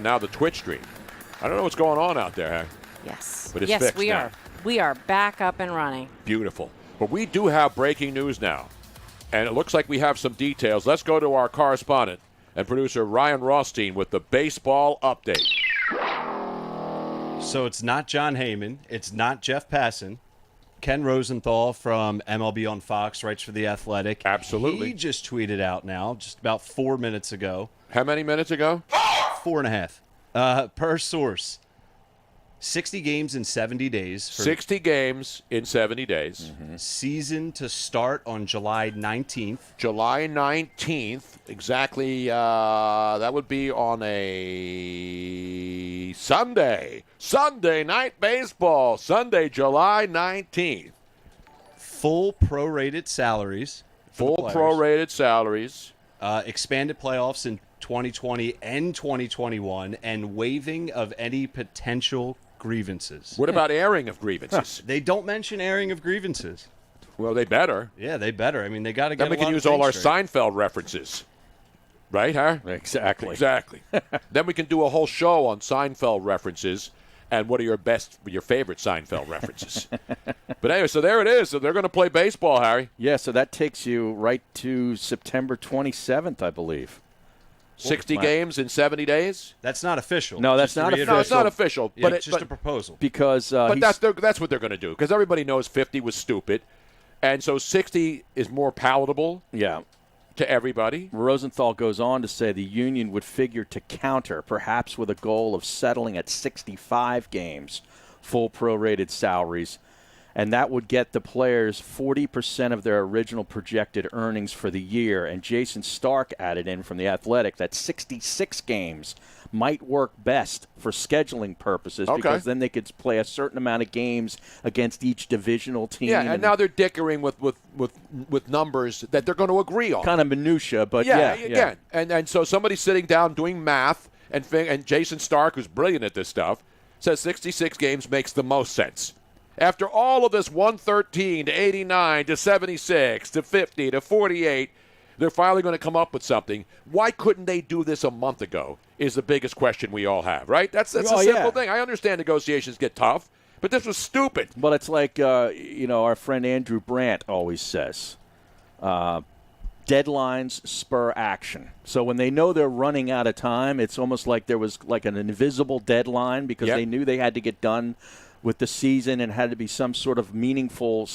Now the Twitch stream. I don't know what's going on out there, huh? Yes. But it's yes, fixed we now. are. We are back up and running. Beautiful. But we do have breaking news now. And it looks like we have some details. Let's go to our correspondent and producer Ryan Rothstein with the baseball update. So it's not John Heyman. It's not Jeff Passan. Ken Rosenthal from MLB on Fox writes for The Athletic. Absolutely. He just tweeted out now, just about 4 minutes ago. How many minutes ago? 4.5. Per source. 60 games in 70 days. 60 games in 70 days. Mm-hmm. Season to start on July 19th. July 19th. Exactly. That would be on a Sunday. Sunday night baseball. Sunday, July 19th. Full prorated salaries. Full prorated salaries. Expanded playoffs in 2020 and 2021, and waiving of any potential grievances. What about airing of grievances? They don't mention airing of grievances. Well, they better. Yeah, they better. I mean, they got to get. Then we can use all our Seinfeld references, right? Huh? Exactly. Exactly. Then we can do a whole show on Seinfeld references. And what are your favorite Seinfeld references? But anyway, so there it is. So they're going to play baseball, Harry. Yeah, so that takes you right to September 27th, I believe. 60 games in 70 days? That's not official. No, that's not official. No, it's not official. Yeah, But it's just a proposal. Because but that's what they're going to do. Because everybody knows 50 was stupid. And so 60 is more palatable. Yeah. To everybody. Rosenthal goes on to say the union would figure to counter, perhaps with a goal of settling at 65 games, full prorated salaries, and that would get the players 40% of their original projected earnings for the year. And Jason Stark added in from The Athletic that 66 games might work best for scheduling purposes because then they could play a certain amount of games against each divisional team. Yeah, and now they're dickering with numbers that they're going to agree on. Kind of minutia, but again. And so somebody's sitting down doing math, and Jason Stark, who's brilliant at this stuff, says 66 games makes the most sense. After all of this 113 to 89 to 76 to 50 to 48, they're finally going to come up with something. Why couldn't they do this a month ago is the biggest question we all have, right? That's a simple thing. I understand negotiations get tough, but this was stupid. But it's like, our friend Andrew Brandt always says, deadlines spur action. So when they know they're running out of time, it's almost like there was like an invisible deadline because they knew they had to get done with the season and had to be some sort of meaningful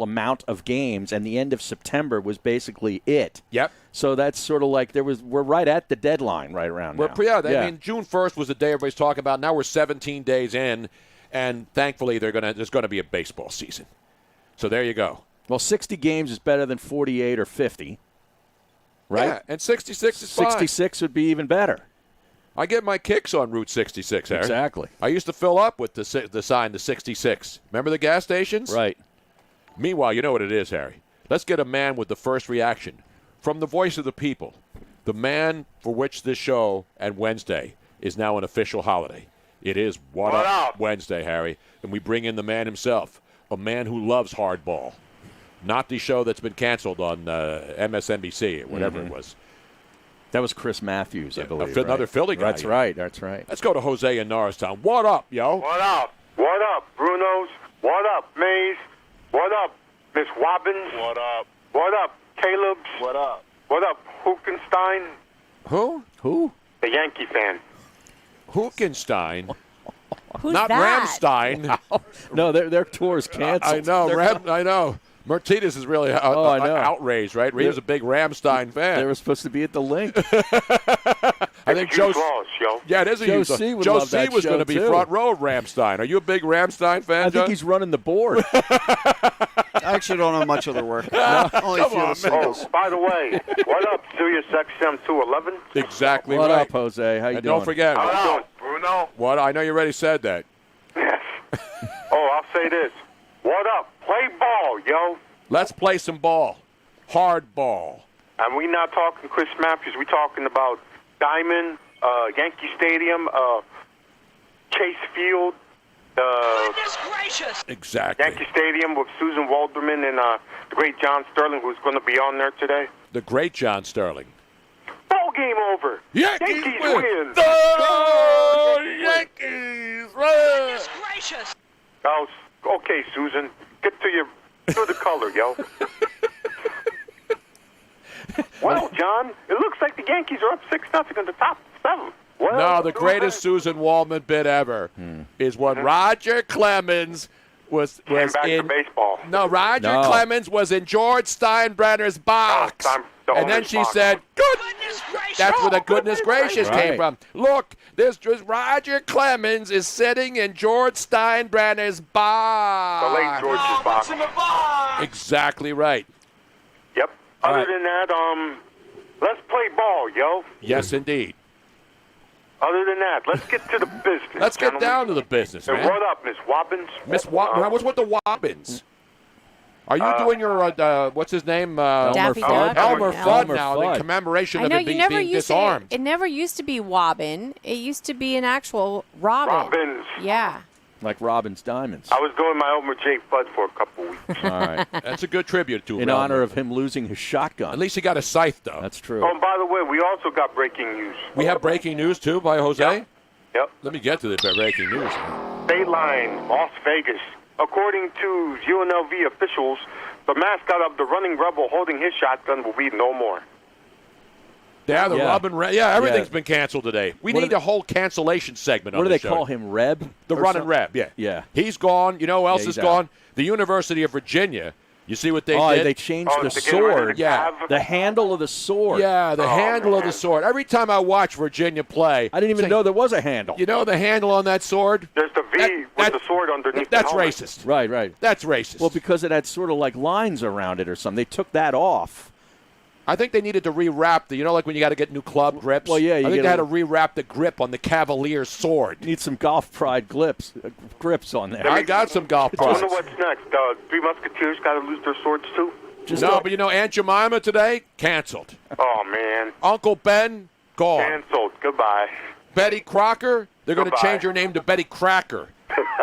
amount of games, and the end of September was basically it. Yep. So that's sort of like we're right at the deadline right around now. I mean, June 1st was the day everybody's talking about. Now we're 17 days in, and thankfully there's going to be a baseball season. So there you go. Well, 60 games is better than 48 or 50, right? Yeah, and 66 is fine. 66 would be even better. I get my kicks on Route 66, Harry. Exactly. I used to fill up with the sign, the 66. Remember the gas stations? Right. Meanwhile, you know what it is, Harry. Let's get a man with the first reaction. From the voice of the people, the man for which this show and Wednesday is now an official holiday. It is What Up Wednesday, Harry. And we bring in the man himself, a man who loves hardball. Not the show that's been canceled on MSNBC or whatever it was. That was Chris Matthews, I believe. Another Philly guy. That's right. Let's go to Jose in Norristown. What up, yo? What up? What up, Bruno's? What up, Mays? What up, Miss Wobbins? What up? What up, Caleb's? What up? What up, Hookenstein? Who? The Yankee fan. Hookenstein. Who's Not that? Ramstein. No, their tour's canceled. I know. Martinez is really outraged, right? He was a big Ramstein fan. They were supposed to be at the link. I think Joe yo. Yeah, it is a Joe huge C. would Joe love C. that was show, going to be too. front row of Ramstein. Are you a big Ramstein fan, I think Joe? he's running the board. I actually don't know much of their work. Only a few of the singles. Oh, by the way, what up, SiriusXM 211? Exactly What right. up, Jose? How you And doing? don't forget. How you doing, Bruno? What? I know you already said that. Yes. I'll say this. What up? Play ball, yo. Let's play some ball. Hard ball. And we not talking Chris Matthews. We talking about Diamond, Yankee Stadium, Chase Field, Goodness gracious! Exactly. Yankee Stadium with Susan Waldman and the great John Sterling, who's going to be on there today. The great John Sterling. Oh, game over. Yankees win. The Yankees win. Goodness gracious. Oh, okay, Susan. Get to the color, yo. Well, John, it looks like the Yankees are up 6-0 in the top 7. Well, No, the greatest Susan Waldman bit ever is when Roger Clemens was Came back in to baseball. No, Roger Clemens was in George Steinbrenner's box. the And then owner's she box. said, "Good." Goodness gracious. That's where the goodness gracious Right. came from. Look, this Roger Clemens is sitting in George Steinbrenner's box. The late George's box. Exactly right. Yep. All Other right. than that, let's play ball, yo. Yes, indeed. Other than that, let's get to the business. Let's get gentlemen. down to the business, And man. what up, Miss Wobbins? Miss what's with the Wobbins? Are you doing your what's his name? Daffy Duck? Elmer No. Fudd Elmer now Fudd. in commemoration I of know him you never being used disarmed. to. It never used to be Wobbin. It used to be an actual Robin. Robbins. Yeah. Like Robin's Diamonds. I was doing my Elmer J. Fudd for a couple weeks. All right. That's a good tribute to him. In honor of him losing his shotgun. At least he got a scythe, though. That's true. Oh, and by the way, we also got breaking news. We have breaking news, too, by Jose? Yep. Let me get to the breaking news. State line, Las Vegas. According to UNLV officials, the mascot of the Running Rebel holding his shotgun will be no more. Yeah, the Yeah. Robin. Everything's Yeah. been canceled today. We What need do- a whole cancellation segment What on do they the show. call him? Reb? The Or Running something? Reb, yeah. Yeah. He's gone. You know who else Yeah, is he's gone? The University of Virginia. You see what they Oh, did? they changed the to get rid of sword. the Yeah. Cav? The handle of the sword. Yeah, the handle of the man. sword. Every time I watch Virginia play, I didn't even say, know there was a handle. You know the handle on that sword? There's the V with the sword underneath That's the helmet. racist. Right, right. That's racist. Well, because it had sort of like lines around it or something. They took that off. I think they needed to rewrap the, like when you got to get new club grips? Well, yeah, you I think get they had a- to rewrap the grip on the Cavalier sword. Need some golf pride grips on there. I got some golf I wonder props. what's next. Three Musketeers got to lose their swords, too? No, but Aunt Jemima today, canceled. Oh, man. Uncle Ben, gone. Canceled. Goodbye. Betty Crocker, they're going to Goodbye. change her name to Betty Cracker.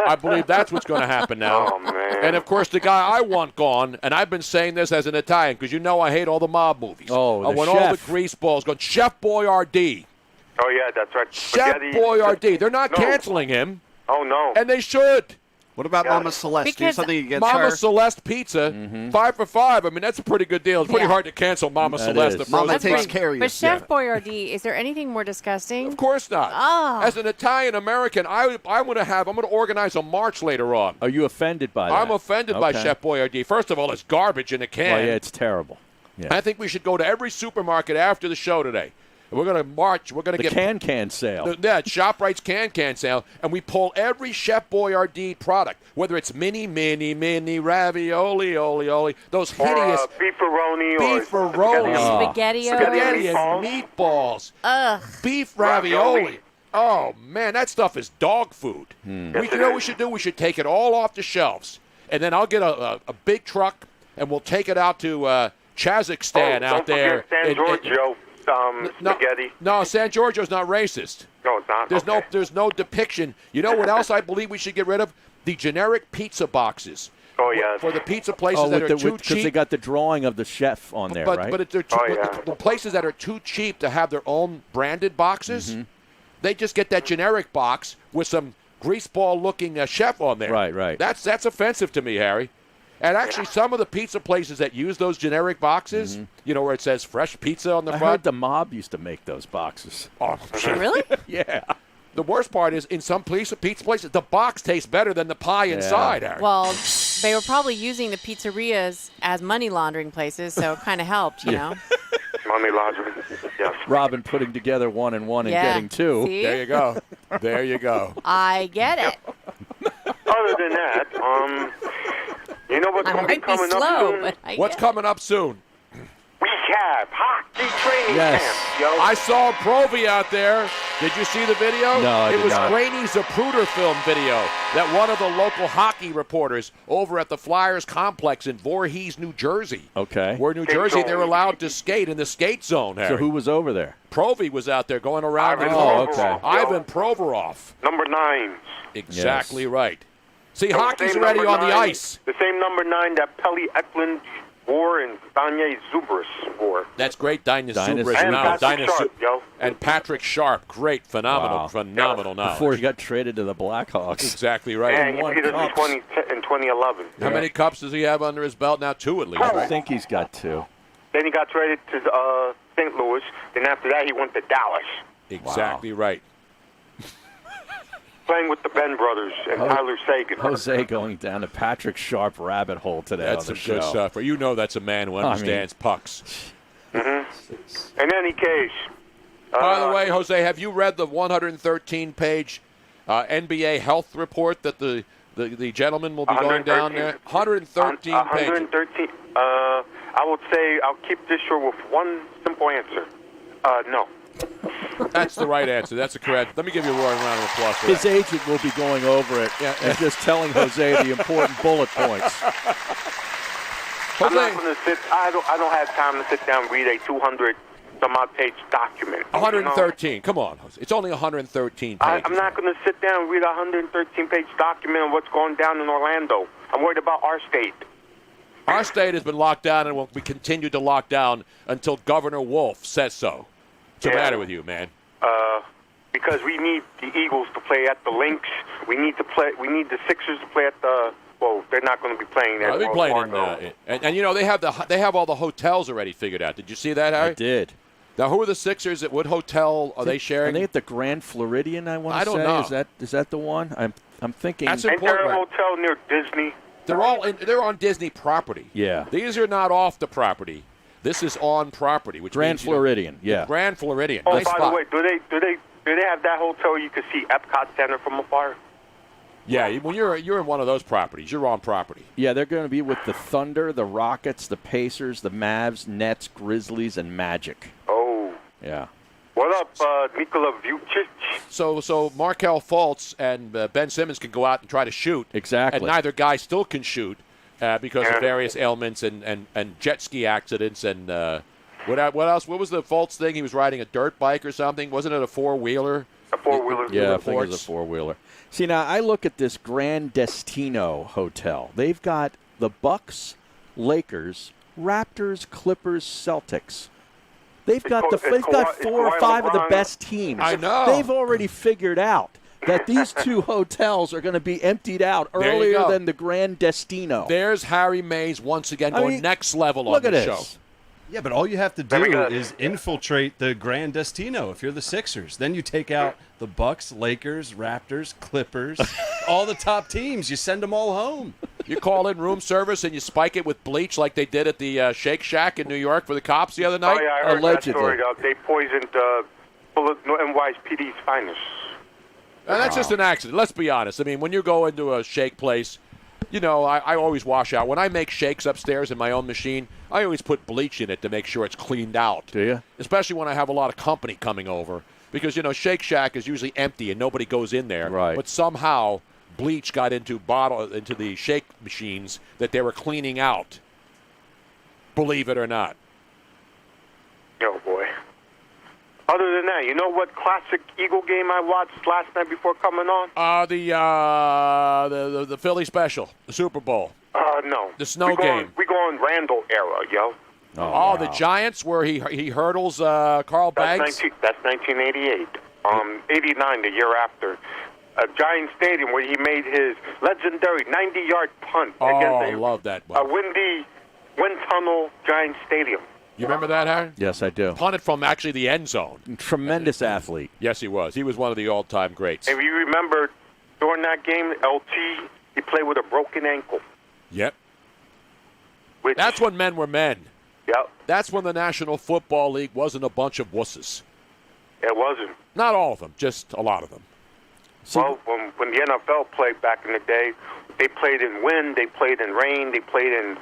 I believe that's what's going to happen now. Oh, man. And, of course, the guy I want gone, and I've been saying this as an Italian because you know I hate all the mob movies. Oh, I the want all the chef. grease balls gone. Chef Boyardee. Oh, yeah, that's right. Chef Spaghetti. Boyardee. They're not No. canceling him, Oh, no. and they should. What about Yeah. Mama Celeste? Do Because something against Mama her? Celeste Pizza, 5 for $5. I mean, that's a pretty good deal. It's pretty Yeah. hard to cancel Mama That Celeste. is. the frozen Mama That's takes fries. right. care of you. But Chef Boyardee, is there anything more disgusting? Of course not. Oh. As an Italian American, I'm going to organize a march later on. Are you offended by that? I'm offended by Okay. Chef Boyardee. First of all, it's garbage in a can. Well, yeah, it's terrible. Yeah. I think we should go to every supermarket after the show today. And we're going to march. We're going to The get can sale. Yeah, ShopRite's can sale, and we pull every Chef Boyardee product, whether it's mini, ravioli, oli, those Or hideous beefaroni. beefaroni. Spaghetti. spaghetti and meatballs. meatballs, Ugh. beef ravioli. Ravioli. Oh man, that stuff is dog food. You know what we should do? We should take it all off the shelves, and then I'll get a big truck, and we'll take it out to Kazakhstan out don't there. Forget San Giorgio spaghetti. No, San Giorgio's not racist. No, it's not. Okay. There's no depiction. You know what else I believe we should get rid of? The generic pizza boxes. Oh, yeah. For the pizza places that are too because cheap. they got the drawing of the chef on there, but right? but they're Oh, yeah. the places that are too cheap to have their own branded boxes, they just get that generic box with some greaseball-looking chef on there. Right. That's offensive to me, Harry. And actually, some of the pizza places that use those generic boxes, where it says fresh pizza on the I front. heard the mob used to make those boxes. Oh, Really? yeah. The worst part is, in some pizza places, the box tastes better than the pie inside, Harry. Well, they were probably using the pizzerias as money laundering places, so it kind of helped, you know? Money laundering. Yes. Robin putting together 1 and 1 and Yeah. getting 2. See? There you go. There you go. I get it. Other than that, you know what's I going to be might be coming up slow, soon? but I What's get it. coming up soon? We have hockey training Yes. camp, yo. I saw Provy out there. Did you see the video? No, I It did was not. Graney Zapruder film video that one of the local hockey reporters over at the Flyers complex in Voorhees, New Jersey. Okay. Where New Skate Jersey, they're zone. allowed to skate in the skate zone, Harry. So who was over there? Provy was out there going around. Ivan Oh, Provorov, okay. yo. Ivan Provorov. Number 9. Exactly right. See, The hockey's same ready number on the 9 ice. The same number 9 that Pelly Eklund Boer and Danye Zubris Boer. That's great, Dinus Dinus Zubris. And now. Patrick Dinus Sharp, yo. and Patrick Sharp. Great, phenomenal knowledge. Before he got traded to the Blackhawks. Exactly right. And he beat us in 2011. How many cups does he have under his belt now? 2 at least, I right? think he's got 2. Then he got traded to St. Louis. Then after that, he went to Dallas, Exactly right. playing with the Ben brothers and Tyler Sagan. Jose going down a Patrick Sharp rabbit hole today That's on the some show. good stuff. You know that's a man who understands pucks. In any case. By the way, Jose, have you read the 113-page NBA health report that the gentleman will be going down there? 113 pages. 113. I would say I'll keep this short with one simple answer. No. That's the right answer. That's the correct. Let me give you a roaring round of applause for His that. agent will be going over it and just telling Jose the important bullet points. I'm not going to sit. I don't have time to sit down and read a 200-some-odd page document. 113. Come on, Jose. It's only 113 pages. I'm not going to sit down and read a 113-page document on what's going down in Orlando. I'm worried about our state. Our state has been locked down and will be continued to lock down until Governor Wolf says so. What's the matter with you, man? Because we need the Eagles to play at the Lynx. We need the Sixers to play at the. Well, they're not going to be playing there. They'll be playing and you know they have all the hotels already figured out. Did you see that, Harry? I did. Now, who are the Sixers? At what hotel are they sharing? Are they at the Grand Floridian? I want to say. I don't know. Is that the one? I'm thinking. That's Ain't there a important. hotel near Disney? They're on Disney property. Yeah. These are not off the property. This is on property, which Grand means, Floridian. Yeah. Grand Floridian. Oh, Nice by spot. the way, do they have that hotel you can see Epcot Center from afar? Yeah, when you're in one of those properties, you're on property. Yeah, they're going to be with the Thunder, the Rockets, the Pacers, the Mavs, Nets, Grizzlies, and Magic. Oh. Yeah. What up, Nikola Vucic? So Markelle Fultz and Ben Simmons can go out and try to shoot. Exactly. And neither guy still can shoot because of various ailments and jet ski accidents and what else? What was the Fultz thing? He was riding a dirt bike or something. Wasn't it a four-wheeler? A four-wheeler. Yeah, I think it was a four-wheeler. See, now I look at this Grand Destino Hotel. They've got the Bucks, Lakers, Raptors, Clippers, Celtics. They've got 4 or 5 of the best teams. I know. They've already figured out that these 2 hotels are going to be emptied out earlier than the Grand Destino. There's Harry Mays once again going next level on the show. Yeah, but all you have to do is infiltrate the Grand Destino if you're the Sixers. Then you take out the Bucks, Lakers, Raptors, Clippers, all the top teams. You send them all home. You call in room service and you spike it with bleach like they did at the Shake Shack in New York for the cops the other night? Oh, yeah, I heard Allegedly. that story. They poisoned NYPD's finest. And that's just an accident. Let's be honest. I mean, when you go into a shake place, you know, I always wash out. When I make shakes upstairs in my own machine, I always put bleach in it to make sure it's cleaned out. Do you? Especially when I have a lot of company coming over. Because, you know, Shake Shack is usually empty and nobody goes in there. Right. But somehow bleach got into the shake machines that they were cleaning out. Believe it or not. Oh, boy. Other than that, you know what classic Eagle game I watched last night before coming on? The Philly special, the Super Bowl. No. The snow game. We go on Randall era, yo. Oh, the Giants where he hurdles Carl Banks? That's 1988. 89, the year after. Giant Stadium where he made his legendary 90-yard punt against I love that one. a windy wind tunnel Giant Stadium. You remember that, Harry? Yes, I do. Punted from actually the end zone. Tremendous athlete. Yes, he was. He was one of the all-time greats. If you remember, during that game, LT, he played with a broken ankle. Yep. Which, That's when men were men. Yep. That's when the National Football League wasn't a bunch of wusses. It wasn't. Not all of them, just a lot of them. Well, when the NFL played back in the day, they played in wind, they played in rain, they played in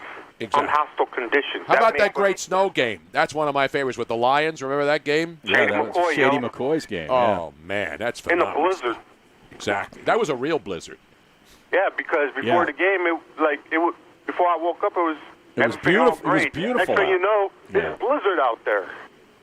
unhostile conditions. How about that great snow game? That's one of my favorites with the Lions. Remember that game? Yeah, that was Shady McCoy's game. Oh, man, that's in phenomenal. a blizzard. Exactly. That was a real blizzard. Yeah, because before the game, before I woke up, it was beautiful. Great. It was beautiful. Next thing you know, Yeah. there's a blizzard out there.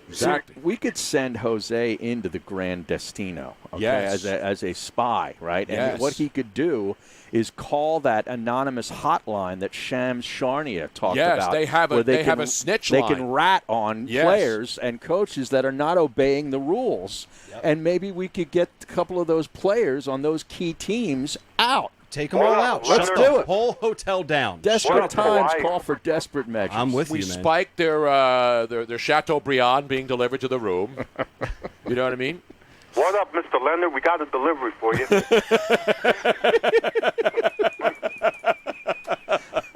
Exactly. So we could send Jose into the Grand Destino, okay, Yes. as a spy, right? Yes. And what he could do is call that anonymous hotline that Shams Charania talked Yes, about. they have a- where they have a snitch They line. can rat on Yes. players and coaches that are not obeying the rules. And maybe we could get a couple of those players on those key teams out. Take them all out. Let's Shut do the it. whole hotel down. Desperate up, times Hawaii? call for desperate measures. I'm with We you, man. spiked their Chateaubriand being delivered to the room. You know what I mean? What up, Mr. Leonard? We got a delivery for you.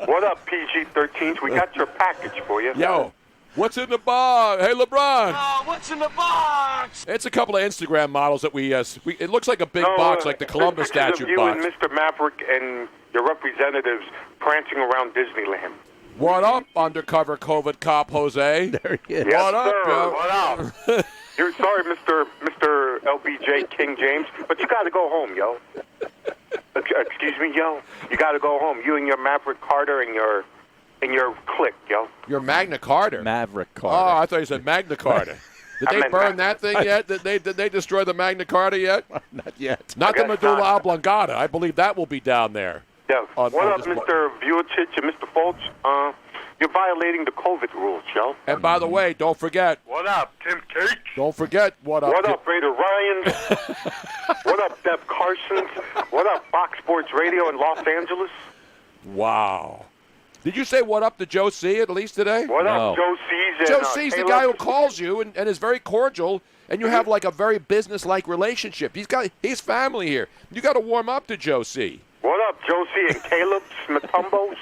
What up, PG-13s? We got your package for you. Yo, what's in the box? Hey, LeBron. Oh, what's in the box? It's a couple of Instagram models that we it looks like a big No, box, like the Columbus this picture statue of you box. and Mr. Maverick and your representatives prancing around Disneyland. What up, undercover COVID cop Jose? There he is. Yes, What up, sir. yo? What up? You're sorry, Mr. LBJ King James, but you got to go home, yo. Excuse me, yo. You got to go home. You and your Maverick Carter and your clique, yo. You're Magna Carta. Maverick Oh, Carter. I thought you said Magna Carta. Did I they meant burn that. that thing yet? Did they destroy the Magna Carta yet? Not yet. Not the guess medulla not. oblongata. I believe that will be down there. Yeah. On What up, this Mr. Vucic and Mr. Fulch? You're violating the COVID rules, yo. And by the way, don't forget. What up, Tim Cake? Don't forget what up. What up, Raider Ryan? What up, Deb Carson? What up, Fox Sports Radio in Los Angeles? Wow. Did you say what up to Joe C at least today? What No. up, Joe C's? And, Joe C's the Caleb? guy who calls you and is very cordial, and you have like a very business-like relationship. He's family here. You got to warm up to Joe C. What up, Joe C and Caleb Smatumbos?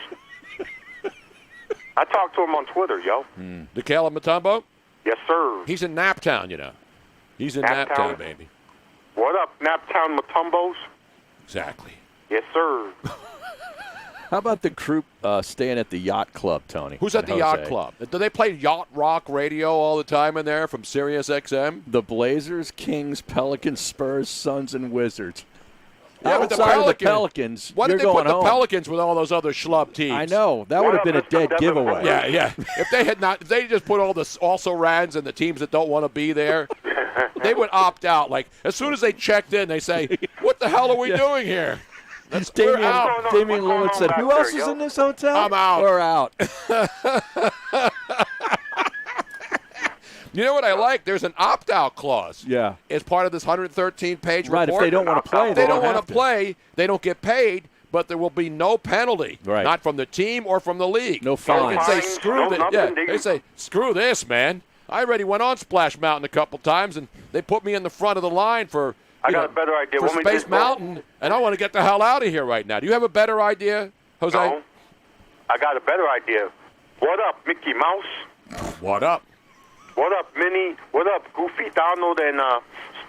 I talked to him on Twitter, yo. The Caleb Mutombo? Yes, sir. He's in Naptown, you know. He's in Naptown? Naptown, baby. What up, Naptown Matumbos? Exactly. Yes, sir. How about the group staying at the yacht club, Tony? Who's at the and yacht Jose? club? Do they play yacht rock radio all the time in there from SiriusXM? The Blazers, Kings, Pelicans, Spurs, Suns, and Wizards. Yeah, but the Outside of the Pelicans. Pelicans, Why you're did they put going the home. Pelicans with all those other schlub teams? I know. That What would have been a up, Mr. dead Devin giveaway. Booker? Yeah. If they just put all the also-rans and the teams that don't want to be there, they would opt out. Like, as soon as they checked in, they say, what the hell are we doing here? We're out. Damian What's going Lillard on said, back who else there, is yo?" in this hotel? I'm out. We're out. You know what I like? There's an opt-out clause. Yeah. As part of this 113-page Right, report. if they don't want to play, If they don't have want to play, they don't get paid, but there will be no penalty. Right. Not from the team or from the league. No They fines. can say, Fines, screw no this. nothing. Yeah, They- they say, screw this, man. I already went on Splash Mountain a couple times, and they put me in the front of the line for I got a better idea. for Want me to Space just- Mountain, and I want to get the hell out of here right now. Do you have a better idea, Jose? No. I got a better idea. What up, Mickey Mouse? What up? What up, Minnie? What up, Goofy, Donald, and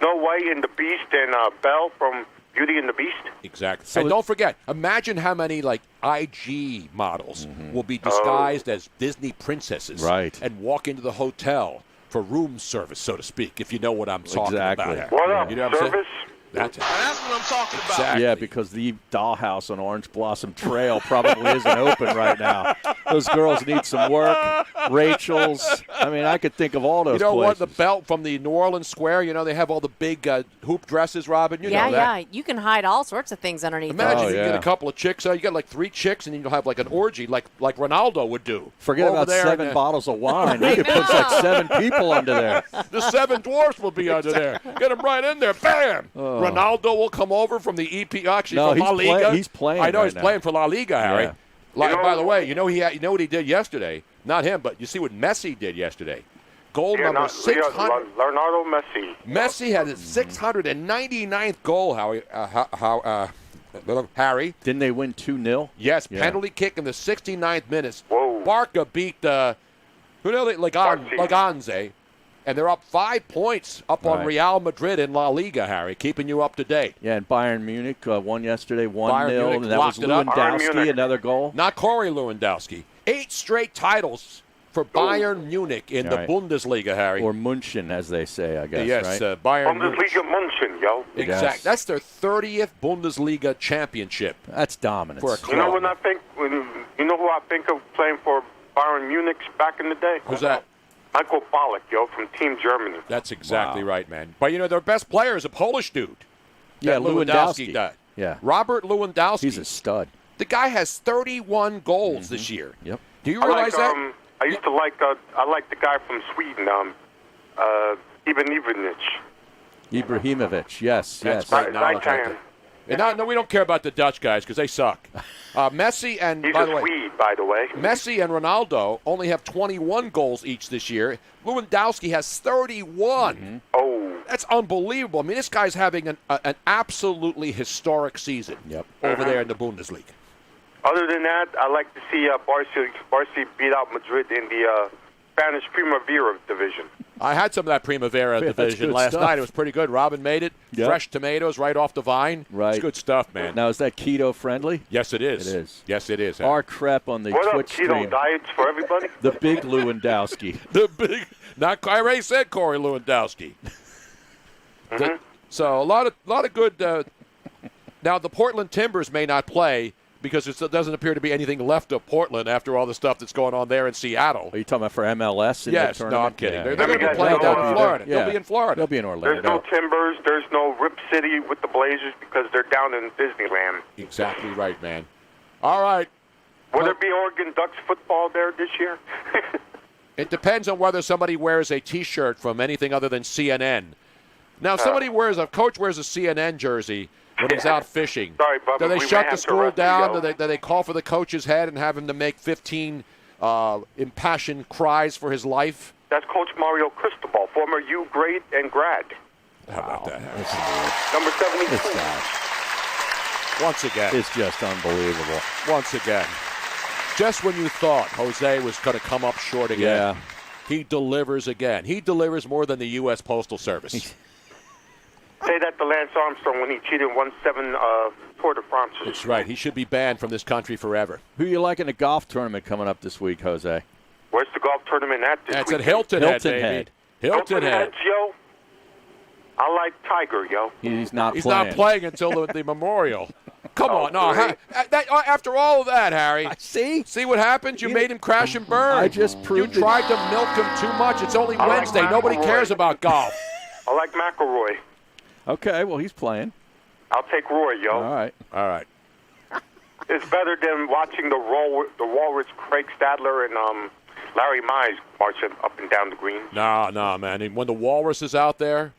Snow White and the Beast, and Belle from Beauty and the Beast? Exactly. And don't forget, imagine how many like IG models will be disguised as Disney princesses, Right. and walk into the hotel for room service, so to speak, if you know what I'm talking Exactly. about. What up, You know what I'm saying? Service? That's it. That's what I'm talking about. Exactly. Yeah, because the dollhouse on Orange Blossom Trail probably isn't open right now. Those girls need some work. Rachel's. I mean, I could think of all those You know what? places. The belt from the New Orleans Square, you know, they have all the big hoop dresses, Robin. You yeah, know that. yeah. You can hide all sorts of things underneath. Imagine Oh, you yeah. get a couple of chicks. You got like 3 chicks, and then you'll have like an orgy, like Ronaldo would do. Forget Over about there 7 in bottles of wine. You could put like 7 people under there. the 7 dwarfs will be under there. Get them right in there. Bam! Ronaldo will come over from the EP, actually No, from La he's Liga. he's playing I know right he's now. playing for La Liga, Harry. Yeah. By the way, you know what he did yesterday? Not him, but you see what Messi did yesterday. Goal number 600. Leonardo Messi. Messi had his 699th goal, Harry. Didn't they win 2-0? Yes, Yeah. penalty kick in the 69th minute. Whoa. Barca beat who know they Laganze, and they're up 5 points up on Right. Real Madrid in La Liga, Harry, keeping you up to date. Yeah, and Bayern Munich won yesterday 1-0, Bayern Munich and that was locked it up. Bayern Lewandowski, Munich. another goal. Not Corey Lewandowski. 8 straight titles for Bayern Munich in the Right. Bundesliga, Harry. Or München, as they say, I guess, yes, right? Bayern Munich. Bundesliga München, yo. Exactly. Yes. That's their 30th Bundesliga championship. That's dominance. For a club. You know when I think? You know who I think of playing for Bayern Munich back in the day? Who's that? Michael Ballack, yo, from Team Germany. That's exactly right, man. But, their best player is a Polish dude. Yeah, that Lewandowski. Does. Yeah. Robert Lewandowski. He's a stud. The guy has 31 goals this year. Yep. Do you realize that? I used to like the guy from Sweden, Ibrahimovic, yes. Right now, Zlatan. No, we don't care about the Dutch guys because they suck. Messi and, He's by a the way, Swede, by the way. Messi and Ronaldo only have 21 goals each this year. Lewandowski has 31. Oh. That's unbelievable. I mean, this guy's having an absolutely historic season over there in the Bundesliga. Other than that, I like to see Barca beat out Madrid in the Spanish Primavera division. I had some of that Primavera division last night. It was pretty good. Robin made it. Yep. Fresh tomatoes right off the vine. Right. It's good stuff, man. Now, is that keto friendly? Yes, it is. It is. Yes, it is. Our crep on the What Twitch up, keto stream. diets for everybody? The big Lewandowski. I already said Corey Lewandowski. So a lot of good. Now the Portland Timbers may not play because it doesn't appear to be anything left of Portland after all the stuff that's going on there in Seattle. Are you talking about for MLS? Yes. The No, I'm kidding. Yeah. They're going to be playing down in Florida. Yeah. They'll be in Florida. They'll be in Orlando. There's no Timbers. There's no Rip City with the Blazers because they're down in Disneyland. Exactly right, man. All right. Will there be Oregon Ducks football there this year? It depends on whether somebody wears a T-shirt from anything other than CNN. Now, if a coach wears a CNN jersey when he's out fishing. Sorry, Bubba, do they we shut may the have to school arrest you, down? yo. Do they call for the coach's head and have him to make 15 impassioned cries for his life? That's Coach Mario Cristobal, former U grade and grad. How about that? Number 72. This guy Once again. is just unbelievable. Once again. Just when you thought Jose was going to come up short again, he delivers again. He delivers more than the U.S. Postal Service. Say that to Lance Armstrong when he cheated and won 7 Tour de France. That's right. He should be banned from this country forever. Who you like in the golf tournament coming up this week, Jose? Where's the golf tournament at this That's weekend? at Hilton Head, Hilton baby. Head. Hilton Head. Heads, yo. I like Tiger, yo. He's not He's playing. not playing until the Memorial. Come on. No, great. after all of that, Harry. See? See what happened? You made him crash and burn. I just You proved it. tried to milk him too much. It's only I like Wednesday. Nobody McIlroy. cares about golf. I like McIlroy. Okay, well, he's playing. I'll take Roy, yo. All right. All right. It's better than watching the Walrus, Craig Stadler, and Larry Mize marching up and down the green. No, man. And when the Walrus is out there,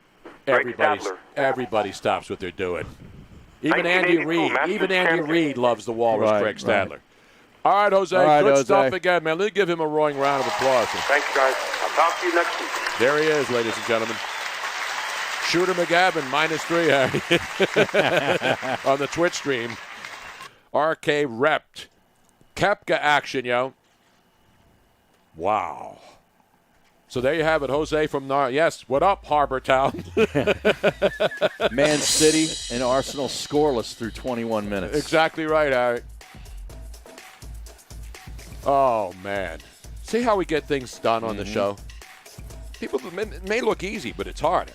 Craig Stadler. everybody stops what they're doing. Even Andy 1982 Reid. Masters Even Andy champion. Reid loves the Walrus, Right, Craig Stadler. right. All right, Jose. All right, Good Jose. stuff again, man. Let me give him a roaring round of applause. Thanks, guys. I'll talk to you next week. There he is, ladies and gentlemen. Shooter McGavin, -3, Harry. On the Twitch stream. RK repped. Kepka action, yo. Wow. So there you have it, Jose from yes, what up, Harbor Town? Man City and Arsenal scoreless through 21 minutes. Exactly right, Harry. Oh, man. See how we get things done on the show? People, it may look easy, but it's hard.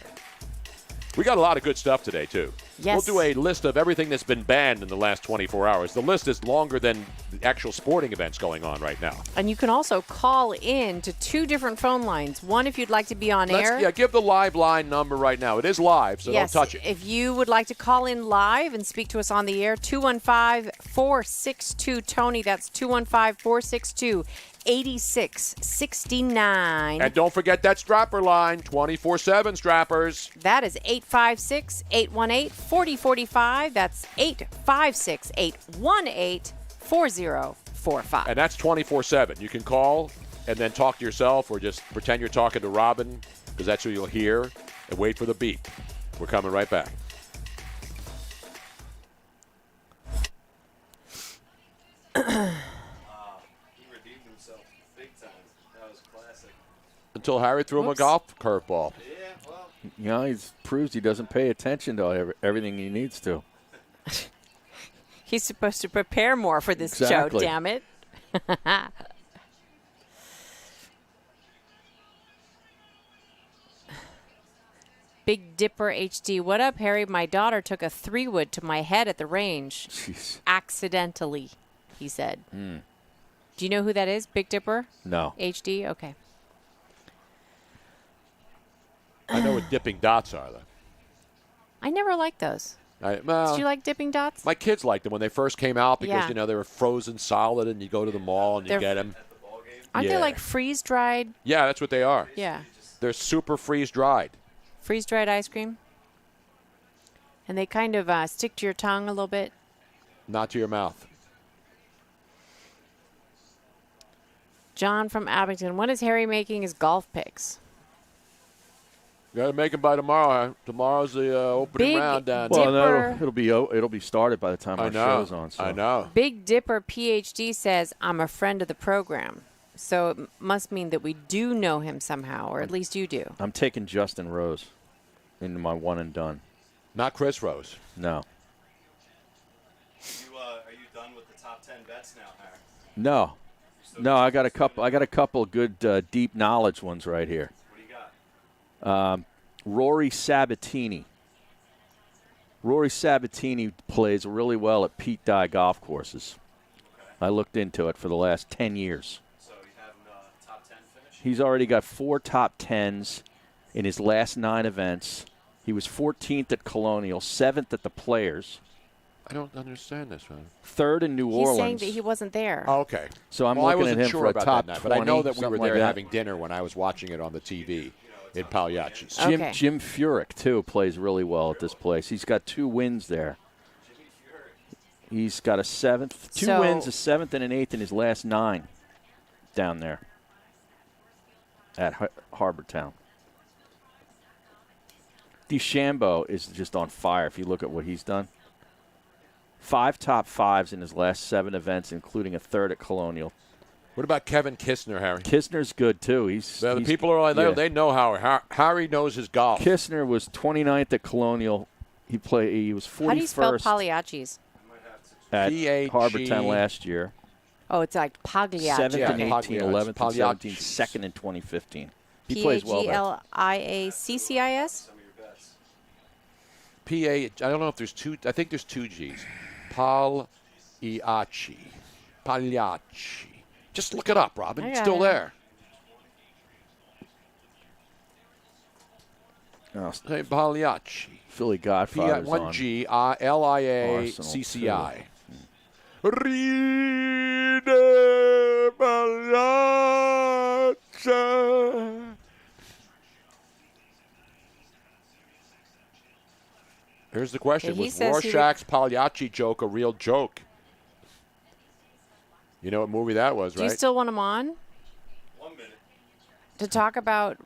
We got a lot of good stuff today, too. Yes. We'll do a list of everything that's been banned in the last 24 hours. The list is longer than the actual sporting events going on right now. And you can also call in to 2 different phone lines. One if you'd like to be on air. Yeah, give the live line number right now. It is live, so Yes, don't touch it. if you would like to call in live and speak to us on the air, 215-462-TONY. That's 215-462-8669. And don't forget that strapper line, 24/7 strappers. That is 856-818-4045. That's 856-818-4045. And that's 24/7. You can call and then talk to yourself or just pretend you're talking to Robin because that's who you'll hear and wait for the beep. We're coming right back. Until Harry threw him a golf curveball. You know, he proves he doesn't pay attention to everything he needs to. He's supposed to prepare more for this Exactly. show, damn it. Big Dipper HD. What up, Harry? My daughter took a 3-wood to my head at the range. Jeez. Accidentally, he said. Do you know who that is? Big Dipper No. HD? Okay. I know what dipping dots are, though. I never liked those. Well, Did you like dipping dots? my kids liked them when they first came out because, Yeah. you know, they were frozen solid and you go to the mall and you They're- get them. Aren't Yeah. they like freeze-dried? Yeah, that's what they are. Yeah. They're super freeze-dried. Freeze-dried ice cream. And they kind of stick to your tongue a little bit. Not to your mouth. John from Abington. When is Harry making his golf picks? Got to make them by tomorrow. Huh? Tomorrow's the opening Big round down Dipper. there. Well, no, it'll be started by the time I our know. show's on. So. I know. Big Dipper PhD says, I'm a friend of the program. So it must mean that we do know him somehow, or at least you do. I'm taking Justin Rose into my one and done. Not Chris Rose. No. Are you done with the top 10 bets now, Harry? No. No, I got a couple. I got a couple of good deep knowledge ones right here. What do you got? Rory Sabatini. Rory Sabatini plays really well at Pete Dye golf courses. I looked into it for the last 10 years. So you have top 10 finish? He's already got 4 top 10s in his last 9 events. He was 14th at Colonial, 7th at the Players, I don't understand this one. 3rd in New He's Orleans. saying that he wasn't there. Oh, okay. So I'm well, I looking wasn't at him sure for a about top that night, but I know 20, that we were something there like that. having dinner when I was watching it on the TV in Pagliacci's. Okay. Jim Furyk, too, plays really well at this place. He's got 2 wins there. He's got a 7th, 2 So- wins, a 7th and an 8th in his last 9 down there at Harbor Town. DeChambeau is just on fire if you look at what he's done. 5 top 5s in his last 7 events, including a 3rd at Colonial. What about Kevin Kisner, Harry? Kisner's good, too. The people are like, yeah. they know how Harry knows his golf. Kisner was 29th at Colonial. He was 41st How do you spell Pagliacci's? at P-A-G- Harbortown last year. Oh, it's like Pagliacci. 7th Yeah, and 18, Pagliacci. 11th and 17, Pagliacci. 2nd in 2015. He plays well there. Pagliaccis? P-A, I don't know if there's 2. I think there's 2 G's. Pagliacci. Pagliacci. Just look it up, Robin. I It's got still it. there. Oh, Hey, Pagliacci. Philly Godfather's on. 1G, Liacci. Ride Pagliacci. Here's the question. Okay, he Was says he Rorschach's Pagliacci joke a real joke? You know what movie that was, Do right? you still want him on 1 minute. to talk about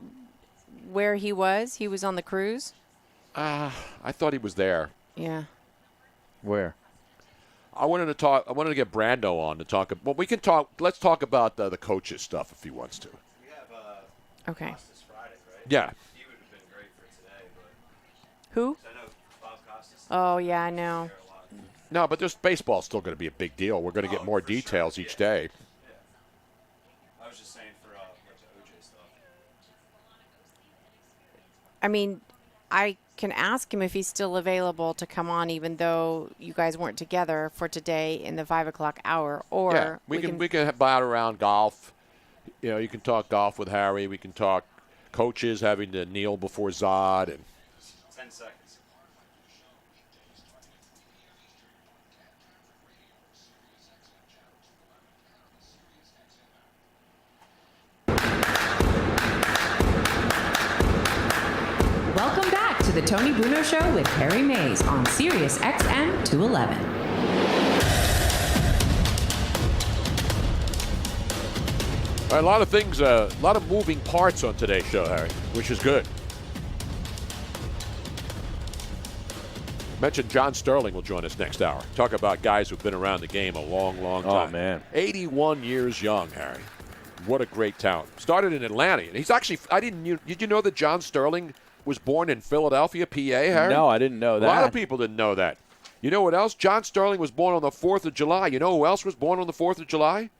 where he was? He was on the cruise? I thought he was there. Yeah. Where? I wanted to get Brando on to talk. Well, we can talk. Let's talk about the coaches stuff if he wants to. We have Okay. this Friday, right? Yeah. He would have been great for today, but Who? I know Bob Costas. Oh, yeah, I know. No, but this baseball's still going to be a big deal. We're going to get more details each day. I was just saying for like the OJ stuff. I mean, I can ask him if he's still available to come on, even though you guys weren't together for today in the 5 o'clock hour. Or Yeah, we can bat around golf. You know, you can talk golf with Harry. We can talk coaches having to kneel before Zod and 10 seconds. Welcome back to the Tony Bruno Show with Harry Mays on SiriusXM 211. All right, a lot of things, a lot of moving parts on today's show, Harry, which is good. Mentioned John Sterling will join us next hour. Talk about guys who've been around the game a long, long time. Oh, man. 81 years young, Harry. What a great talent. Started in Atlanta. And he's actually, did you know that John Sterling was born in Philadelphia, PA, Harry? No, I didn't know that. A lot of people didn't know that. You know what else? John Sterling was born on the 4th of July. You know who else was born on the 4th of July?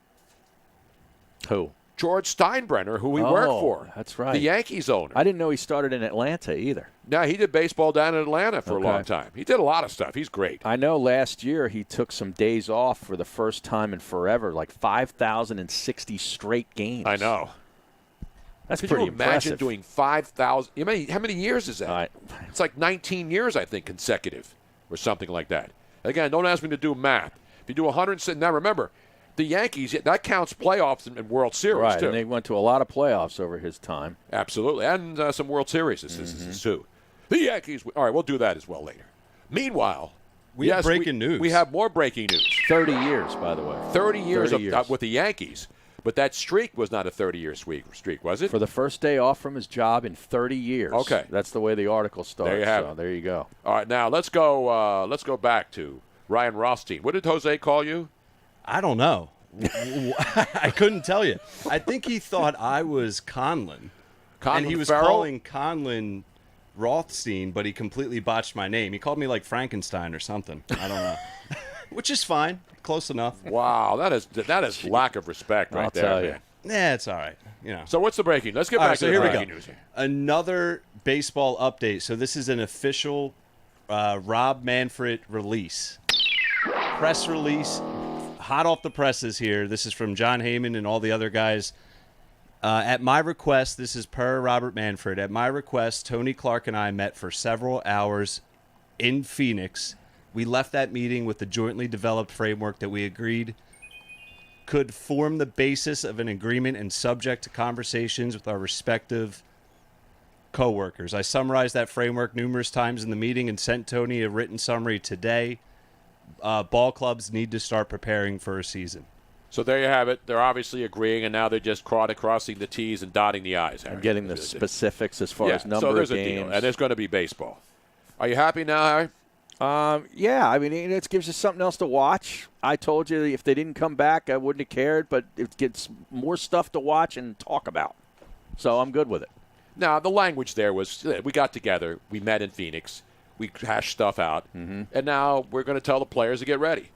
Who? George Steinbrenner, who we worked for. That's right. The Yankees owner. I didn't know he started in Atlanta either. Now, he did baseball down in Atlanta for a long time. He did a lot of stuff. He's great. I know last year he took some days off for the first time in forever, like 5,060 straight games. I know. That's Could pretty you imagine impressive. doing 5,000? How many years is that? It's like 19 years, I think, consecutive or something like that. Again, don't ask me to do math. If you do 100, now remember, the Yankees, that counts playoffs and World Series, right, too. and they went to a lot of playoffs over his time. Absolutely, and some World Series, too. The Yankees, all right, we'll do that as well later. Meanwhile, we have breaking news. We have more breaking news. 30 years, by the way. 30 years with the Yankees. But that streak was not a 30-year streak, was it? For the first day off from his job in 30 years. Okay. That's the way the article starts. There you have so it. there you go. All right, now let's go back to Ryan Rothstein. What did Jose call you? I don't know. I couldn't tell you. I think he thought I was Conlon. And he was Farrell? calling Conlon Rothstein, but he completely botched my name. He called me like Frankenstein or something. I don't know. Which is fine. Close enough. Wow, that is lack of respect right there, tell you. man. Yeah, it's all right. So what's the breaking? Let's get All back right, to so the here we breaking go. news here. Another baseball update. So this is an official Rob Manfred release. Press release. Hot off the presses here. This is from John Heyman and all the other guys. At my request, this is per Robert Manfred. At my request, Tony Clark and I met for several hours in Phoenix. We left that meeting with the jointly developed framework that we agreed could form the basis of an agreement and subject to conversations with our respective co-workers. I summarized that framework numerous times in the meeting and sent Tony a written summary today. Ball clubs need to start preparing for a season. So there you have it. They're obviously agreeing, and now they're just crossing the T's and dotting the I's. Harry. And getting the specifics as far as number so there's of a games. deal, and there's going to be baseball. Are you happy now, Harry? Yeah, I mean, it gives you something else to watch. I told you if they didn't come back, I wouldn't have cared, but it gets more stuff to watch and talk about. So I'm good with it. Now, the language there was we got together, we met in Phoenix, we hashed stuff out, and now we're going to tell the players to get ready.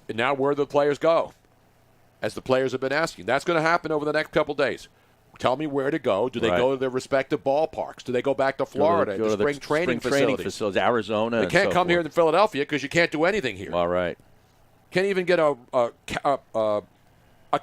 And now where do the players go? As the players have been asking. That's going to happen over the next couple days. Tell me where to go. Do they go to their respective ballparks? Do they go back to Florida, go to the spring training facilities? Arizona. They can't come here in Philadelphia because you can't do anything here. All right. Can't even get a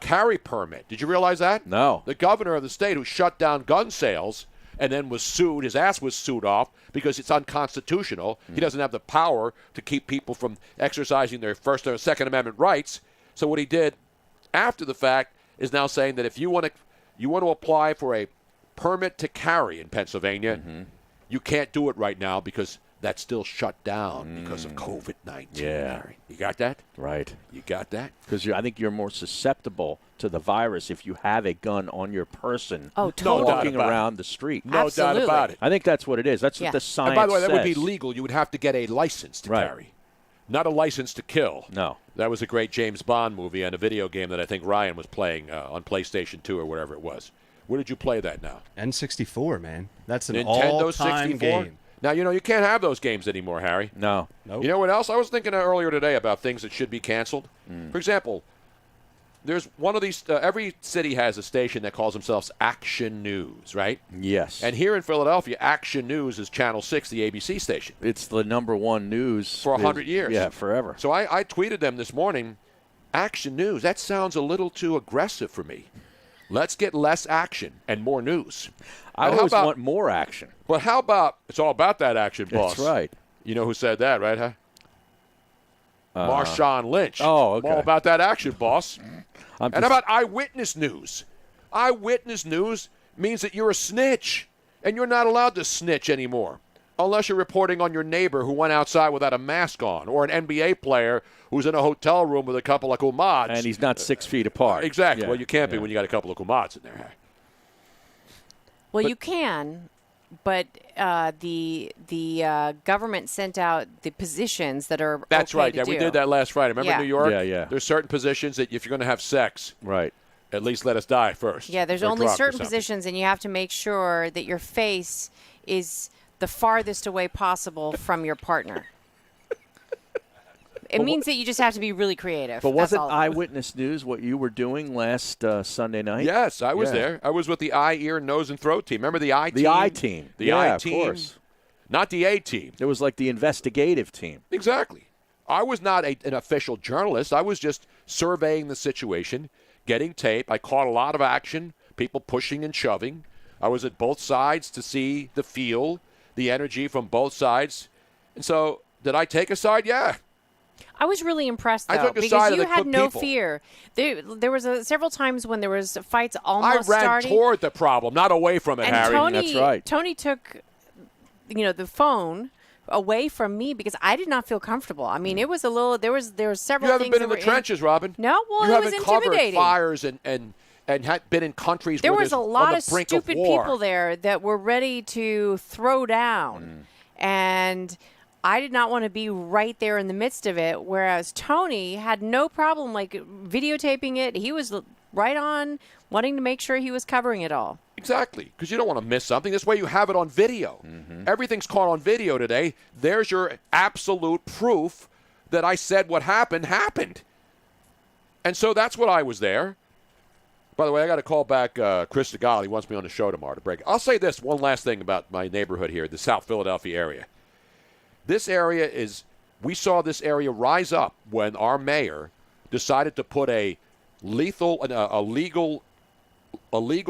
carry permit. Did you realize that? No. The governor of the state who shut down gun sales and then was sued, his ass was sued off because it's unconstitutional. He doesn't have the power to keep people from exercising their First or Second Amendment rights. So what he did after the fact is now saying that if you want to apply for a permit to carry in Pennsylvania, you can't do it right now because that's still shut down because of COVID-19. Yeah. You got that? Right. You got that? Because I think you're more susceptible to the virus if you have a gun on your person totally. walking around the street. No doubt about it. I think that's what it is. That's what the science And by the way, that would be says. legal. You would have to get a license to carry, not a license to kill. No. That was a great James Bond movie and a video game that I think Ryan was playing on PlayStation 2 or whatever it was. Where did you play that now? N64, man. That's an Nintendo all-time 64? game. Now, you can't have those games anymore, Harry. No. Nope. You know what else? I was thinking earlier today about things that should be canceled. For example, there's one of these, every city has a station that calls themselves Action News, right? Yes. And here in Philadelphia, Action News is Channel 6, the ABC station. It's the number one news. For 100 years. Yeah, forever. So I tweeted them this morning, Action News, that sounds a little too aggressive for me. Let's get less action and more news. I always want more action. But how about, it's all about that action, boss. That's right. You know who said that, right, huh? Marshawn Lynch. Oh, okay. I'm all about that action, boss. And how about eyewitness news? Eyewitness news means that you're a snitch, and you're not allowed to snitch anymore unless you're reporting on your neighbor who went outside without a mask on, or an NBA player who's in a hotel room with a couple of kumads. And he's not 6 feet apart. Exactly. Yeah. Well, you can't be when you got a couple of kumads in there. Well, you can, but the government sent out the positions that are That's okay right. to Yeah, do. we did that last Friday. Remember Yeah. New York? Yeah. There's certain positions that if you're going to have sex, Right. at least let us die first. Yeah, there's or only drunk or certain something. positions, and you have to make sure that your face is the farthest away possible from your partner. It means that you just have to be really creative. But That's wasn't all. Eyewitness News what you were doing last Sunday night? Yes, I was Yeah. there. I was with the eye, ear, nose, and throat team. Remember the eye team? The I team. The Yeah, I of team. course. Not the A team. It was like the investigative team. Exactly. I was not an official journalist. I was just surveying the situation, getting tape. I caught a lot of action, people pushing and shoving. I was at both sides to see the energy from both sides. And so, did I take a side? Yeah. I was really impressed, though, I took a because side of you the had no people. fear. There was several times when there was fights I almost ran starting. toward the problem, not away from it, and Harry. Tony, That's right. Tony took, the phone away from me because I did not feel comfortable. I mean, it was a little. There was several. You haven't things been in that the were trenches, Robin. No, well, you it was haven't covered intimidating. fires and had been in countries There where was a there's lot on the of brink stupid of war. people there that were ready to throw down, and I did not want to be right there in the midst of it. Whereas Tony had no problem videotaping it. He was right on, wanting to make sure he was covering it all. Exactly, because you don't want to miss something. This way you have it on video. Everything's caught on video today. There's your absolute proof that I said what happened. And so that's what I was there. By the way, I got to call back Chris Segal. He wants me on the show tomorrow to break. I'll say this one last thing about my neighborhood here, the South Philadelphia area. This area we saw this area rise up when our mayor decided to put a legal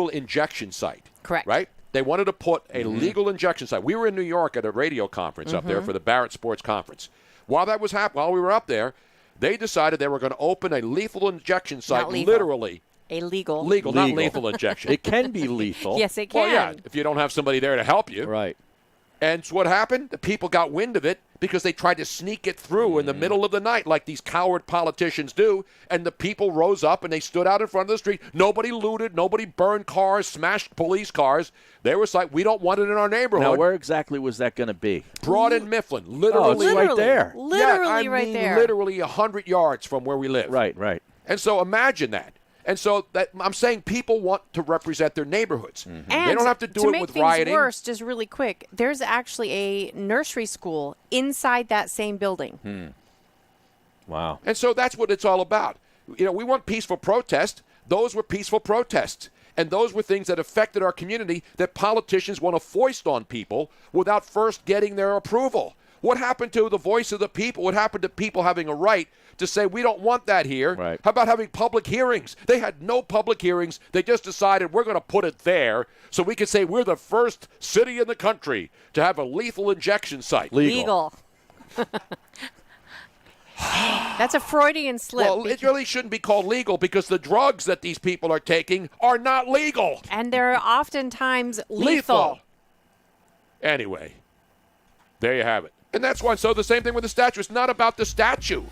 injection site. Correct. Right? They wanted to put a legal injection site. We were in New York at a radio conference up there for the Barrett Sports Conference. While that was happening, while we were up there, they decided they were going to open a lethal injection site, Not lethal. literally. Legal, not lethal injection. It can be lethal. Yes, it can. Well, yeah, if you don't have somebody there to help you. Right. And so what happened? The people got wind of it because they tried to sneak it through in the middle of the night like these coward politicians do, and the people rose up and they stood out in front of the street. Nobody looted, nobody burned cars, smashed police cars. They were like, we don't want it in our neighborhood. Now, where exactly was that going to be? Broad and Mifflin, Oh, literally. it's right there. Literally yeah, right mean, there. Literally 100 yards from where we live. Right. And so imagine that. And so that I'm saying people want to represent their neighborhoods. And They don't have to do it make with things rioting. worse, just really quick, there's actually a nursery school inside that same building. Wow. And so that's what it's all about. We want peaceful protest. Those were peaceful protests. And those were things that affected our community that politicians want to foist on people without first getting their approval. What happened to the voice of the people? What happened to people having a right to say, we don't want that here? Right. How about having public hearings? They had no public hearings. They just decided we're going to put it there so we can say we're the first city in the country to have a lethal injection site. Legal. That's a Freudian slip. Well, it really shouldn't be called legal because the drugs that these people are taking are not legal. And they're oftentimes lethal. Anyway, there you have it. And that's why, so the same thing with the statue. It's not about the statue.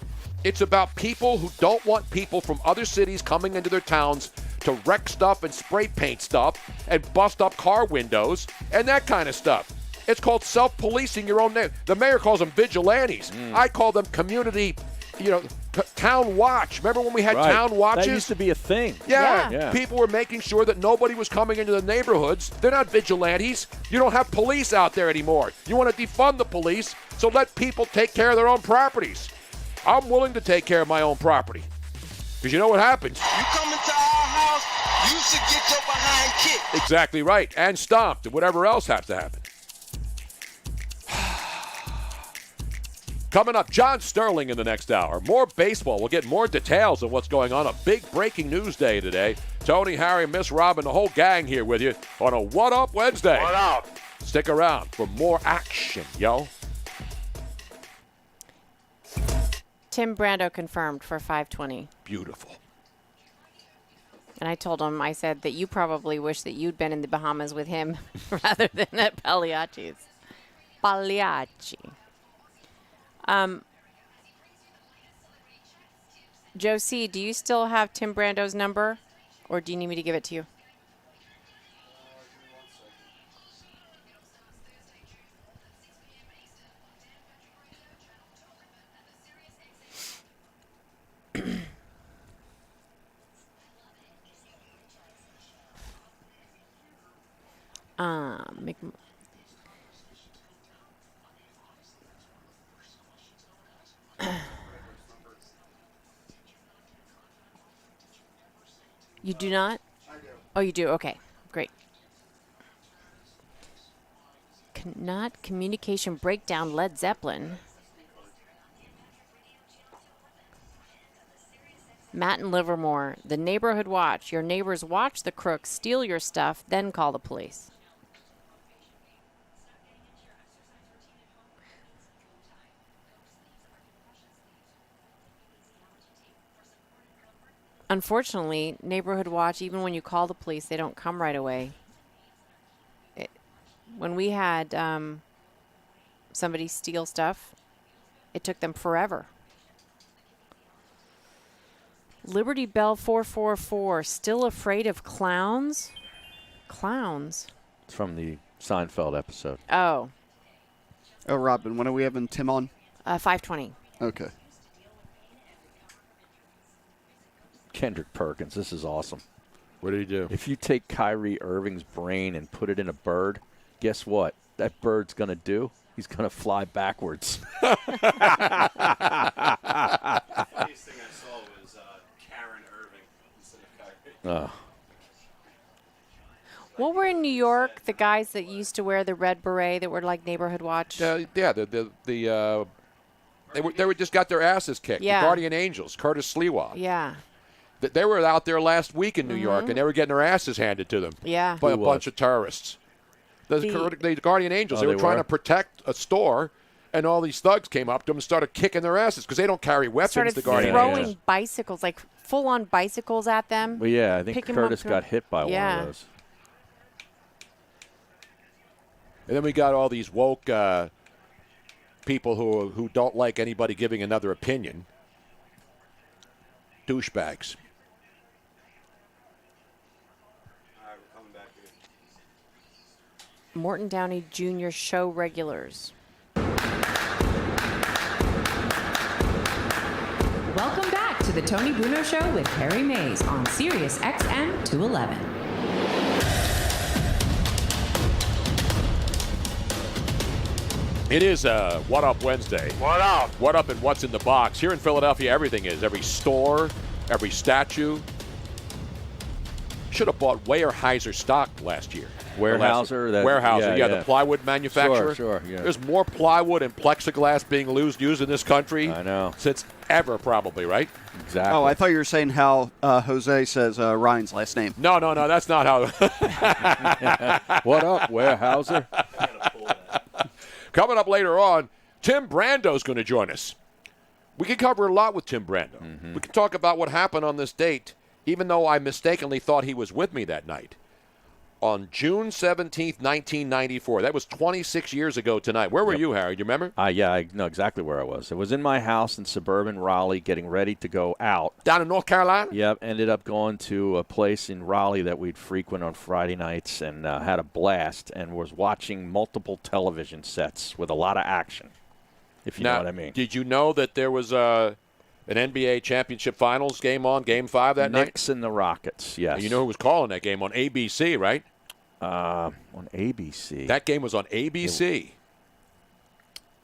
It's about people who don't want people from other cities coming into their towns to wreck stuff and spray paint stuff and bust up car windows and that kind of stuff. It's called self-policing your own name. The mayor calls them vigilantes. I call them community, town watch. Remember when we had town watches? That used to be a thing. Yeah. People were making sure that nobody was coming into the neighborhoods. They're not vigilantes. You don't have police out there anymore. You want to defund the police, so let people take care of their own properties. I'm willing to take care of my own property. Because you know what happens? You come into our house, you should get your behind kicked. Exactly right. And stomped and whatever else has to happen. Coming up, John Sterling in the next hour. More baseball. We'll get more details of what's going on. A big breaking news day today. Tony, Harry, Miss Robin, the whole gang here with you on a What Up Wednesday. What up? Stick around for more action, yo. Tim Brando confirmed for 5:20. Beautiful. And I told him, I said that you probably wish that you'd been in the Bahamas with him rather than at Pagliacci's. Pagliacci. Joe C., do you still have Tim Brando's number, or do you need me to give it to you? You do not? I do. Oh, you do? Okay, great. Not communication breakdown, Led Zeppelin. Matt and Livermore, the neighborhood watch. Your neighbors watch the crooks steal your stuff, then call the police. Unfortunately, neighborhood watch, even when you call the police, they don't come right away. When we had somebody steal stuff, it took them forever. Liberty Bell 444, still afraid of clowns? Clowns? It's from the Seinfeld episode. Oh. Oh, Robin, when are we having Tim on? 520. Okay. Kendrick Perkins, this is awesome. What did he do? If you take Kyrie Irving's brain and put it in a bird, guess what? That bird's going to do? He's going to fly backwards. The funniest thing I saw was Karen Irving instead of Kyrie. Oh. What were in New York, the guys that used to wear the red beret that were like neighborhood watch? Yeah, they were just got their asses kicked. Yeah. The Guardian Angels, Curtis Sliwa. Yeah. They were out there last week in New York, and they were getting their asses handed to them Yeah. by a bunch of terrorists. The Guardian Angels, they were trying to protect a store, and all these thugs came up to them and started kicking their asses because they don't carry weapons, Started the Guardian throwing Angels. bicycles, like full-on bicycles at them. Well, yeah, I think Pick 'em up Curtis got hit by one of those. And then we got all these woke people who don't like anybody giving another opinion. Douchebags. Morton Downey Jr. show regulars. Welcome back to the Tony Bruno Show with Harry Mays on SiriusXM 211. It is What Up Wednesday. What up? What up and what's in the box? Here in Philadelphia, everything is. Every store, every statue. Should have bought Weyerhaeuser stock last year. Weyerhaeuser? Weyerhaeuser, the plywood manufacturer. Sure, yeah. There's more plywood and plexiglass being used in this country I know. since ever, probably, right? Exactly. Oh, I thought you were saying how Jose says Ryan's last name. No, that's not how. What up, Weyerhaeuser? Coming up later on, Tim Brando's going to join us. We can cover a lot with Tim Brando. Mm-hmm. We can talk about what happened on this date, even though I mistakenly thought he was with me that night. On June 17th, 1994. That was 26 years ago tonight. Where were you, Harry? Do you remember? Yeah, I know exactly where I was. It was in my house in suburban Raleigh getting ready to go out. Down in North Carolina? Yep, ended up going to a place in Raleigh that we'd frequent on Friday nights and had a blast and was watching multiple television sets with a lot of action, if you know what I mean. Did you know that there was an NBA championship finals game on, Game 5 that night? Knicks and the Rockets, yes. You know who was calling that game on ABC, right? On ABC. That game was on ABC.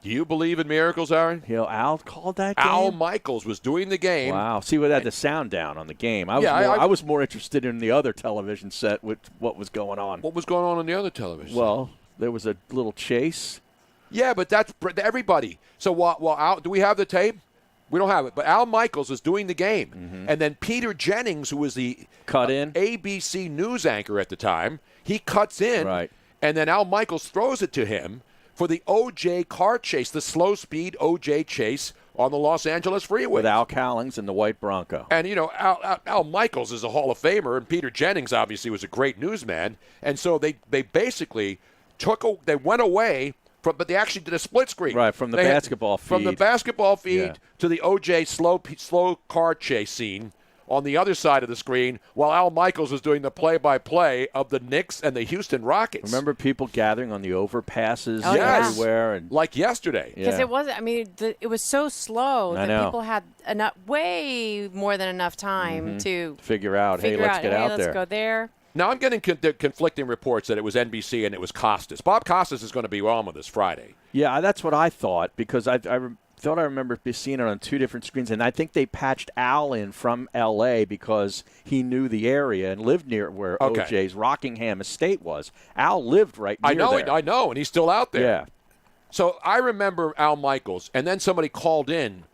Do you believe in miracles, Aaron? Al called that game? Al Michaels was doing the game. Wow. See, we had the sound down on the game. I was more interested in the other television set with what was going on. What was going on the other television? Well, there was a little chase. Yeah, but that's everybody. So while Al, do we have the tape? We don't have it. But Al Michaels is doing the game. Mm-hmm. And then Peter Jennings, who was the in ABC news anchor at the time, he cuts in. Right. And then Al Michaels throws it to him for the O.J. car chase, the slow-speed O.J. chase on the Los Angeles freeway. With Al Cowlings and the white Bronco. And, Al Michaels is a Hall of Famer, and Peter Jennings obviously was a great newsman. And so they basically they went away, but they actually did a split screen. Right, from the basketball feed. From the basketball feed Yeah. to the O.J. slow car chase scene on the other side of the screen, while Al Michaels was doing the play-by-play of the Knicks and the Houston Rockets. Remember people gathering on the overpasses Yes. everywhere? And like yesterday. Because it wasn't. I mean, it was so slow I that know. people had way more than enough time to figure out, hey, let's get out let's there. go there. Now, I'm getting conflicting reports that it was NBC and it was Costas. Bob Costas is going to be on with us Friday. Yeah, that's what I thought because I thought I remember seeing it on two different screens, and I think they patched Al in from L.A. because he knew the area and lived near where O.J.'s Rockingham estate was. Al lived right near there. I know, and he's still out there. Yeah. So I remember Al Michaels, and then somebody called in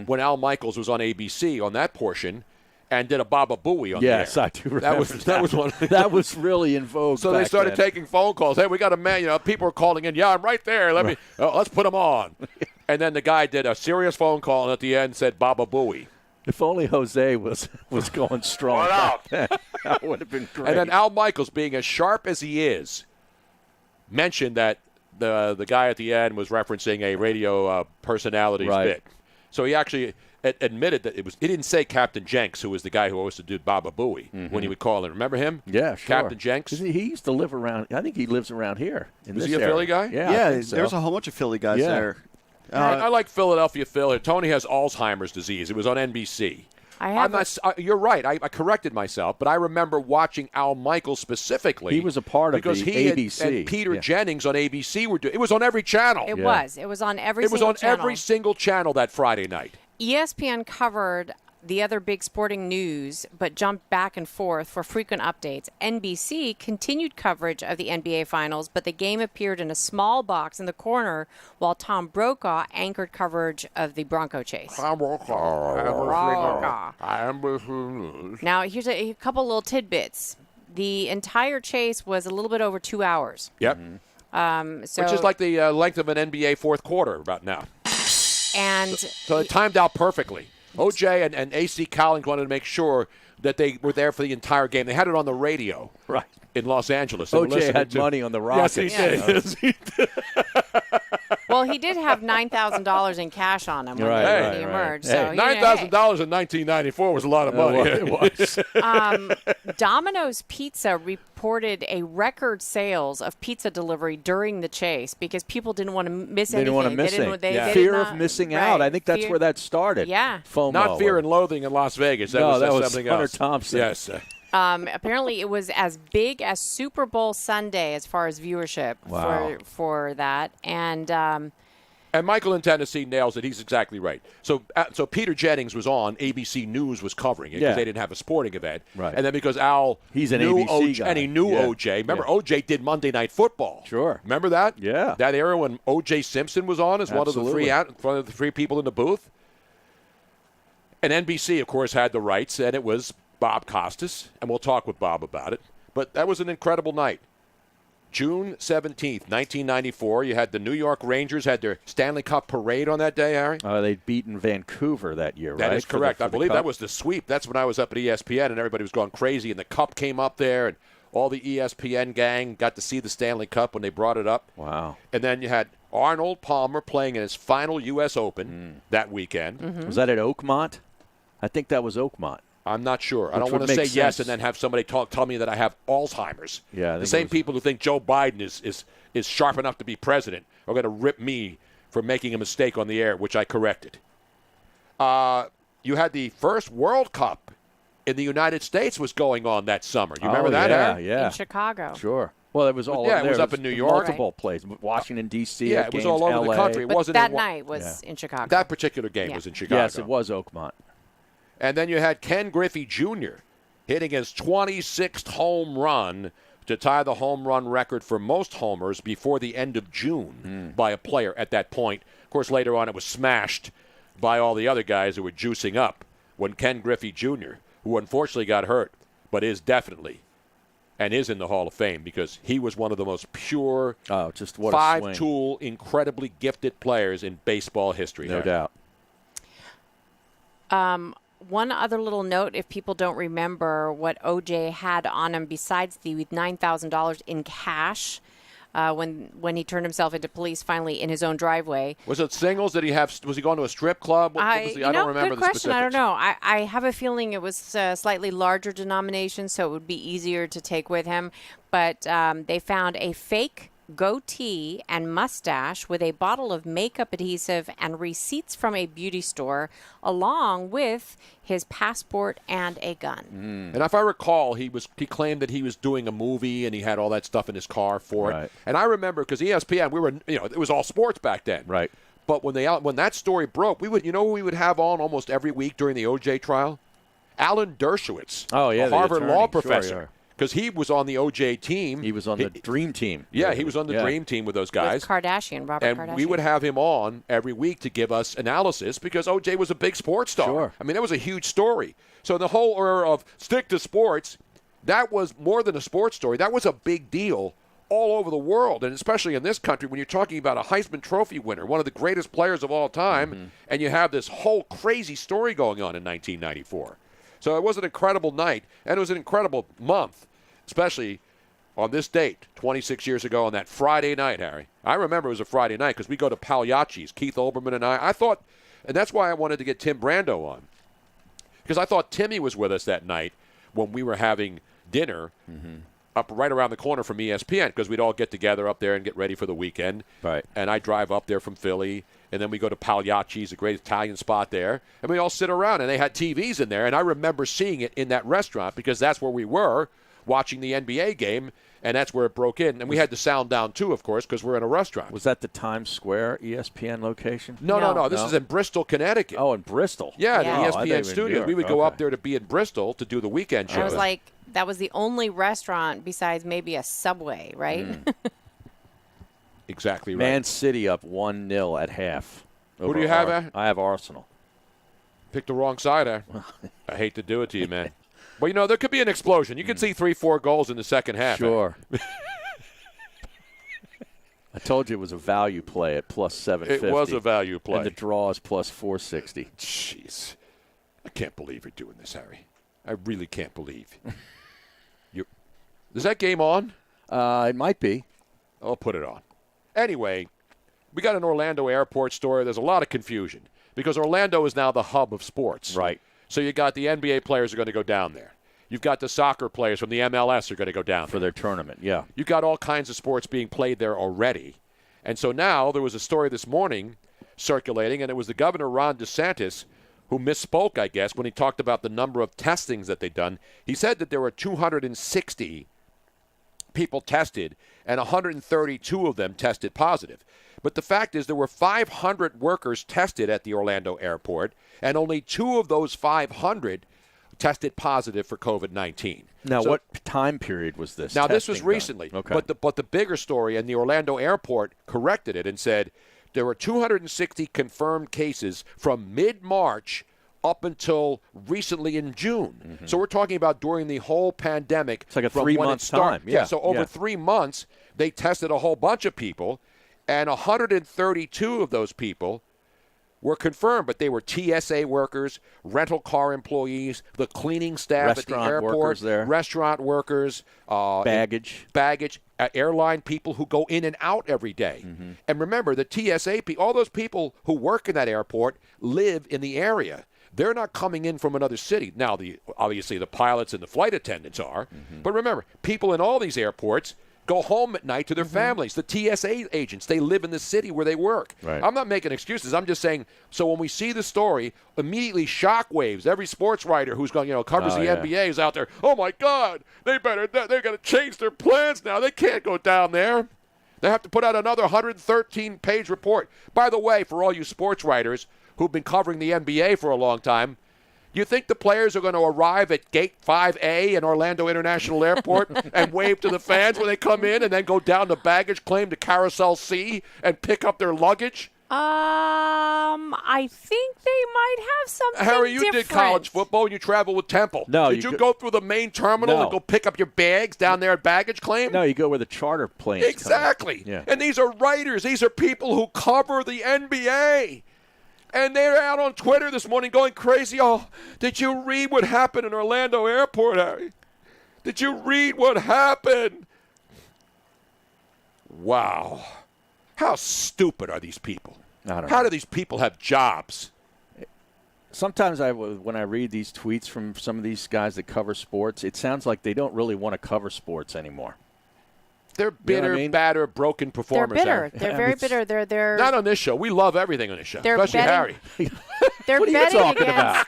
when Al Michaels was on ABC on that portion, and did a Baba Booey on Yes, the air. I do remember That was one. That was really in vogue. So they back started then. taking phone calls. Hey, we got a man. People are calling in. Yeah, I'm right there. Let's put him on. And then the guy did a serious phone call, and at the end said Baba Booey. If only Jose was going strong. What up? That would have been great. And then Al Michaels, being as sharp as he is, mentioned that the guy at the end was referencing a radio personality's bit. So he actually admitted that he didn't say Captain Jenks, who was the guy who always did Baba Booey when he would call in. Remember him? Yeah, sure. Captain Jenks. He used to live around. I think he lives around here. Is he a Philly guy? Yeah, I Yeah, think so. there's a whole bunch of Philly guys there. I like Philadelphia Phil. Tony has Alzheimer's disease. It was on NBC. You're right. I corrected myself, but I remember watching Al Michaels specifically. He was a part of because the he ABC. and Peter Jennings on ABC were doing. It was on every channel. It was. It was on every single channel. Every single channel that Friday night. ESPN covered the other big sporting news, but jumped back and forth for frequent updates. NBC continued coverage of the NBA Finals, but the game appeared in a small box in the corner while Tom Brokaw anchored coverage of the Bronco chase. Now, here's a couple little tidbits. The entire chase was a little bit over 2 hours. Yep. Which is like the length of an NBA fourth quarter about now. And so it timed out perfectly. OJ and AC Collins wanted to make sure that they were there for the entire game. They had it on the radio in Los Angeles. OJ had money on the Rockets. Yes, he did. Well, he did have $9,000 in cash on him when he emerged. So, $9,000 in 1994 was a lot of money. It was. Domino's Pizza reported a record sales of pizza delivery during the chase because people didn't want to miss anything. They didn't want to miss it. Fear of missing out. I think that's where that started. Yeah. FOMO. Not Fear and Loathing in Las Vegas. That was something Hunter else. Thompson. Yes. Apparently, it was as big as Super Bowl Sunday as far as viewership for that. And Michael in Tennessee nails it. He's exactly right. So Peter Jennings was on. ABC News was covering it because they didn't have a sporting event. Right. And then because Al He's an knew ABC OJ, guy. and he knew OJ. Remember, OJ did Monday Night Football. Sure. Remember that? Yeah. That era when OJ Simpson was on as one of the three people in the booth. And NBC, of course, had the rights, and it was Bob Costas, and we'll talk with Bob about it. But that was an incredible night. June 17th, 1994, you had the New York Rangers had their Stanley Cup parade on that day, Harry? They'd beaten Vancouver that year, right? That is correct. I believe Cup? that was the sweep. That's when I was up at ESPN, and everybody was going crazy, and the Cup came up there, and all the ESPN gang got to see the Stanley Cup when they brought it up. Wow. And then you had Arnold Palmer playing in his final U.S. Open that weekend. Mm-hmm. Was that at Oakmont? I think that was Oakmont. I'm not sure. I Which don't want would to say make yes sense. and then have somebody tell me that I have Alzheimer's. Yeah, I the think same it was- people who think Joe Biden is sharp enough to be president are going to rip me for making a mistake on the air, which I corrected. You had the first World Cup in the United States was going on that summer. You remember that, Aaron? Yeah. in Chicago. Sure. Well, it was all Yeah, up it there. was up in New York. Multiple places. Washington, D.C. Yeah, it was all over LA. the country. It But wasn't that in night was in Chicago. That particular game Yeah. was in Chicago. Yes, it was Oakmont. And then you had Ken Griffey Jr. hitting his 26th home run to tie the home run record for most homers before the end of June by a player at that point. Of course, later on it was smashed by all the other guys who were juicing up when Ken Griffey Jr., who unfortunately got hurt, but is definitely and is in the Hall of Fame because he was one of the most pure, just what a swing. five-tool, incredibly gifted players in baseball history. No Harry. doubt. One other little note, if people don't remember what OJ had on him besides the $9,000 in cash when he turned himself into police finally in his own driveway. Was it singles? Did he have? Was he going to a strip club? What was I don't remember good the question. specifics. I don't know. I have a feeling it was a slightly larger denomination, so it would be easier to take with him. But they found a fake goatee and mustache with a bottle of makeup adhesive and receipts from a beauty store, along with his passport and a gun. And if I recall, he claimed that he was doing a movie and he had all that stuff in his car for Right. it. And I remember because ESPN, we were it was all sports back then. Right. But when that story broke, we would who we would have on almost every week during the OJ trial, Alan Dershowitz, Oh, yeah, a the Harvard attorney. law Sure, professor. yeah. because he was on the OJ team. He was on the Dream Team. Yeah, he was on the Dream Team with those guys. With Robert and Kardashian. we would have him on every week to give us analysis because OJ was a big sports star. Sure. I mean, that was a huge story. So the whole era of stick to sports, that was more than a sports story. That was a big deal all over the world, and especially in this country when you're talking about a Heisman Trophy winner, one of the greatest players of all time, and you have this whole crazy story going on in 1994. So it was an incredible night, and it was an incredible month, especially on this date, 26 years ago on that Friday night, Harry. I remember it was a Friday night because we go to Pagliacci's, Keith Olbermann and I thought, and that's why I wanted to get Tim Brando on, because I thought Timmy was with us that night when we were having dinner up right around the corner from ESPN, because we'd all get together up there and get ready for the weekend. Right. And I drive up there from Philly, and then we go to Pagliacci's, a great Italian spot there, and we all sit around, and they had TVs in there, and I remember seeing it in that restaurant because that's where we were watching the NBA game, and that's where it broke in. And we had the sound down, too, of course, because we're in a restaurant. Was that the Times Square ESPN location? No. This is in Bristol, Connecticut. Oh, in Bristol. Yeah, Yeah. the ESPN studios. We would go up there to be in Bristol to do the weekend show. I was like, that was the only restaurant besides maybe a Subway, right? Exactly right. Man City up 1-0 at half. Who do you have? I have Arsenal. Picked the wrong side there. I hate to do it to you, man. Well, there could be an explosion. You could see 3-4 goals in the second half. Sure. I told you it was a value play at plus 750. It was a value play. And the draw is plus 460. Jeez. I can't believe you're doing this, Harry. I really can't believe. Is that game on? It might be. I'll put it on. Anyway, we got an Orlando airport story. There's a lot of confusion because Orlando is now the hub of sports. Right. So you got the NBA players are going to go down there. You've got the soccer players from the MLS are going to go down for their tournament, yeah. You've got all kinds of sports being played there already. And so now there was a story this morning circulating, and it was the governor, Ron DeSantis, who misspoke, I guess, when he talked about the number of testings that they'd done. He said that there were 260 people tested, and 132 of them tested positive. But the fact is there were 500 workers tested at the Orlando airport, and only 2 of those 500 tested positive for COVID-19. Now, what time period was this? Now, this was recently. Okay. But the bigger story, and the Orlando airport corrected it and said there were 260 confirmed cases from mid-March up until recently in June. So we're talking about during the whole pandemic. It's like a from 3 when month it started. time. Yeah. So over 3 months, they tested a whole bunch of people, and 132 of those people were confirmed, but they were TSA workers, rental car employees, the cleaning staff at the airport, restaurant workers, baggage, airline people who go in and out every day. And remember, the TSA people, all those people who work in that airport live in the area. They're not coming in from another city. Now, obviously, the pilots and the flight attendants are. But remember, people in all these airports go home at night to their families. The TSA agents, they live in the city where they work. Right. I'm not making excuses. I'm just saying, so when we see the story, immediately shockwaves. Every sports writer who's going, covers the NBA is out there, oh, my God, they're going to change their plans now. They can't go down there. They have to put out another 113-page report. By the way, for all you sports writers who've been covering the NBA for a long time, you think the players are going to arrive at Gate 5A in Orlando International Airport and wave to the fans when they come in and then go down to baggage claim to Carousel C and pick up their luggage? I think they might have something Harry, you different. did college football and you traveled with Temple. No, did you go through the main terminal and go pick up your bags down there at baggage claim? No, you go where the charter planes Exactly. Yeah. And these are writers. These are people who cover the NBA. And they're out on Twitter this morning going crazy. Oh, did you read what happened in Orlando Airport, Harry? Did you read what happened? Wow. How stupid are these people? I don't know. How do these people have jobs? Sometimes when I read these tweets from some of these guys that cover sports, it sounds like they don't really want to cover sports anymore. They're bitter, batter, broken performers. They're bitter. They're very bitter. They're not on this show. We love everything on this show, especially Harry. They're what are you talking about?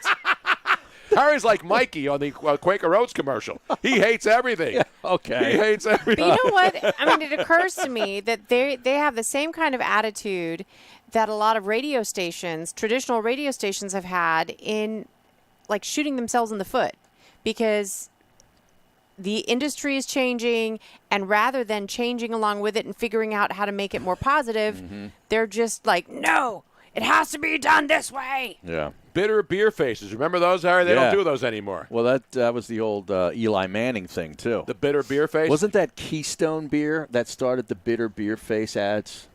Harry's like Mikey on the Quaker Oats commercial. He hates everything. Yeah, okay. He hates everything. But you know what? I mean, it occurs to me that they have the same kind of attitude that a lot of radio stations, traditional radio stations, have had in, like, shooting themselves in the foot, because the industry is changing, and rather than changing along with it and figuring out how to make it more positive, they're just like, no, it has to be done this way. Yeah. Bitter beer faces. Remember those, Harry? They don't do those anymore. Well, that was the old Eli Manning thing, too. The bitter beer face? Wasn't that Keystone beer that started the bitter beer face ads?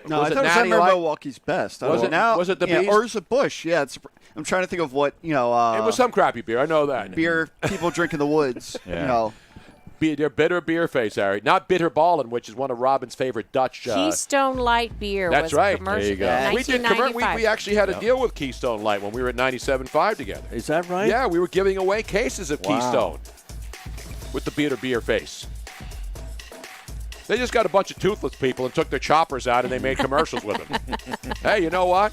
No, Was I it thought it was Natty Ember Light? Milwaukee's best. Was it the Beast? Or is it Bush? Yeah, I'm trying to think of what, it was some crappy beer. I know that. beer people drink in the woods. Their bitter beer face, Harry. Not Bitter Ballin', which is one of Robin's favorite Dutch. Keystone Light beer That's was right. a commercial. There you go. We did. 1995. We actually had a deal with Keystone Light when we were at 97.5 together. Is that right? Yeah, we were giving away cases of Wow. Keystone with the bitter beer face. They just got a bunch of toothless people and took their choppers out and they made commercials with them. Hey, you know what?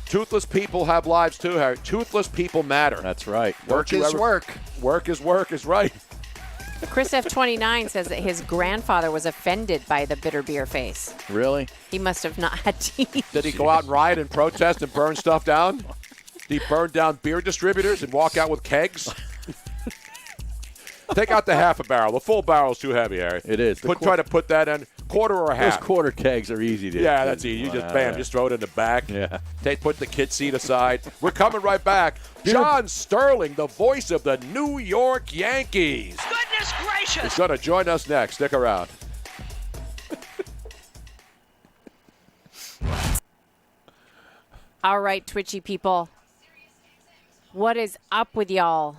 Toothless people have lives too, Harry. Toothless people matter. That's right. Work is work. Work is work is right. Chris F29 says that his grandfather was offended by the bitter beer face. Really? He must have not had teeth. Did he go out and riot and protest and burn stuff down? Did he burn down beer distributors and walk out with kegs? Take out the half a barrel. The full barrel's too heavy, Harry. It is. Try to put that in quarter or a half. Those quarter kegs are easy to. Yeah, that's easy. You just bam, just throw it in the back. Yeah. Put the kid seat aside. We're coming right back. John Sterling, the voice of the New York Yankees, Goodness gracious! is going to join us next. Stick around. All right, twitchy people. What is up with y'all?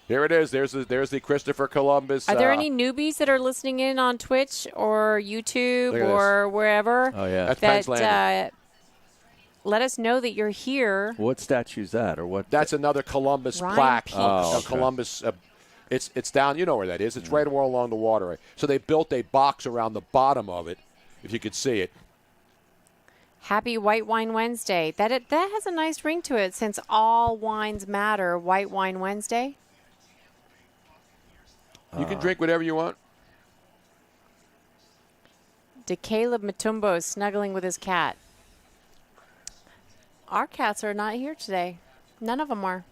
Here it is. There's the Christopher Columbus. Are there any newbies that are listening in on Twitch or YouTube Look at or wherever? Oh, yeah. That's Penn's Landing. Let us know that you're here. What statue's that, or what? That's another Columbus Ryan plaque. Peach. Oh, okay. Columbus. It's down. You know where that is. It's right along the water. So they built a box around the bottom of it, if you could see it. Happy White Wine Wednesday. That has a nice ring to it since all wines matter. White Wine Wednesday. You can drink whatever you want. DeCaleb Matumbo is snuggling with his cat. Our cats are not here today. None of them are.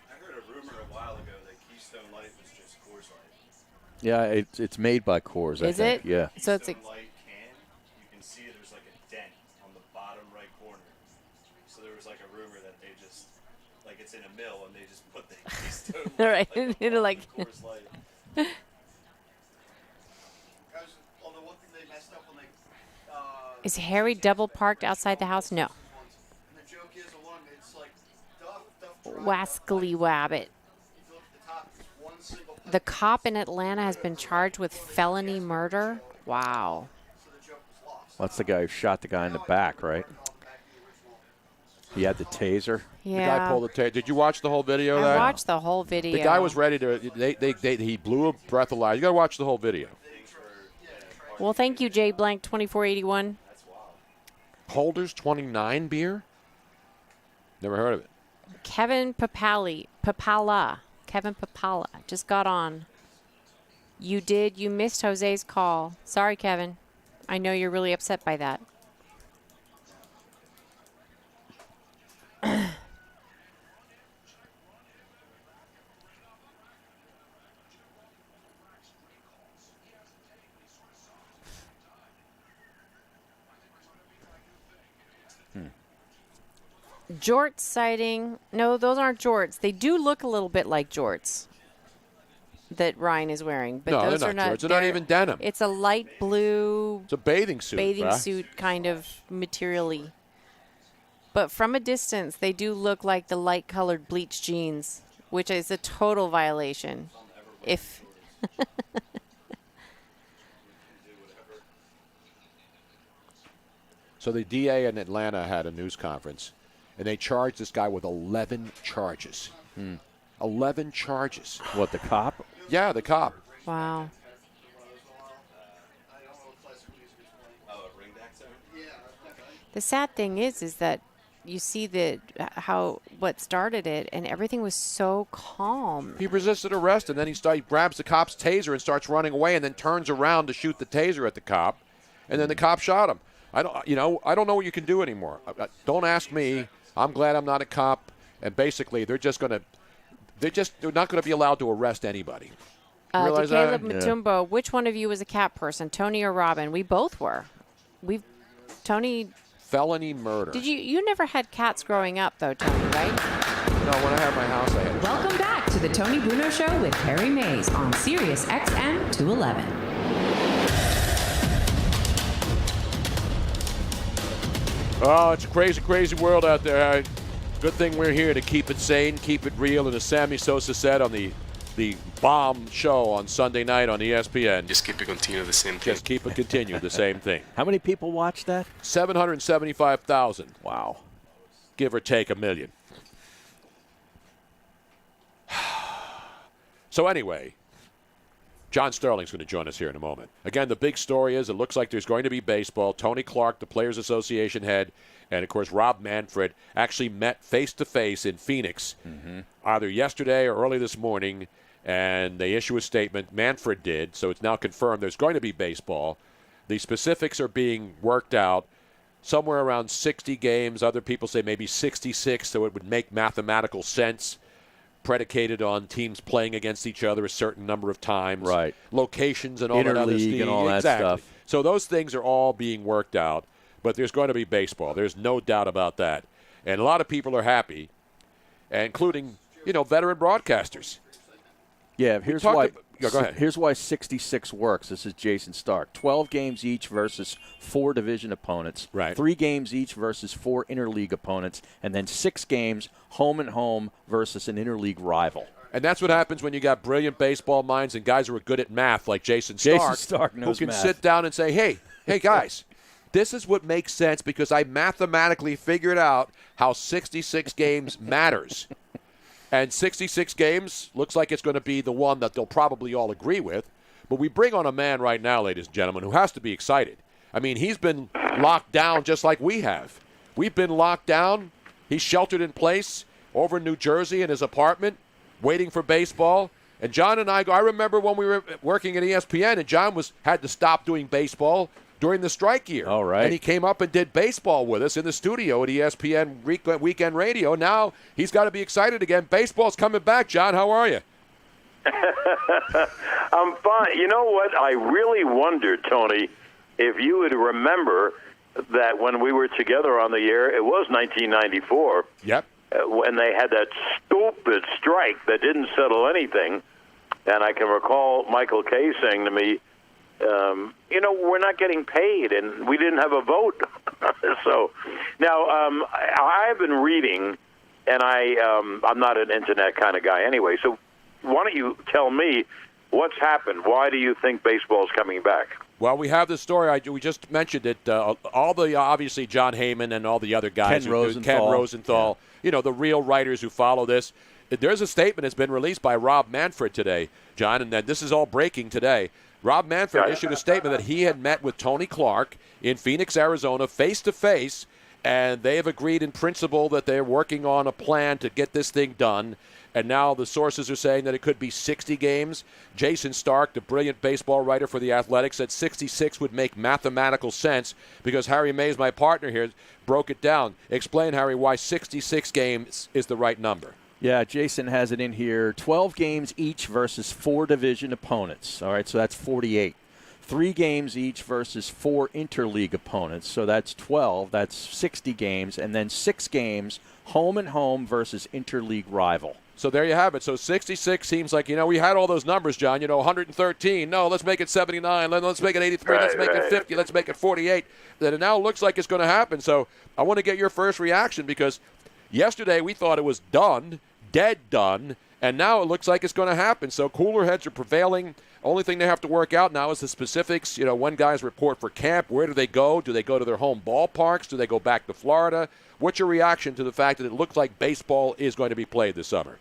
I heard a rumor a while ago that Keystone Light was just Coors Light. Yeah, it's made by Coors. I Is think. it? Yeah. So it's Keystone Light can, you can see there's like a dent on the bottom right corner. So there was like a rumor that they just, like it's in a mill and they just put the Keystone All Light right. like, It'll on like- the Coors Light. Is Harry double parked outside the house? No. Wascally Wabbit. The cop in Atlanta has been charged with felony murder. Wow. That's the guy who shot the guy in the back, right? He had the taser. Yeah. The guy pulled the tape. Did you watch the whole video of I that? watched the whole video. The guy was ready to. He blew a breath of life. You got to watch the whole video. Well, thank you, J Blank 2481. Holder's 29 beer. Never heard of it. Kevin Papala. Kevin Papala just got on. You missed Jose's call. Sorry, Kevin. I know you're really upset by that. Jorts sighting. No, those aren't jorts. They do look a little bit like jorts that Ryan is wearing, but No, those they're are not not. jorts. They're not even denim. It's a light blue It's a bathing suit. bathing bruh. suit kind of materially. But from a distance, they do look like the light-colored bleach jeans, which is a total violation. If So the DA in Atlanta had a news conference, and they charged this guy with 11 charges. 11 charges. What, the cop? Yeah, the cop. wow. The sad thing is that you see what started it, and everything was so calm. He resisted arrest, and then he grabs the cop's taser and starts running away, and then turns around to shoot the taser at the cop, and then the cop shot him. I don't know what you can do anymore. Don't ask me. I'm glad I'm not a cop. And basically, they're not going to be allowed to arrest anybody. To Caleb Matumbo, which one of you was a cat person, Tony or Robin? We both were. Tony. Felony murder. Did you never had cats growing up though, Tony? Right? No, when I had my house, I had. Welcome back to the Tony Bruno Show with Harry Mays on SiriusXM 211. Oh, it's a crazy, crazy world out there. Good thing we're here to keep it sane, keep it real, and as Sammy Sosa said on the bomb show on Sunday night on ESPN. Just keep it continue the same thing. Just keep it continue the same thing. How many people watched that? 775,000. Wow. Give or take 1 million. So anyway, John Sterling's going to join us here in a moment. Again, the big story is it looks like there's going to be baseball. Tony Clark, the Players Association head, and, of course, Rob Manfred actually met face-to-face in Phoenix either yesterday or early this morning, and they issue a statement. Manfred did, so it's now confirmed there's going to be baseball. The specifics are being worked out. Somewhere around 60 games. Other people say maybe 66, so it would make mathematical sense, predicated on teams playing against each other a certain number of times. Right. Locations and all that other stuff. And all that stuff. So those things are all being worked out, but there's going to be baseball. There's no doubt about that. And a lot of people are happy, including, veteran broadcasters. Yeah, here's why. Go ahead. Here's why 66 works. This is Jason Stark. 12 games each versus 4 division opponents. Right. 3 games each versus 4 interleague opponents, and then 6 games home and home versus an interleague rival. And that's what happens when you got brilliant baseball minds and guys who are good at math, like Jason Stark knows who can math. sit down and say, "Hey, guys." This is what makes sense because I mathematically figured out how 66 games matters. And 66 games looks like it's going to be the one that they'll probably all agree with. But we bring on a man right now, ladies and gentlemen, who has to be excited. I mean, he's been locked down just like we have. We've been locked down. He's sheltered in place over in New Jersey in his apartment, waiting for baseball. And John and I remember when we were working at ESPN, and John had to stop doing baseball during the strike year. All right. And he came up and did baseball with us in the studio at ESPN Weekend Radio. Now he's got to be excited again. Baseball's coming back. John, how are you? I'm fine. You know what? I really wondered, Tony, if you would remember that when we were together on the air, it was 1994. Yep. When they had that stupid strike that didn't settle anything. And I can recall Michael Kay saying to me, we're not getting paid, and we didn't have a vote. So now I've been reading, and I'm not an internet kind of guy anyway. So why don't you tell me what's happened? Why do you think baseball's coming back? Well, we have the story. We just mentioned it. All the obviously John Heyman and all the other guys, Ken Rosenthal, the real writers who follow this. There's a statement that's been released by Rob Manfred today, John, and this is all breaking today. Rob Manfred issued a statement that he had met with Tony Clark in Phoenix, Arizona, face-to-face, and they have agreed in principle that they're working on a plan to get this thing done. And now the sources are saying that it could be 60 games. Jason Stark, the brilliant baseball writer for The Athletic, said 66 would make mathematical sense because Harry Mays, my partner here, broke it down. Explain, Harry, why 66 games is the right number. Yeah, Jason has it in here. 12 games each versus 4 division opponents. All right, so that's 48. 3 games each versus 4 interleague opponents. So that's 12. That's 60 games. And then 6 games home and home versus interleague rival. So there you have it. So 66 seems like, we had all those numbers, John. 113. No, let's make it 79. Let's make it 83. Let's make it 50. Let's make it 48. Then it now looks like it's going to happen. So I want to get your first reaction because yesterday we thought it was done, dead done, and now it looks like it's going to happen. So cooler heads are prevailing. Only thing they have to work out now is the specifics. When guys report for camp, where do they go? Do they go to their home ballparks? Do they go back to Florida? What's your reaction to the fact that it looks like baseball is going to be played this summer?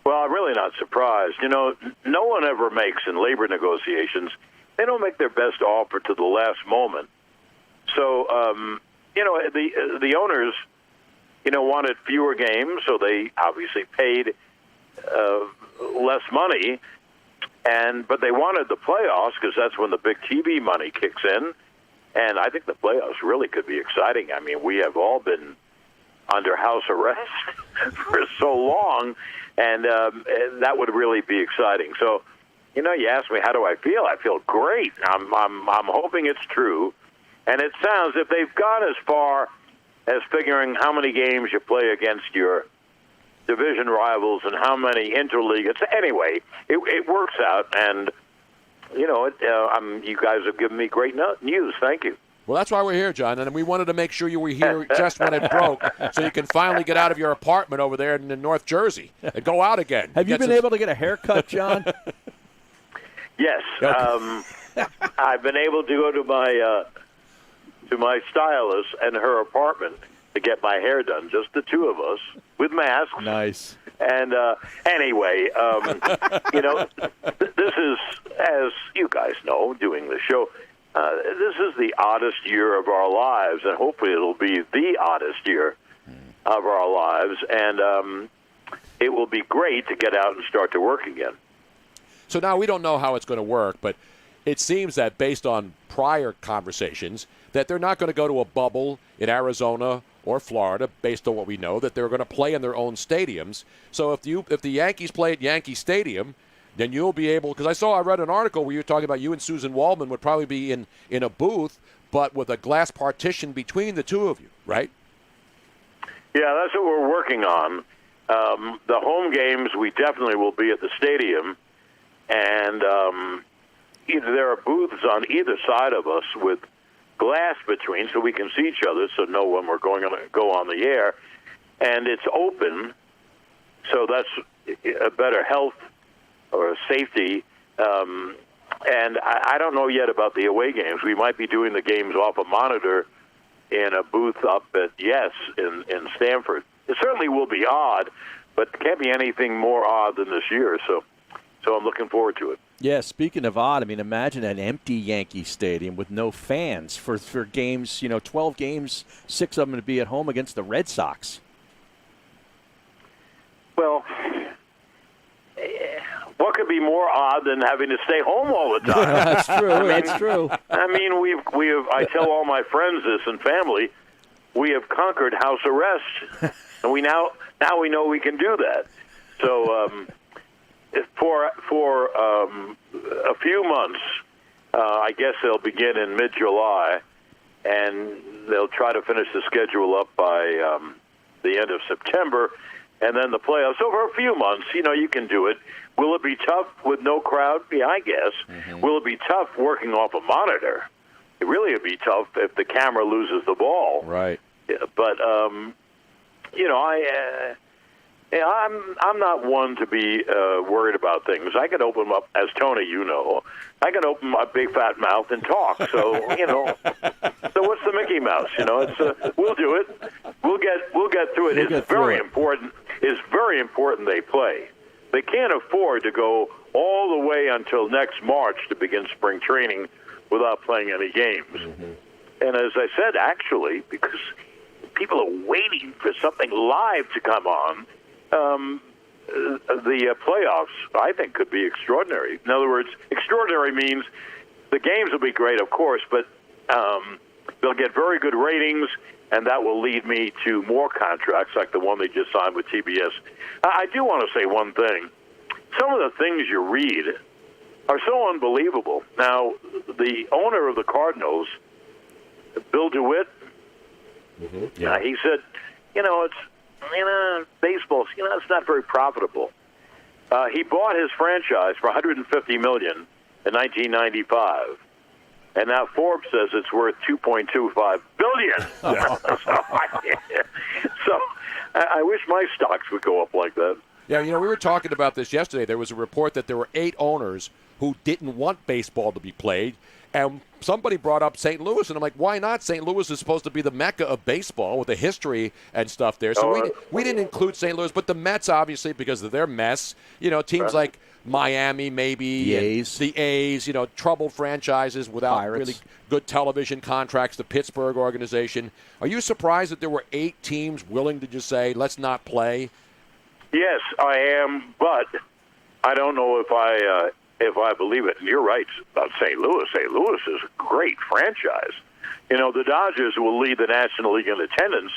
Well, I'm really not surprised. No one ever makes in labor negotiations. They don't make their best offer to the last moment. So, the owners, wanted fewer games, so they obviously paid less money. But they wanted the playoffs because that's when the big TV money kicks in. And I think the playoffs really could be exciting. I mean, we have all been under house arrest for so long, and that would really be exciting. So, you ask me, how do I feel? I feel great. I'm hoping it's true. And it sounds, if they've gone as far as figuring how many games you play against your division rivals and how many interleague, anyway, it works out. And, you guys have given me great news. Thank you. Well, that's why we're here, John, and we wanted to make sure you were here just when it broke, so you can finally get out of your apartment over there in North Jersey and go out again. Have you been able to get a haircut, John? Yes, Okay. I've been able to go to my stylist and her apartment to get my hair done, just the two of us with masks. Nice. And anyway, this is, as you guys know, doing the show. This is the oddest year of our lives, and hopefully it'll be the oddest year of our lives. And it will be great to get out and start to work again. So now we don't know how it's going to work, but it seems that based on prior conversations that they're not going to go to a bubble in Arizona or Florida, based on what we know, that they're going to play in their own stadiums. So if the Yankees play at Yankee Stadium, then you'll be able, because I read an article where you were talking about you and Susan Waldman would probably be in a booth, but with a glass partition between the two of you, right? Yeah, that's what we're working on. The home games, we definitely will be at the stadium, and there are booths on either side of us with glass between, so we can see each other, so know when we're going to go on the air, and it's open, so that's a better health or safety. And I don't know yet about the away games. We might be doing the games off a monitor in a booth up at in Stamford. It certainly will be odd, but it can't be anything more odd than this year. So I'm looking forward to it. Yeah, speaking of odd, I mean, imagine an empty Yankee Stadium with no fans for games, 12 games, 6 of them to be at home against the Red Sox. Well, what could be more odd than having to stay home all the time? That's true. That's true. I mean, we have. I tell all my friends this and family, we have conquered house arrest, and we now we know we can do that. So for a few months, I guess they'll begin in mid-July, and they'll try to finish the schedule up by the end of September. And then the playoffs. So for a few months, you can do it. Will it be tough with no crowd? Yeah, I guess. Mm-hmm. Will it be tough working off a monitor? It really would be tough if the camera loses the ball. Right. Yeah, but I'm not one to be worried about things. I can open up, as Tony, I can open my big fat mouth and talk. So so what's the Mickey Mouse? It's we'll do it. We'll get through it. It's very important. It's very important they play. They can't afford to go all the way until next March to begin spring training without playing any games. Mm-hmm. And as I said, actually, because people are waiting for something live to come on, the playoffs, I think, could be extraordinary. In other words, extraordinary means the games will be great, of course, but they'll get very good ratings, and that will lead me to more contracts like the one they just signed with TBS. I do want to say one thing. Some of the things you read are so unbelievable. Now, the owner of the Cardinals, Bill DeWitt, he said, it's baseball, it's not very profitable. He bought his franchise for $150 million in 1995. And now Forbes says it's worth $2.25 billion. So I wish my stocks would go up like that. Yeah, we were talking about this yesterday. There was a report that there were 8 owners who didn't want baseball to be played. And somebody brought up St. Louis, and I'm like, why not? St. Louis is supposed to be the mecca of baseball with a history and stuff there. So we didn't include St. Louis, but the Mets, obviously, because of their mess. Teams like Miami, maybe. The A's, troubled franchises without Pirates. really good television contracts, the Pittsburgh organization. Are you surprised that there were 8 teams willing to just say, let's not play? Yes, I am, but I don't know if I believe it. And you're right about St. Louis. St. Louis is a great franchise. The Dodgers will lead the National League in attendance,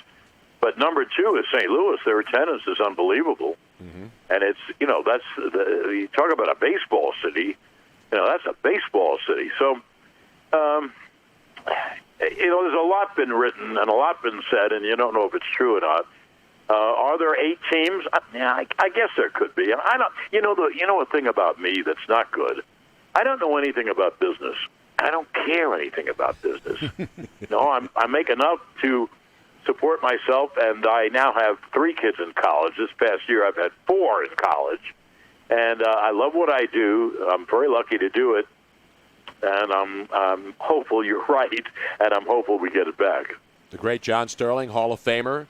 but number 2 is St. Louis. Their attendance is unbelievable. Mm-hmm. And it's, you talk about a baseball city, that's a baseball city. So, there's a lot been written and a lot been said, and you don't know if it's true or not. Are there 8 teams? I guess there could be. I don't. A thing about me that's not good. I don't know anything about business. I don't care anything about business. I make enough to support myself, and I now have 3 kids in college. This past year, I've had 4 in college, and I love what I do. I'm very lucky to do it, and I'm hopeful you're right, and I'm hopeful we get it back. The great John Sterling, Hall of Famer,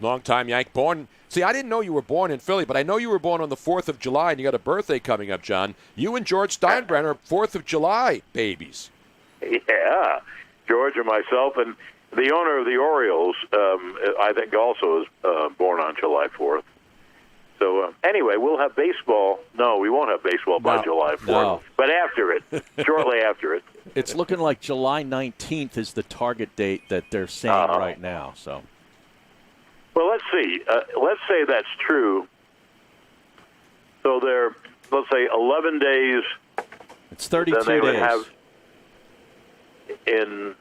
longtime Yank, born. See, I didn't know you were born in Philly, but I know you were born on the 4th of July, and you got a birthday coming up, John. You and George Steinbrenner are 4th of July babies. Yeah, George and myself, and the owner of the Orioles, I think also is born on July 4th. So anyway, we'll have baseball. No, we won't have baseball by July 4th, no. But after it, shortly after it. It's looking like July 19th is the target date that they're saying right now. So. Well, let's see. Let's say that's true. So let's say 11 days. It's 32 then they would days. have in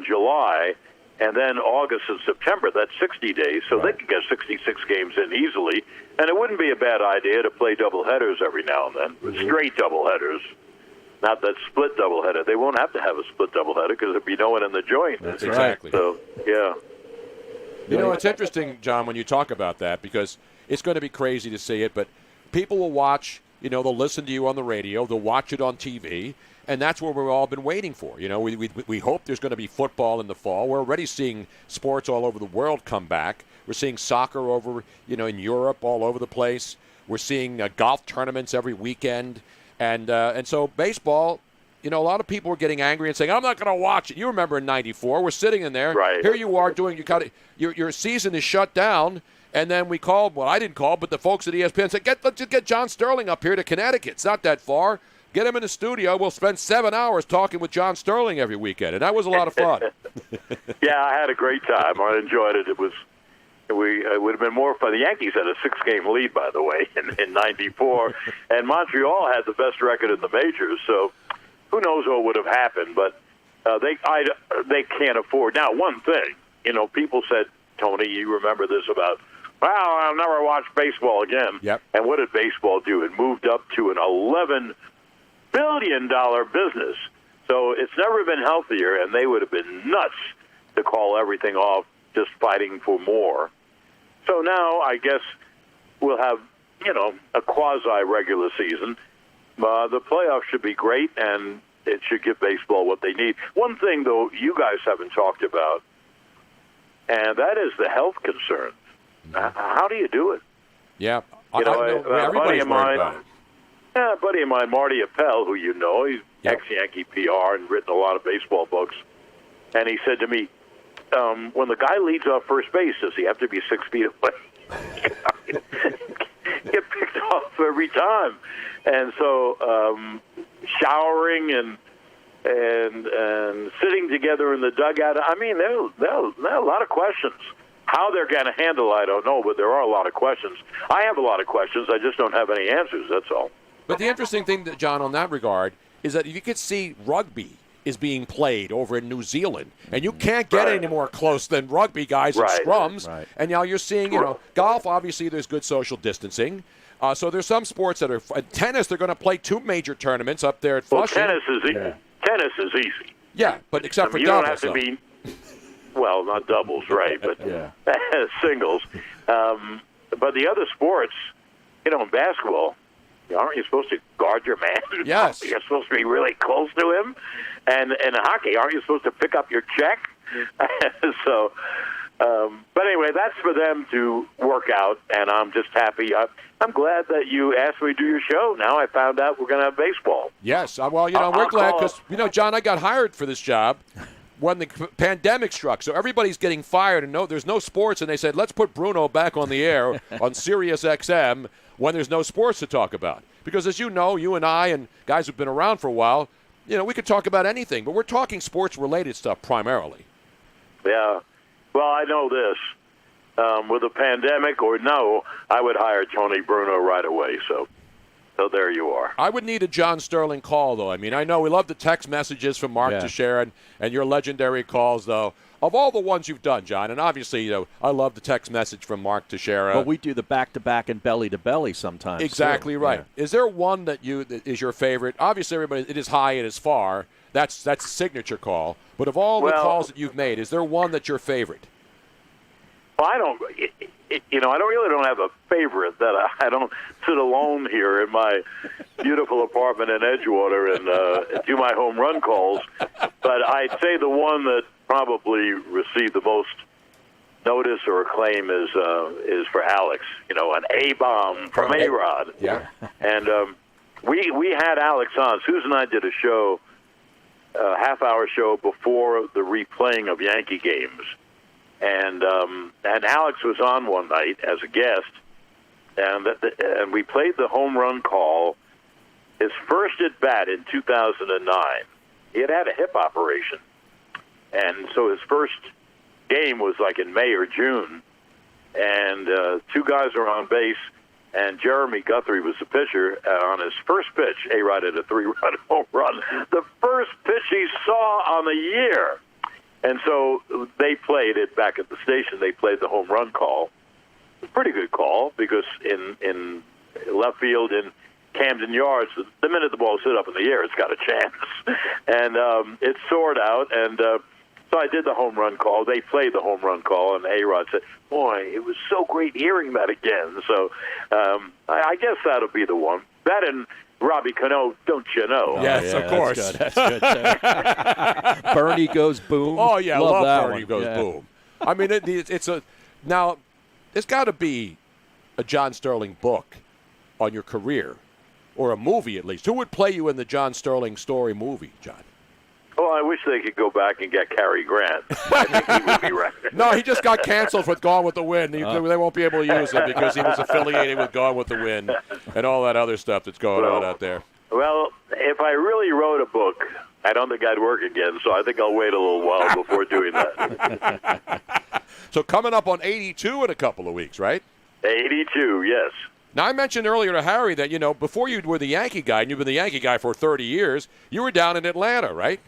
July, and then August and September. That's 60 days. So they could get 66 games in easily, and it wouldn't be a bad idea to play doubleheaders every now and then, straight doubleheaders. Not that split doubleheader. They won't have to have a split doubleheader because there'd be no one in the joint. That's exactly. So, yeah. It's interesting, John, when you talk about that, because it's going to be crazy to see it, but people will watch, they'll listen to you on the radio, they'll watch it on TV, and that's what we've all been waiting for. We hope there's going to be football in the fall. We're already seeing sports all over the world come back. We're seeing soccer over, in Europe, all over the place. We're seeing golf tournaments every weekend. And so baseball, a lot of people were getting angry and saying, I'm not going to watch it. You remember in '94, we're sitting in there. Right. Here you are doing, your season is shut down. And then we called, I didn't call, but the folks at ESPN said, let's just get John Sterling up here to Connecticut. It's not that far. Get him in the studio. We'll spend 7 hours talking with John Sterling every weekend. And that was a lot of fun. Yeah, I had a great time. I enjoyed it. It would have been more fun. The Yankees had a 6-game lead, by the way, in '94, and Montreal had the best record in the majors. So who knows what would have happened? But they can't afford. Now, one thing, people said, Tony, you remember this about, I'll never watch baseball again. Yep. And what did baseball do? It moved up to an $11 billion business. So it's never been healthier, and they would have been nuts to call everything off, just fighting for more. So now I guess we'll have, a quasi-regular season. The playoffs should be great, and it should give baseball what they need. One thing, though, you guys haven't talked about, and that is the health concern. How do you do it? Yeah. Everybody's worried about it. Yeah, a buddy of mine, Marty Appel, who he's ex-Yankee PR and written a lot of baseball books, and he said to me, when the guy leads off first base, does he have to be 6 feet away? Get picked off every time. And so showering and sitting together in the dugout, there are a lot of questions. How they're going to handle it, I don't know, but there are a lot of questions. I have a lot of questions. I just don't have any answers, that's all. But the interesting thing, John, on that regard, is that you could see rugby is being played over in New Zealand, and you can't get any more close than rugby guys and scrums. Right. And now you're seeing, golf, obviously there's good social distancing. So there's some sports that are tennis. They're going to play 2 major tournaments up there at Flushing. Tennis is easy. Yeah, but except for you doubles. You don't have to be, well, not doubles, right, but singles. But the other sports, in basketball, aren't you supposed to guard your man? Yes. You're supposed to be really close to him. And in hockey, aren't you supposed to pick up your check? So, but anyway, that's for them to work out, and I'm just happy. I'm glad that you asked me to do your show. Now I found out we're going to have baseball. Yes. Well, we're glad because, John, I got hired for this job when the pandemic struck. So everybody's getting fired, and there's no sports, and they said, let's put Bruno back on the air on SiriusXM when there's no sports to talk about. Because as you know, you and I and guys who've been around for a while, we could talk about anything, but we're talking sports-related stuff primarily. Yeah. Well, I know this. With a pandemic or no, I would hire Tony Bruno right away. So there you are. I would need a John Sterling call, though. I mean, I know we love the text messages from Mark Teixeira and your legendary calls, though. Of all the ones you've done, John, and obviously, I love the text message from Mark Teixeira. But we do the back-to-back and belly-to-belly sometimes. Exactly too. right. Yeah. Is there one that is your favorite? Obviously, everybody, it is high, it is far. That's a signature call. But of all the calls that you've made, is there one that's your favorite? Well, I don't. I don't have a favorite. That I don't sit alone here in my beautiful apartment in Edgewater and do my home run calls. But I'd say the one that probably received the most notice or acclaim is for Alex. An A-bomb from A-Rod. Yeah. And we had Alex on. Susan and I did a show, a half-hour show before the replaying of Yankee games. And Alex was on one night as a guest, and we played the home run call. His first at bat in 2009. He had a hip operation, and so his first game was like in May or June. And two guys are on base, and Jeremy Guthrie was the pitcher. On his first pitch, A-Rod had a 3-run home run. The first pitch he saw on the year. And so they played it back at the station. They played the home run call. A pretty good call because in left field in Camden Yards, the minute the ball's hit up in the air, it's got a chance. And it soared out. And so I did the home run call. They played the home run call, and A-Rod said, "Boy, it was so great hearing that again." So I guess that'll be the one. That and Robbie Cano, don't you know? Yes, of course. That's good too. Bernie goes boom. Oh, yeah, love that Bernie one. goes boom. I mean, now, there's got to be a John Sterling book on your career, or a movie at least. Who would play you in the John Sterling story movie, John? Well, I wish they could go back and get Cary Grant. I think he would be right. No, he just got canceled with Gone with the Wind. They won't be able to use him because he was affiliated with Gone with the Wind and all that other stuff that's going on out there. Well, if I really wrote a book, I don't think I'd work again, so I think I'll wait a little while before doing that. So coming up on 82 in a couple of weeks, right? 82, yes. Now, I mentioned earlier to Harry that, before you were the Yankee guy, and you've been the Yankee guy for 30 years, you were down in Atlanta, right?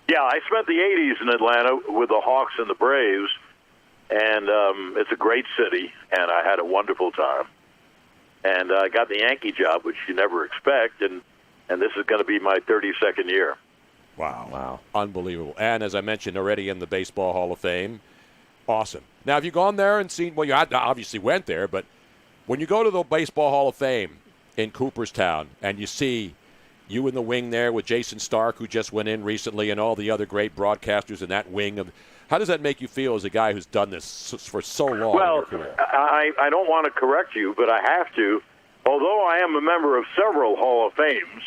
Yeah, I spent the 80s in Atlanta with the Hawks and the Braves, and it's a great city, and I had a wonderful time. And I got the Yankee job, which you never expect, and this is going to be my 32nd year. Wow. Unbelievable. And as I mentioned, already in the Baseball Hall of Fame. Awesome. Now, have you gone there and seen, well, you obviously went there, but when you go to the Baseball Hall of Fame in Cooperstown and you see you in the wing there with Jason Stark, who just went in recently, and all the other great broadcasters in that wing, how does that make you feel as a guy who's done this for so long? Well, I don't want to correct you, but I have to. Although I am a member of several Hall of Fames,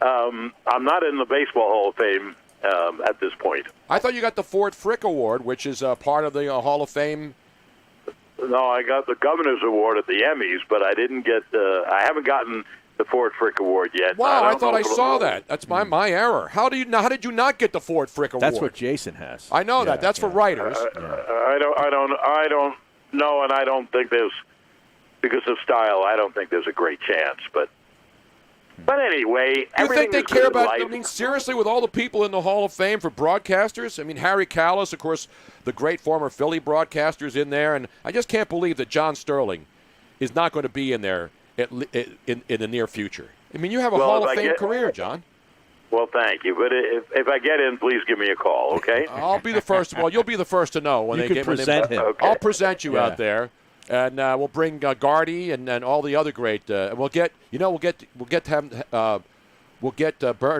I'm not in the Baseball Hall of Fame at this point. I thought you got the Ford Frick Award, which is part of the Hall of Fame. No, I got the Governor's Award at the Emmys, but I didn't get. I haven't gotten the Ford Frick Award yet. Wow, I thought I saw that. That's my error. How did you not get the Ford Frick Award? That's what Jason has. I know that. That's for writers. I don't know, and I don't think there's, because of style, I don't think there's a great chance. But anyway, you think they care about? I mean, seriously, with all the people in the Hall of Fame for broadcasters. I mean, Harry Callis, of course, the great former Philly broadcasters in there, and I just can't believe that John Sterling is not going to be in there in the near future. I mean, you have a Hall of Fame career, John. Well, thank you. But if I get in, please give me a call, okay? I'll be the first. Well, you'll be the first to know when you they can get present him. Okay. I'll present you out there, and we'll bring Gardy and all the other great. We'll get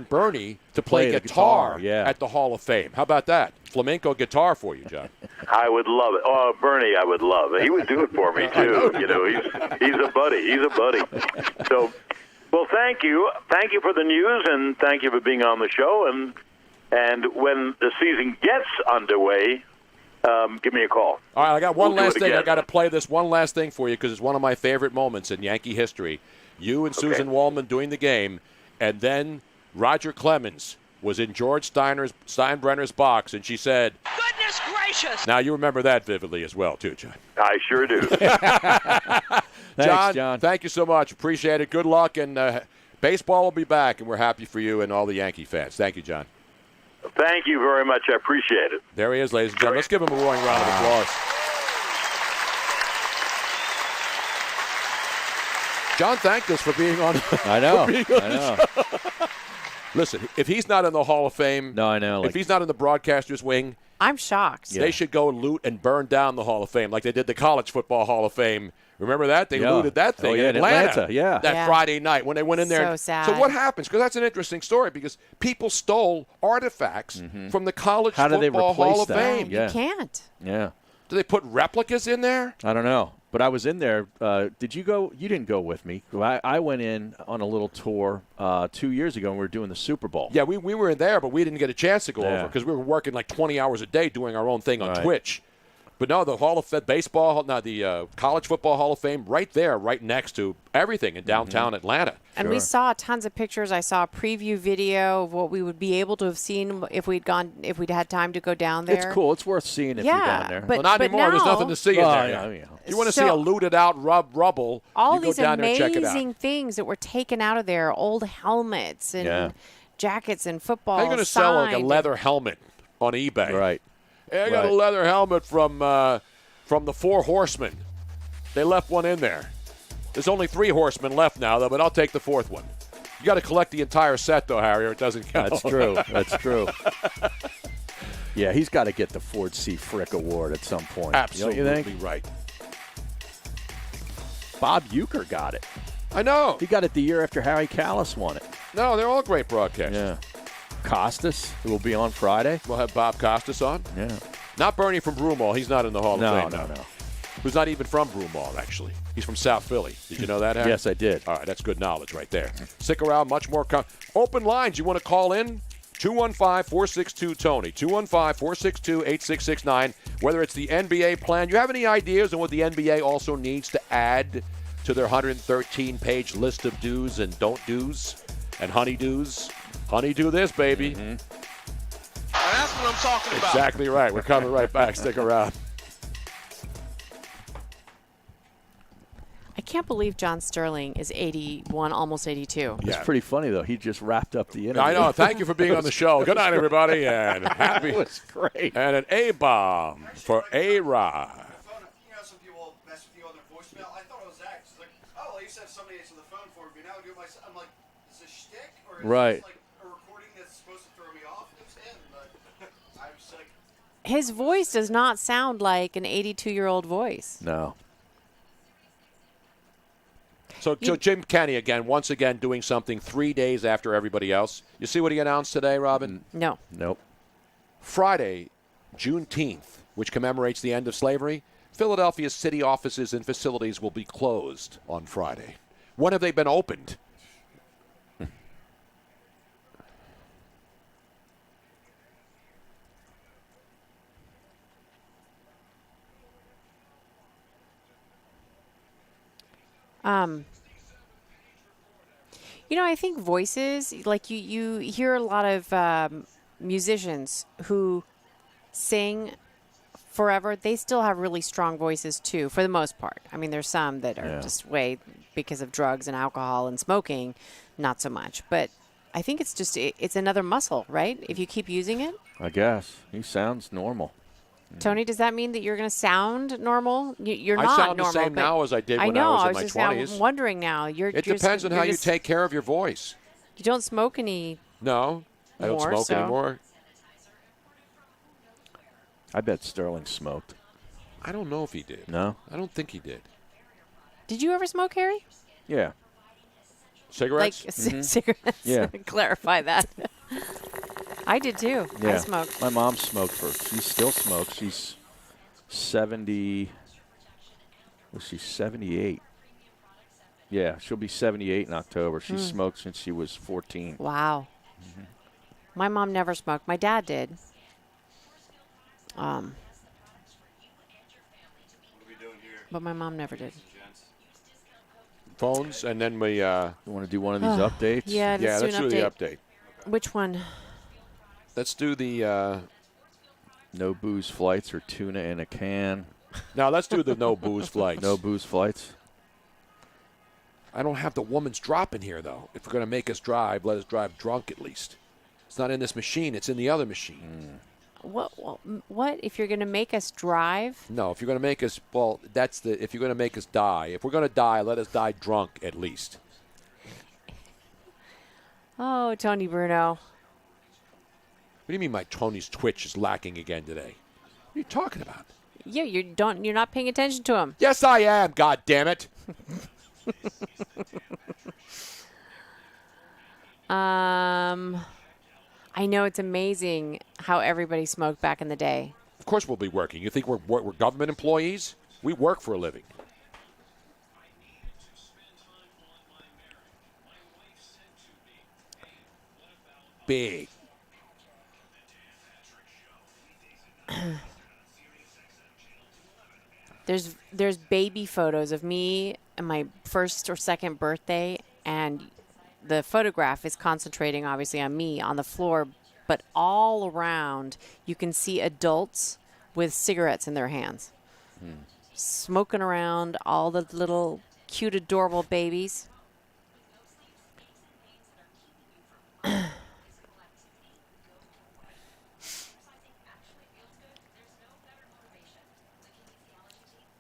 Bernie to play guitar at the Hall of Fame. How about that? Flamenco guitar for you, John. I would love it. Oh, Bernie, I would love it. He would do it for me too. He's a buddy. He's a buddy. So, well, thank you. Thank you for the news, and thank you for being on the show. And when the season gets underway, give me a call. All right, I got one last thing. I got to play this one last thing for you because it's one of my favorite moments in Yankee history. You and Susan Wallman doing the game, and then Roger Clemens was in George Steinbrenner's box, and she said, Goodness gracious! Now, you remember that vividly as well, too, John. I sure do. Thanks, John. Thank you so much. Appreciate it. Good luck, and baseball will be back, and we're happy for you and all the Yankee fans. Thank you, John. Thank you very much. I appreciate it. There he is, ladies and gentlemen. Let's give him a roaring round of applause. John thanked us for being on. I know. Listen, if he's not in the Hall of Fame, No, I know. if he's not in the broadcaster's wing, I'm shocked. they should go loot and burn down the Hall of Fame like they did the College Football Hall of Fame. Remember that? They looted that thing in Atlanta. Yeah. That Friday night when they went in there. So sad. So what happens? Because that's an interesting story because people stole artifacts from the College How do they Football replace Hall of that? Fame. You can't. Yeah. Do they put replicas in there? I don't know. But I was in there. Did you go? You didn't go with me. I went in on a little tour 2 years ago, and we were doing the Super Bowl. Yeah, we were in there, but we didn't get a chance to go Yeah. over because we were working like 20 hours a day doing our own thing on Right. Twitch. But no, the Hall of Baseball, the College Football Hall of Fame, right there, right next to everything in downtown Atlanta. And we saw tons of pictures. I saw a preview video of what we would be able to have seen if we'd had time to go down there. It's cool. It's worth seeing if you're down there. But, Well, not but anymore. There's now, nothing to see in there. yeah. If you want to see a looted out rubble, all you go these down there and check it out. amazing things that were taken out of there, old helmets and jackets and football. How are you going to sell like a signed. leather helmet on eBay? Right. Hey, I got a leather helmet from the Four Horsemen. They left one in there. There's only 3 horsemen left now, though, but I'll take the 4th one. You got to collect the entire set, though, Harry, or it doesn't count. That's true. That's true. Yeah, he's got to get the Ford C. Frick Award at some point. Absolutely Don't you think? right. Bob Uecker got it. I know. He got it the year after Harry Callis won it. No, they're all great broadcasters. Yeah. Costas, who will be on Friday. We'll have Bob Costas on. Yeah. Not Bernie from Broomall. He's not in the Hall of Fame. No. Who's not even from Broomall, actually. He's from South Philly. Did you know that, Harry? Yes, I did. All right, that's good knowledge right there. Stick around. Much more. Open lines. You want to call in? 215-462-TONY. 215-462-8669. Whether it's the NBA plan. You have any ideas on what the NBA also needs to add to their 113-page list of do's and don't do's and honeydews? Honeydew this, baby. That's what I'm talking about. Exactly right. We're coming right back. Stick around. I can't believe John Sterling is 81, almost 82. It's pretty funny, though. He just wrapped up the interview. I know. Thank you for being on the show. Good night, everybody, and happy. That was great. And an A-bomb for A-Rod. Some people mess with you on their voicemail. I thought it was that. It's like, oh, well, you said somebody answered the phone for me. Now I do it myself. I'm like, is this shtick or is Right. this like a recording that's supposed to throw me off? It was him, but I was like, His voice does not sound like an 82-year-old voice. No. So Jim Kenny, once again, doing something 3 days after everybody else. You see what he announced today, Robin? No. Nope. Friday, Juneteenth, which commemorates the end of slavery, Philadelphia's city offices and facilities will be closed on Friday. When have they been opened? I think voices, like you hear a lot of musicians who sing forever. They still have really strong voices, too, for the most part. I mean, there's some that are just way because of drugs and alcohol and smoking, not so much. But I think it's just, it's another muscle, right? If you keep using it. I guess. He sounds normal. Tony, does that mean that you're going to sound normal? You're not I sound normal. the same but now as I did when know, I was in just my now 20s. wondering now. It depends on how you take care of your voice. You don't smoke any. No, I don't More, smoke so. anymore. I bet Sterling smoked. I don't know if he did. No? I don't think he did. Did you ever smoke, Harry? Yeah. Cigarettes? Like cigarettes? Yeah. Clarify that. I did too. Yeah. I smoked. My mom smoked she still smokes. She's 70. Was she 78? Yeah, she'll be 78 in October. She smoked since she was 14. Wow. My mom never smoked. My dad did. But my mom never did. Phones, and then we... You want to do one of these updates? Yeah, let's do an do update. the update. Which one? Let's do the. No booze flights or tuna in a can. Now let's do the no booze flights. No booze flights. I don't have the woman's drop in here though. If we're going to make us drive, let us drive drunk at least. It's not in this machine. It's in the other machine. What? If you're going to make us drive? No, if you're going to make us, well, that's the. If you're going to make us die, if we're going to die, let us die drunk at least. Oh, Tony Bruno. What do you mean my Tony's Twitch is lacking again today? What are you talking about? Yeah, you're not paying attention to him. Yes, I am. God damn it. I know it's amazing how everybody smoked back in the day. Of course we'll be working. You think we're government employees? We work for a living. Big. There's baby photos of me and my first or second birthday, and the photograph is concentrating obviously on me on the floor, but all around you can see adults with cigarettes in their hands, smoking around, all the little cute, adorable babies.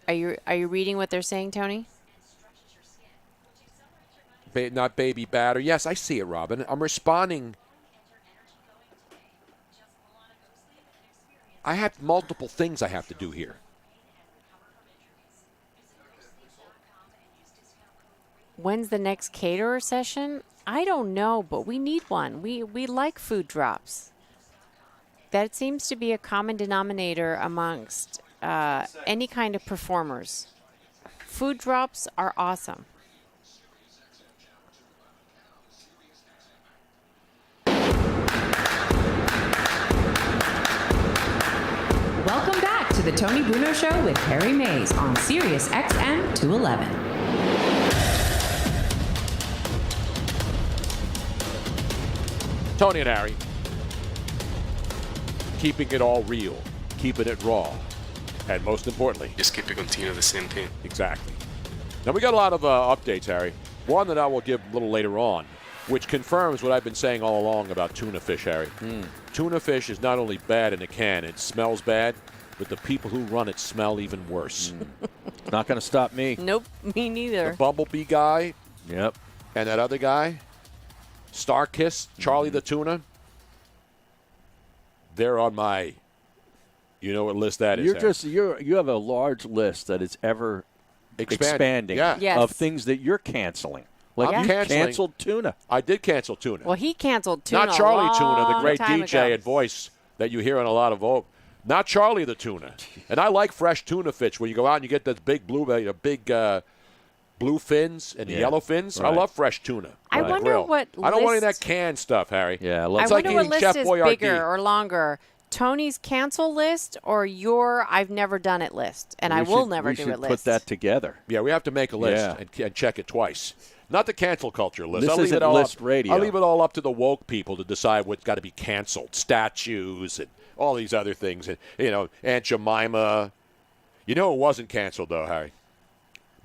Are you reading what they're saying, Tony? Not baby batter. Yes, I see it, Robin. I'm responding. I have multiple things I have to do here. When's the next caterer session? I don't know, but we need one. We like food drops. That seems to be a common denominator amongst any kind of performers. Food drops are awesome. Welcome back to the Tony Bruno Show with Harry Mays on SiriusXM 211. Tony and Harry. Keeping it all real. Keeping it raw. And most importantly, just keep it continue the same thing. Exactly. Now, we got a lot of updates, Harry. One that I will give a little later on, which confirms what I've been saying all along about tuna fish, Harry. Tuna fish is not only bad in a can, it smells bad, but the people who run it smell even worse. Not going to stop me. Nope, me neither. The Bumblebee guy. Yep. And that other guy, Starkiss, Charlie the Tuna. They're on my... You know what list that is? You have a large list that is ever expanding of things that you're canceling. Like you canceled tuna. I did cancel tuna. Well, he canceled tuna. Not Charlie Tuna, the great time DJ ago. and voice that you hear on a lot of Not Charlie the Tuna. And I like fresh tuna fish when you go out and you get those big blue fins and the yellow fins. Right. I love fresh tuna. I wonder what I don't want any of list- that canned stuff, Harry. Yeah, I it's wonder like what eating list Chef is Boyardee. bigger or longer. Tony's cancel list or your I've never done it list, and I will never do it list. We should put that together. Yeah, we have to make a list and check it twice. Not the cancel culture list. This isn't list radio. I'll leave it all up to the woke people to decide what's got to be canceled. Statues and all these other things. And, Aunt Jemima. You know it wasn't canceled, though, Harry?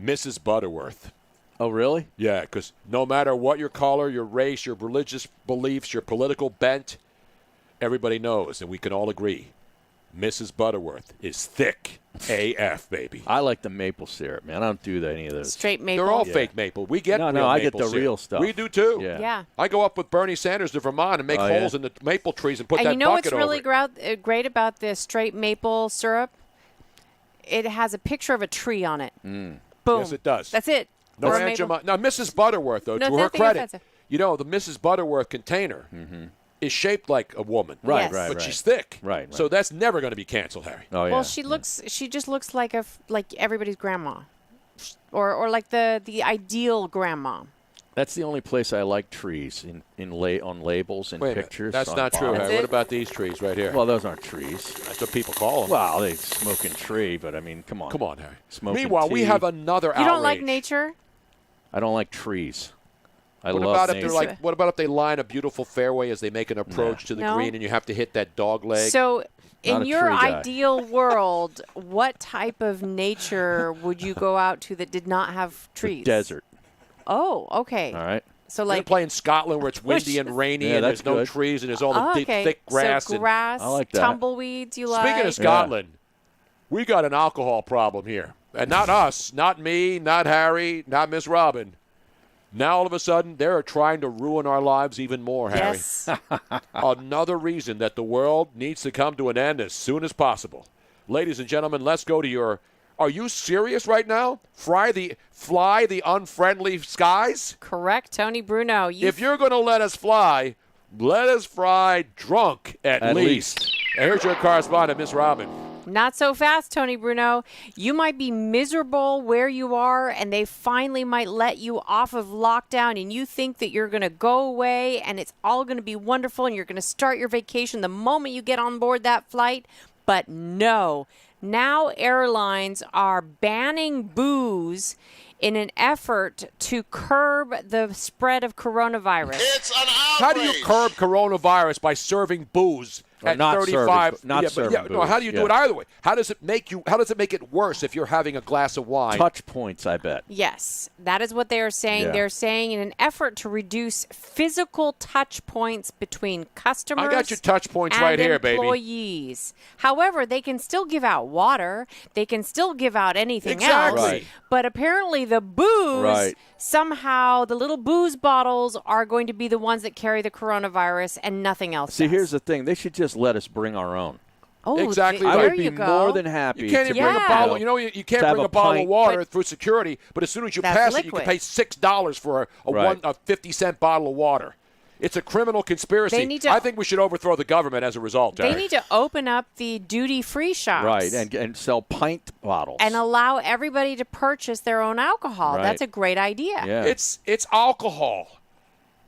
Mrs. Butterworth. Oh, really? Yeah, because no matter what your color, your race, your religious beliefs, your political bent, everybody knows, and we can all agree, Mrs. Butterworth is thick AF, baby. I like the maple syrup, man. I don't do any of those. Straight maple. They're all fake maple. We get real I get maple the syrup. real stuff. We do, too. Yeah. I go up with Bernie Sanders to Vermont and make holes in the maple trees and put And that you know bucket what's really over it. great about this straight maple syrup? It has a picture of a tree on it. Boom. Yes, it does. That's it. No, Or a Aunt maple- Jemima. Now, Mrs. Butterworth, though, No, to her nothing credit, offensive. the Mrs. Butterworth container is shaped like a woman. Right, Yes. right, But right. she's thick. Right. So that's never going to be canceled, Harry. Oh, yeah. Well, she just looks like like everybody's grandma, or like the ideal grandma. That's the only place I like trees on labels and Wait a minute. pictures. That's on not true, bottles. Harry. What about these trees right here? Well, those aren't trees. That's what people call them. Well, they smoking tree, but I mean, come on. Come on, Harry. Smoking Meanwhile, we tea. have another outrage. You don't like nature? I don't like trees. I What love about if nature. they're like? What about if they line a beautiful fairway as they make an approach to the No. green, and you have to hit that dog leg? So, Not in a your tree guy. ideal world, what type of nature would you go out to that did not have trees? Desert. Oh, okay. All right. So, They're like, playing Scotland where it's windy and rainy Yeah, and that's there's no good. trees and there's all the deep, okay. thick grass. So and grass, I like that. tumbleweeds. You like? Speaking of Scotland, we got an alcohol problem here, and not us, not me, not Harry, not Miss Robin. Now all of a sudden they're trying to ruin our lives even more, Harry. Yes. Another reason that the world needs to come to an end as soon as possible. Ladies and gentlemen, let's go to your. Are you serious right now? Fly the unfriendly skies? Correct, Tony Bruno. If you're going to let us fly drunk at least. And here's your correspondent, Miss Robin. Not so fast, Tony Bruno. You might be miserable where you are, and they finally might let you off of lockdown, and you think that you're going to go away, and it's all going to be wonderful, and you're going to start your vacation the moment you get on board that flight. But no. Now airlines are banning booze in an effort to curb the spread of coronavirus. It's an outrage. How do you curb coronavirus by serving booze at not 35? serving- not serving no, booze, how do you do yeah. it either way? How does it make it worse if you're having a glass of wine? Touch points, I bet. Yes, that is what they are saying. Yeah. They're saying in an effort to reduce physical touch points between customers I got your touch points and right here, baby. employees. However, they can still give out water. They can still give out anything Exactly. else. Right. But apparently the booze, Right. somehow the little booze bottles are going to be the ones that carry the coronavirus and nothing else. See, does. here's the thing. They should just let us bring our own. Oh, Exactly there right. I would be you go. more than happy You can't to even bring Yeah. a bottle. You know, you can't to have bring a a bottle pint. of water But- through security, but as soon as you That's pass it, you can liquid. pay $6 for Right. a 50-cent bottle of water. It's a criminal conspiracy. They need to- I think we should overthrow the government as a result, They Harry. need to open up the duty-free shops. Right, and sell pint bottles. and allow everybody to purchase their own alcohol. Right. That's a great idea. yeah. It's alcohol.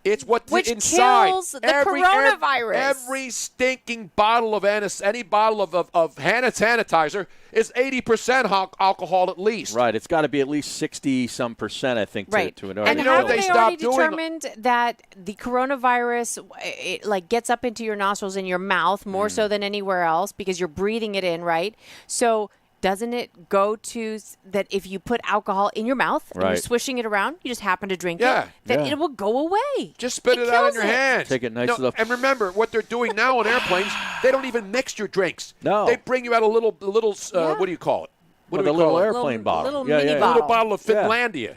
It's what's Which inside. kills the coronavirus. Every stinking bottle of any bottle of hand sanitizer is 80% alcohol at least. Right, it's got to be at least 60-some%, I think, Right. to an And you know what haven't they they stopped already doing? determined that the coronavirus it gets up into your nostrils and your mouth more so than anywhere else because you're breathing it in, right? So doesn't it go to that if you put alcohol in your mouth and you're Right. swishing it around, you just happen to drink Yeah. it, that Yeah. it will go away. Just spit it out in kills your it. hands. Take it nice No, to the- And remember, what they're doing now on airplanes, they don't even mix your drinks. No. They bring you out a little Yeah. what do you call it? What With do a we little call it? airplane bottle. little yeah, mini yeah, A yeah. little bottle of Yeah. Finlandia.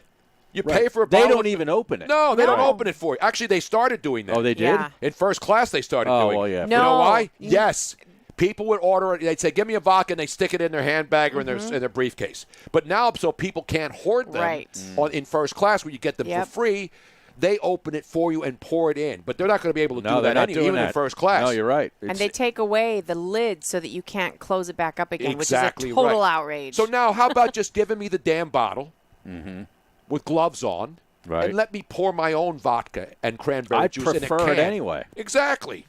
You Right. pay for a They bottle. don't even open it. No, they don't No. open it for you. Actually, they started doing that. Oh, they did? Yeah. In first class, they started Oh, doing well, it. yeah. You know No. why? Yes. People would order it. They'd say, give me a vodka, and they stick it in their handbag or in their briefcase. But now, so people can't hoard them Right. in first class where you get them Yep. for free, they open it for you and pour it in. But they're not going to be able to No, do they're that not anyway, doing even that. in first class. No, you're right. And It's- they take away the lid so that you can't close it back up again, Exactly which is a total right. outrage. So now, how about just giving me the damn bottle with gloves on, Right. and let me pour my own vodka and cranberry I juice in a prefer can. it anyway. Exactly.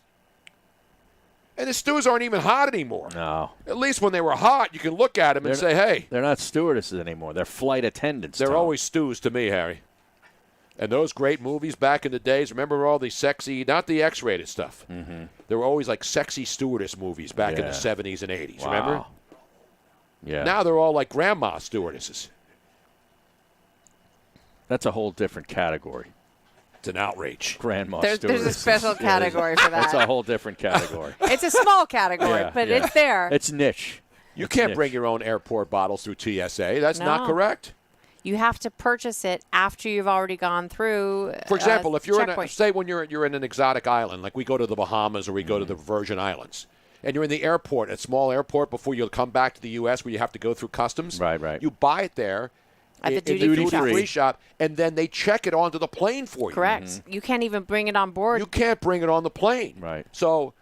And the stews aren't even hot anymore. No. At least when they were hot, you can look at them and say, hey, They're not stewardesses anymore. They're flight attendants. they're Tom. always stews to me, Harry. And those great movies back in the days, remember all the sexy, not the X-rated stuff. Mm-hmm. There were always like sexy stewardess movies back in the Yeah. 70s and 80s, Wow. remember? Yeah. Now they're all like grandma stewardesses. That's a whole different category. It's an outrage. Grandma there's a stewardesses. special category for that. That's a whole different category. It's a small category, Yeah, but yeah. it's there. It's niche. You It's can't niche. bring your own airport bottles through TSA. That's not No. correct. You have to purchase it after you've already gone through. For example, if you're checkpoint. say when you're in an exotic island, like we go to the Bahamas or we go to the Virgin Islands, and you're in the airport, a small airport, before you come back to the U.S. where you have to go through customs. Right, right. You buy it there At the in duty-free free shop, and then they check it onto the plane for you. Correct. You can't even bring it on board. You can't bring it on the plane. Right. So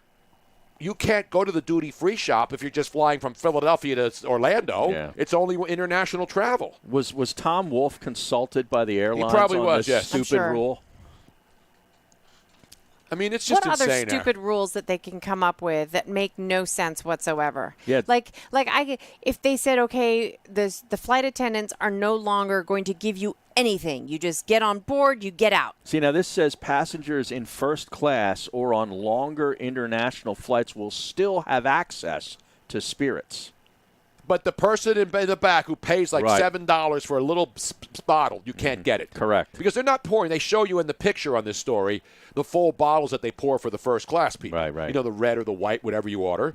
you can't go to the duty-free shop if you're just flying from Philadelphia to Orlando. Yeah. It's only international travel. Was Tom Wolfe consulted by the airlines probably on was, this yes. I'm stupid sure. rule? I mean, it's just what other insane. stupid rules that they can come up with that make no sense whatsoever? Yeah. Like if they said, okay, the flight attendants are no longer going to give you anything. You just get on board, you get out. See, now this says passengers in first class or on longer international flights will still have access to spirits. But the person in the back who pays like Right. $7 for a little bottle, you can't get it. Correct. Because they're not pouring. They show you in the picture on this story the full bottles that they pour for the first class people. Right. You know, the red or the white, whatever you order.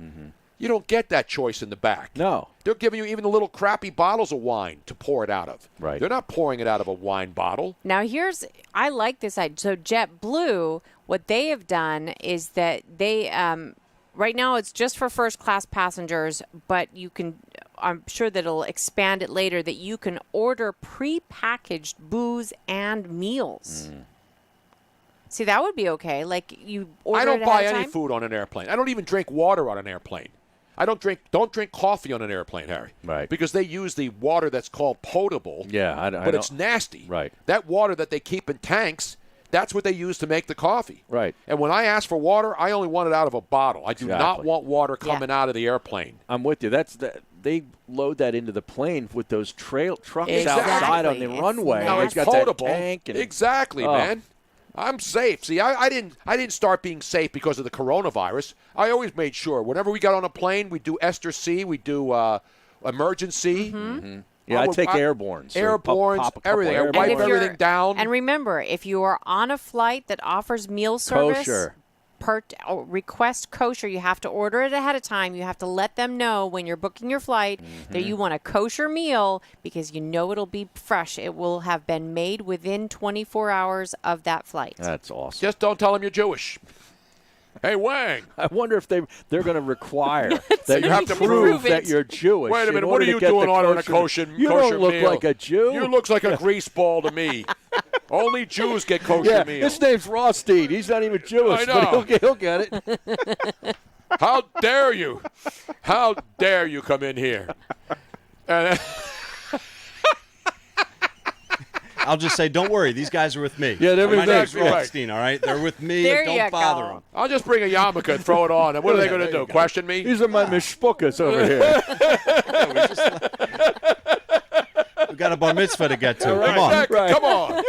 You don't get that choice in the back. No. They're giving you even the little crappy bottles of wine to pour it out of. Right. They're not pouring it out of a wine bottle. Now I like this idea. So JetBlue, what they have done is that they right now it's just for first class passengers, but you can, I'm sure that it'll expand it later, that you can order prepackaged booze and meals. See, that would be okay. Like you order I it don't ahead buy of any time? food on an airplane. I don't even drink water on an airplane. Don't drink coffee on an airplane, Harry. Right. Because they use the water that's called potable. Yeah, I but don't. it's nasty. Right. That water that they keep in tanks, that's what they use to make the coffee. Right. And when I ask for water, I only want it out of a bottle. I do not Exactly. want water coming out of the airplane. I'm with you. They load that into the plane with those trucks Exactly. outside on the It's runway. No, nasty. it's They've got potable. that tank. And, Exactly, Oh. man. I'm safe. See, I didn't start being safe because of the coronavirus. I always made sure whenever we got on a plane, we do Ester C, we do emergency. Yeah, I take airborne. So Airborne, pop a couple everything. I airborne. wipe if you're- everything down. And remember, if you are on a flight that offers meal service, Kosher. Request kosher. You have to order it ahead of time. You have to let them know when you're booking your flight that you want a kosher meal because you know it'll be fresh. It will have been made within 24 hours of that flight. That's awesome. Just don't tell them you're Jewish. Hey, Wang. I wonder if they're going to require that you have to prove prove it. that you're Jewish. Wait a in minute. What order are to you get doing the ordering a kosher You kosher don't look meal? like a Jew. You look like a grease ball to me. Only Jews get kosher yeah, meals. his name's Rothstein. He's not even Jewish, I know. but he'll get it. How dare you? How dare you come in here? And, I'll just say, don't worry. These guys are with me. Yeah, they're with My me. name's Right. Rothstein, all right? They're with me. There Don't you bother go. them. I'll just bring a yarmulke and throw it on. And what are they going to do? Question me? These are my mishpukas over here. We got a bar mitzvah to get to. Right, Come on. exactly. Right. Come on.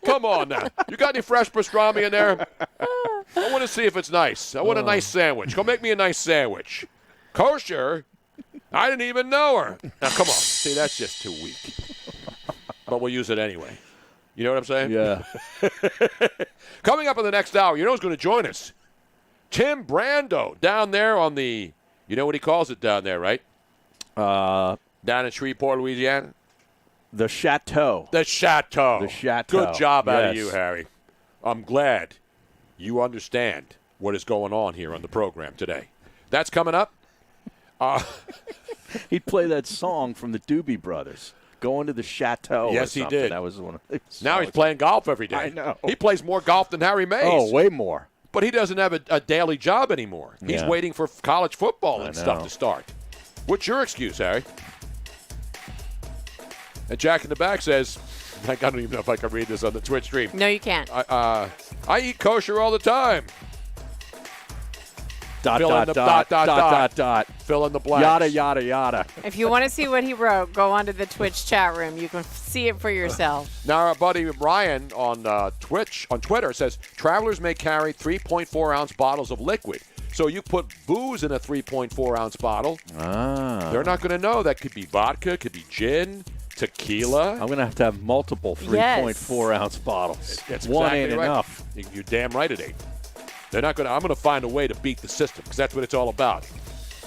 Come on now. You got any fresh pastrami in there? I want to see if it's nice. I want a nice sandwich. Go make me a nice sandwich. Kosher? I didn't even know her. Now, come on. See, that's just too weak. But we'll use it anyway. You know what I'm saying? Yeah. Coming up in the next hour, you know who's going to join us? Tim Brando down there on the, you know what he calls it down there, right? Down in Shreveport, Louisiana? The Chateau. The Chateau. The Chateau. Good job out of Yes. you, Harry. I'm glad you understand what is going on here on the program today. That's coming up. He'd play that song from the Doobie Brothers, Going to the Chateau. or Yes, he something. did. That was one of the Now he's songs. playing golf every day. I know. He plays more golf than Harry Mays. Oh, way more. But he doesn't have a daily job anymore. He's Yeah. waiting for college football I and stuff know. to start. What's your excuse, Harry? And Jack in the back says, I don't even know if I can read this on the Twitch stream. No, you can't. I eat kosher all the time. Dot, Fill in dot, the dot, dot, dot, dot. dot, dot. Fill in the blanks. Yada, yada, yada. If you want to see what he wrote, go onto the Twitch chat room. You can see it for yourself. Now, our buddy Ryan on Twitter says travelers may carry 3.4-ounce bottles of liquid. So you put booze in a 3.4-ounce bottle. Ah. They're not going to know. That could be vodka, could be gin, tequila. I'm going to have multiple 3.4-ounce bottles. That's One exactly ain't right. enough. You're damn right it ain't. They're not going to. I'm going to find a way to beat the system because that's what it's all about.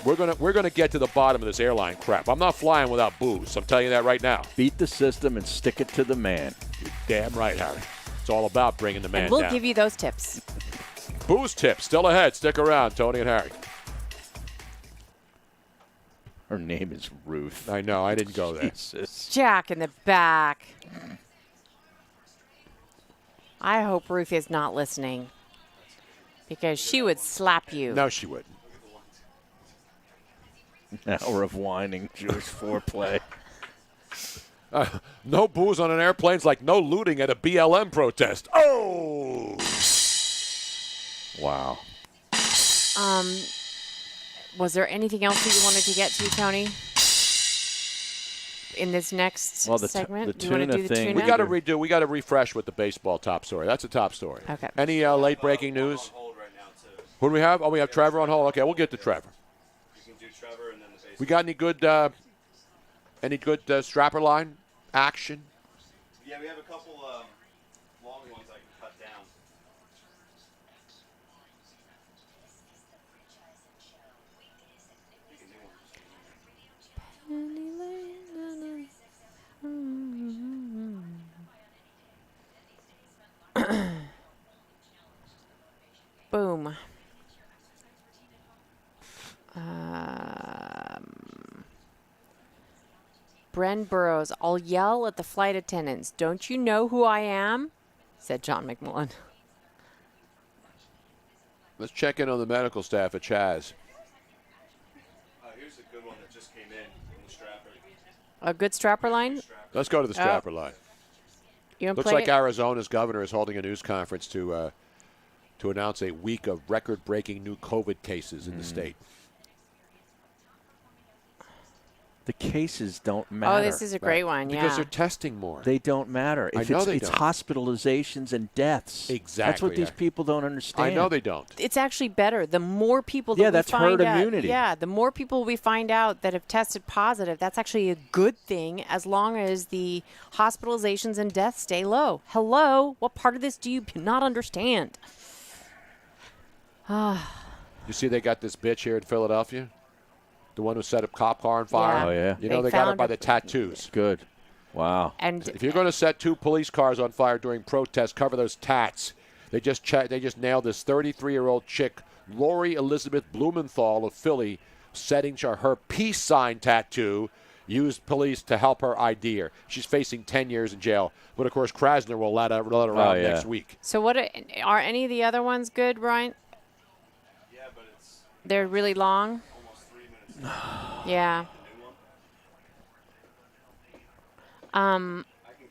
We're gonna get to the bottom of this airline crap. I'm not flying without booze. I'm telling you that right now. Beat the system and stick it to the man. You're damn right, Harry. It's all about bringing the man And we'll down. give you those tips. Booze tips still ahead. Stick around, Tony and Harry. Her name is Ruth. I know. I didn't go there. Jesus. Jack in the back. I hope Ruth is not listening because she would slap you. No, she wouldn't. An hour of whining Jewish foreplay. No booze on an airplane's like no looting at a BLM protest. Oh! Wow. Was there anything else that you wanted to get to, Tony? in this next segment? the Do you want to tuna do the thing, tuna? We got to redo. We got to refresh with the baseball top story. That's a top story. Okay. Any late breaking news? Who do we have? Oh, we have Trevor on hold. Okay, we'll get to Trevor. You can do Trevor and then the baseball. We got any good strapper line action? Yeah, we have a couple long ones I can cut down. Boom. Bren Burrows, I'll yell at the flight attendants. Don't you know who I am? Said John McMullen. Let's check in on the medical staff at Chaz. Here's a good one that just came in from the strapper. A good strapper line? Let's go to the strapper line. You want to Looks play like it? Arizona's governor is holding a news conference to announce a week of record-breaking new COVID cases in the state. The cases don't matter. Oh, this is a great one, yeah. Because they're testing more. They don't matter. I know they it's don't. hospitalizations and deaths. Exactly. That's what these people don't understand. I know they don't. It's actually better. The more people that we that's find herd out, immunity. Yeah, the more people we find out that have tested positive, that's actually a good thing as long as the hospitalizations and deaths stay low. Hello? What part of this do you not understand? You see they got this bitch here in Philadelphia? The one who set a cop car on fire? Yeah. Oh, yeah. You know they got her by the tattoos. Good. Wow. And If you're going to set 2 police cars on fire during protests, cover those tats. They just nailed this 33-year-old chick, Lori Elizabeth Blumenthal of Philly, setting her peace sign tattoo, used police to help her ID her. She's facing 10 years in jail. But, of course, Krasner will let her out next week. so what are any of the other ones good, Brian? Yeah, but it's They're really long? almost 3 minutes. Yeah. I can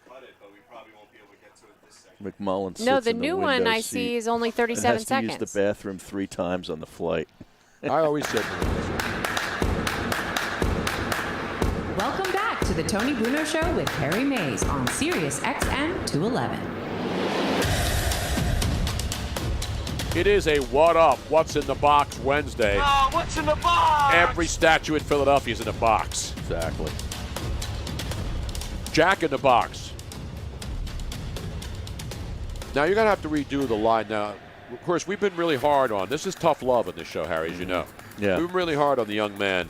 cut it, but we probably won't be able to get to it this second. McMullen sits No, the in new window one I seat see is only and 37 has to seconds. use the bathroom 3 times on the flight. I always said Welcome back to the Tony Bruno Show with Harry Mays on SiriusXM 211. it is a What Up, What's in the Box Wednesday. Oh, what's in the box? Every statue in Philadelphia is in a box. Exactly. Jack in the Box. Now, you're going to have to redo the line now. Of course, we've been really hard on. This is tough love on this show, Harry, as you know. Yeah. We've been really hard on the young man,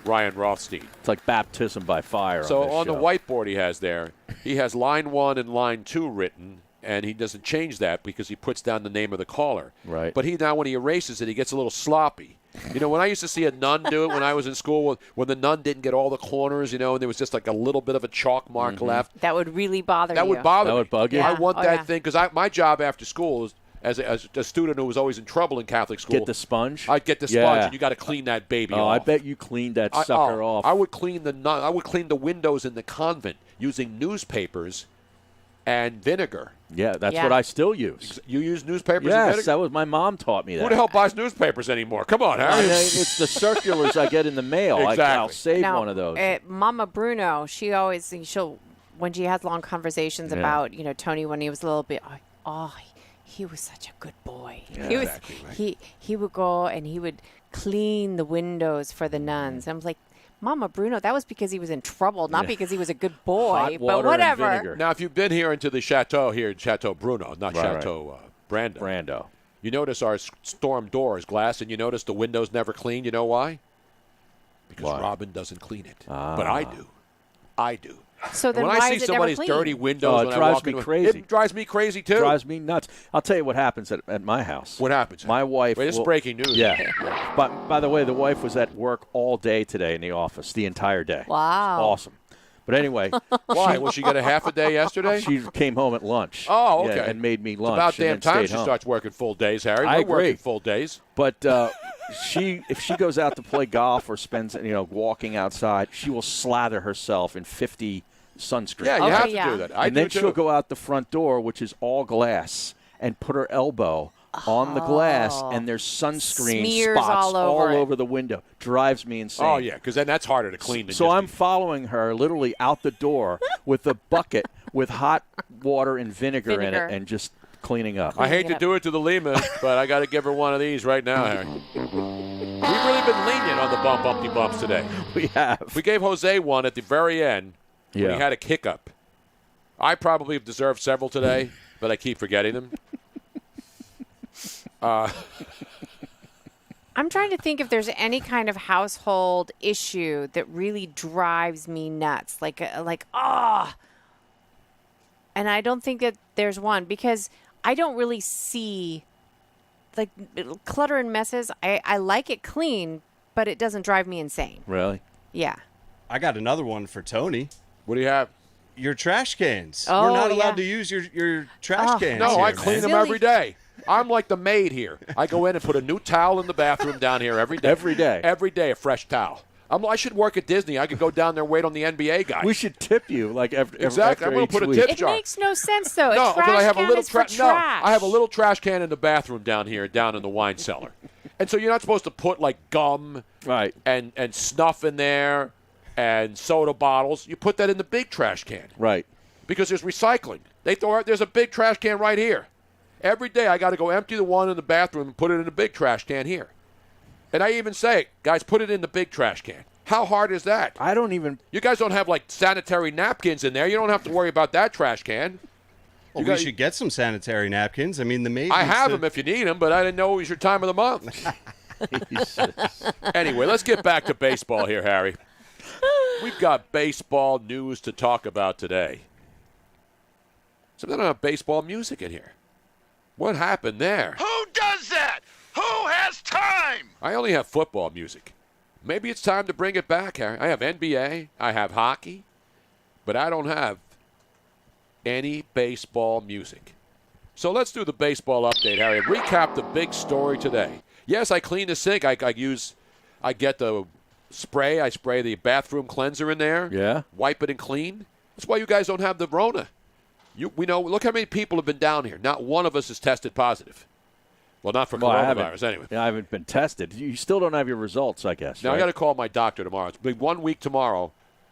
Ryan Rothstein. It's like baptism by fire. So on, the this show. whiteboard he has there, he has line 1 and line 2 written, and he doesn't change that because he puts down the name of the caller. Right. But now when he erases it, he gets a little sloppy. You know, when I used to see a nun do it when I was in school, when the nun didn't get all the corners, you know, and there was just like a little bit of a chalk mark left. That would really bother you. That would bother me. That would bug you? Yeah. I want Oh, that yeah. thing because my job after school is as a student who was always in trouble in Catholic school. Get the sponge? I'd get the sponge, and you got to clean that baby Oh, off. I bet you cleaned that sucker off. I would clean I would clean the windows in the convent using newspapers and vinegar. Yeah, that's Yeah. what I still use. You use newspapers and Yes, vinegar? that was my mom taught me that. Who the hell buys newspapers anymore? Come on, I Harry. mean, it's the circulars I get in the mail. Exactly. I'll save Now, one of those. Mama Bruno, she'll when she has long conversations Yeah. about Tony when he was a little bit. He was such a good boy. Yeah. He was. Exactly right. He would go and he would clean the windows for the nuns. I was like, Mama Bruno, that was because he was in trouble, not because he was a good boy. Hot But water and whatever. vinegar. Now, if you've been here into the chateau here in Chateau Bruno, not Right, Chateau Brando, Brando. you notice our storm door is glass, and you notice the windows never clean. You know why? Because Why? Robin doesn't clean it. But I do. I do. So then And when why I see is it never somebody's clean? dirty windows, Oh, it when I drives walk me into crazy. It drives me crazy too. Drives me nuts. I'll tell you what happens at my house. What happens? My wife. Wait, this is will- breaking news. Yeah. But by the way, the wife was at work all day today in the office, the entire day. Wow. Awesome. But anyway, Why? Was she got a half a day yesterday? she came home at lunch. Oh, Yeah, okay. and made me It's lunch. about and damn then time stayed she home. starts working full days, Harry. I We're agree. working full days. But if she goes out to play golf or spends walking outside, she will slather herself in 50 sunscreen. Yeah, you Okay, have to yeah. do that. I and do then too. she'll go out the front door, which is all glass, and put her elbow on the glass, and there's sunscreen Smears spots all over it. the window. Drives me insane. Oh, yeah, because then that's harder to clean. Than So just I'm following her literally out the door with a bucket with hot water and vinegar in it and just cleaning up. I hate to do it to the Lima, but I got to give her one of these right now, Harry. We've really been lenient on the bumpty bumps today. We have. We gave Jose one at the very end when he had a kick-up. I probably have deserved several today, but I keep forgetting them. I'm trying to think if there's any kind of household issue that really drives me nuts. Like, and I don't think that there's one because I don't really see, like, clutter and messes. I like it clean, but it doesn't drive me insane. Really? Yeah. I got another one for Tony. What do you have? Your trash cans. Oh, We're not allowed yeah. to use your trash cans. No, here, I clean them Silly. every day. I'm like the maid here. I go in and put a new towel in the bathroom down here every day. Every day. Every day, a fresh towel. I should work at Disney. I could go down there and wait on the NBA guys. We should tip you like Exactly. after I'm gonna each put a week. tip It jar. makes no sense, though. No, a trash because I have a can little is for trash. trash. No, I have a little trash can in the bathroom down here, down in the wine cellar. And so you're not supposed to put like gum Right. and snuff in there and soda bottles. You put that in the big trash can. Right. Because there's recycling. There's a big trash can right here. Every day I got to go empty the one in the bathroom and put it in the big trash can here. And I even say, guys, put it in the big trash can. How hard is that? I don't even. You guys don't have like sanitary napkins in there. You don't have to worry about that trash can. Well, we should get some sanitary napkins. I mean, the maid. I needs have to- them if you need them, but I didn't know it was your time of the month. Anyway, let's get back to baseball here, Harry. We've got baseball news to talk about today. So they don't have baseball music in here. What happened there? Who does that? Who has time? I only have football music. Maybe it's time to bring it back, Harry. I have NBA, I have hockey, but I don't have any baseball music. So let's do the baseball update, Harry. Recap the big story today. Yes, I clean the sink. I get the spray. I spray the bathroom cleanser in there. Yeah. Wipe it and clean. That's why you guys don't have the Rona. We know. Look how many people have been down here. Not one of us has tested positive. Well, not for coronavirus, anyway. I haven't been tested. You still don't have your results, I guess. Now, right? I got to call my doctor tomorrow. It's been 1 week tomorrow.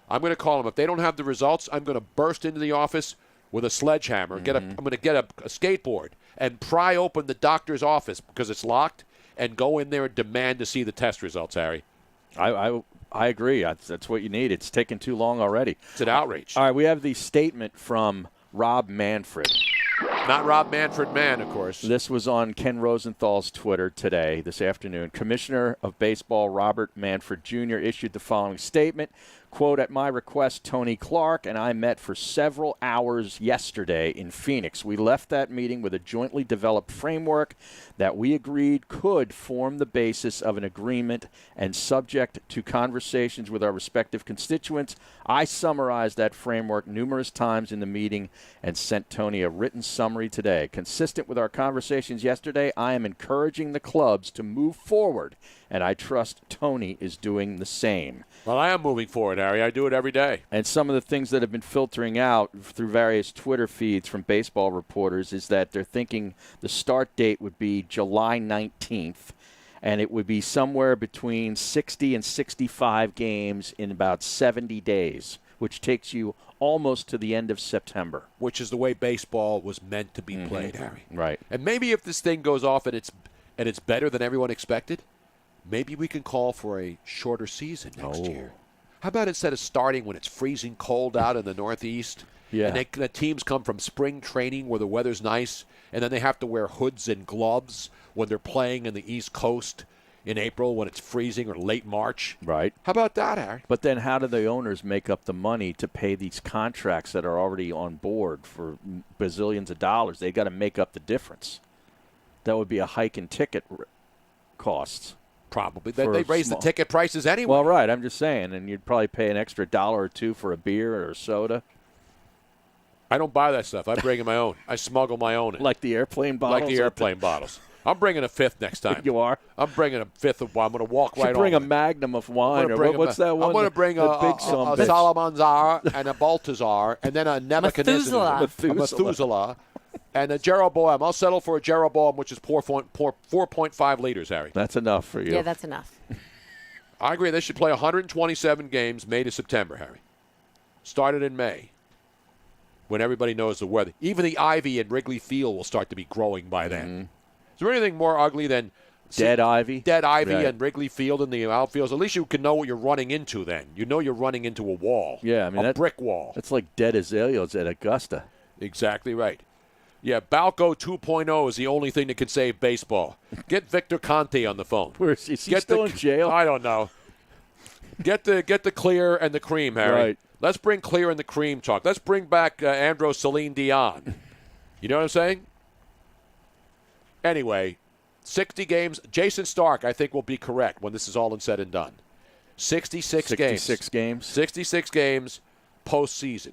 I'm going to call them. If they don't have the results, I'm going to burst into the office with a sledgehammer. I'm going to get a skateboard and pry open the doctor's office because it's locked and go in there and demand to see the test results, Harry. I agree. That's what you need. It's taken too long already. It's an outrage. All right, we have the statement from Rob Manfred. Not Rob Manfred Mann, of course. This was on Ken Rosenthal's Twitter today, this afternoon. Commissioner of Baseball Robert Manfred Jr. issued the following statement. Quote, at my request, Tony Clark and I met for several hours yesterday in Phoenix. We left that meeting with a jointly developed framework that we agreed could form the basis of an agreement and subject to conversations with our respective constituents. I summarized that framework numerous times in the meeting and sent Tony a written summary today. Consistent with our conversations yesterday, I am encouraging the clubs to move forward, and I trust Tony is doing the same. Well, I am moving forward, Harry. I do it every day. And some of the things that have been filtering out through various Twitter feeds from baseball reporters is that they're thinking the start date would be July 19th, and it would be somewhere between 60 and 65 games in about 70 days, which takes you almost to the end of September. Which is the way baseball was meant to be played, Harry. Right. And maybe if this thing goes off and it's better than everyone expected, maybe we can call for a shorter season next year. How about instead of starting when it's freezing cold out in the Northeast, and the teams come from spring training where the weather's nice, and then they have to wear hoods and gloves when they're playing in the East Coast in April when it's freezing or late March? Right. How about that, Harry? But then how do the owners make up the money to pay these contracts that are already on board for bazillions of dollars? They got to make up the difference. That would be a hike in ticket costs. Probably. They raise the ticket prices anyway. Well, right. I'm just saying. And you'd probably pay an extra $1 or $2 for a beer or a soda. I don't buy that stuff. I bring in my own. I smuggle my own in. Like the airplane bottles? Like the airplane bottles. I'm bringing a fifth next time. You are? I'm bringing a fifth of wine. I'm going to walk right on. Bring a magnum of wine. Or what's that one? I'm going to bring a big Salamanzar and a Baltazar and then a Nebuchadnezzar. Methuselah. A Methuselah. And a Jeroboam. I'll settle for a Jeroboam, which is 4.5 liters, Harry. That's enough for you. Yeah, that's enough. I agree. They should play 127 games May to September, Harry. Started in May, when everybody knows the weather. Even the ivy in Wrigley Field will start to be growing by then. Mm-hmm. Is there anything more ugly than dead ivy? Dead ivy Right. and Wrigley Field in the outfields. At least you can know what you're running into then. You know you're running into a wall. Yeah, I mean, a brick wall. That's like dead azaleas at Augusta. Exactly right. Yeah, Balco 2.0 is the only thing that can save baseball. Get Victor Conte on the phone. Where is he still in jail? I don't know. Get the clear and the cream, Harry. Right. Let's bring clear and the cream talk. Let's bring back Andros Celine Dion. You know what I'm saying? Anyway, 60 games. Jason Stark, I think, will be correct when this is all said and done. 66 games. 66 games. 66 games postseason.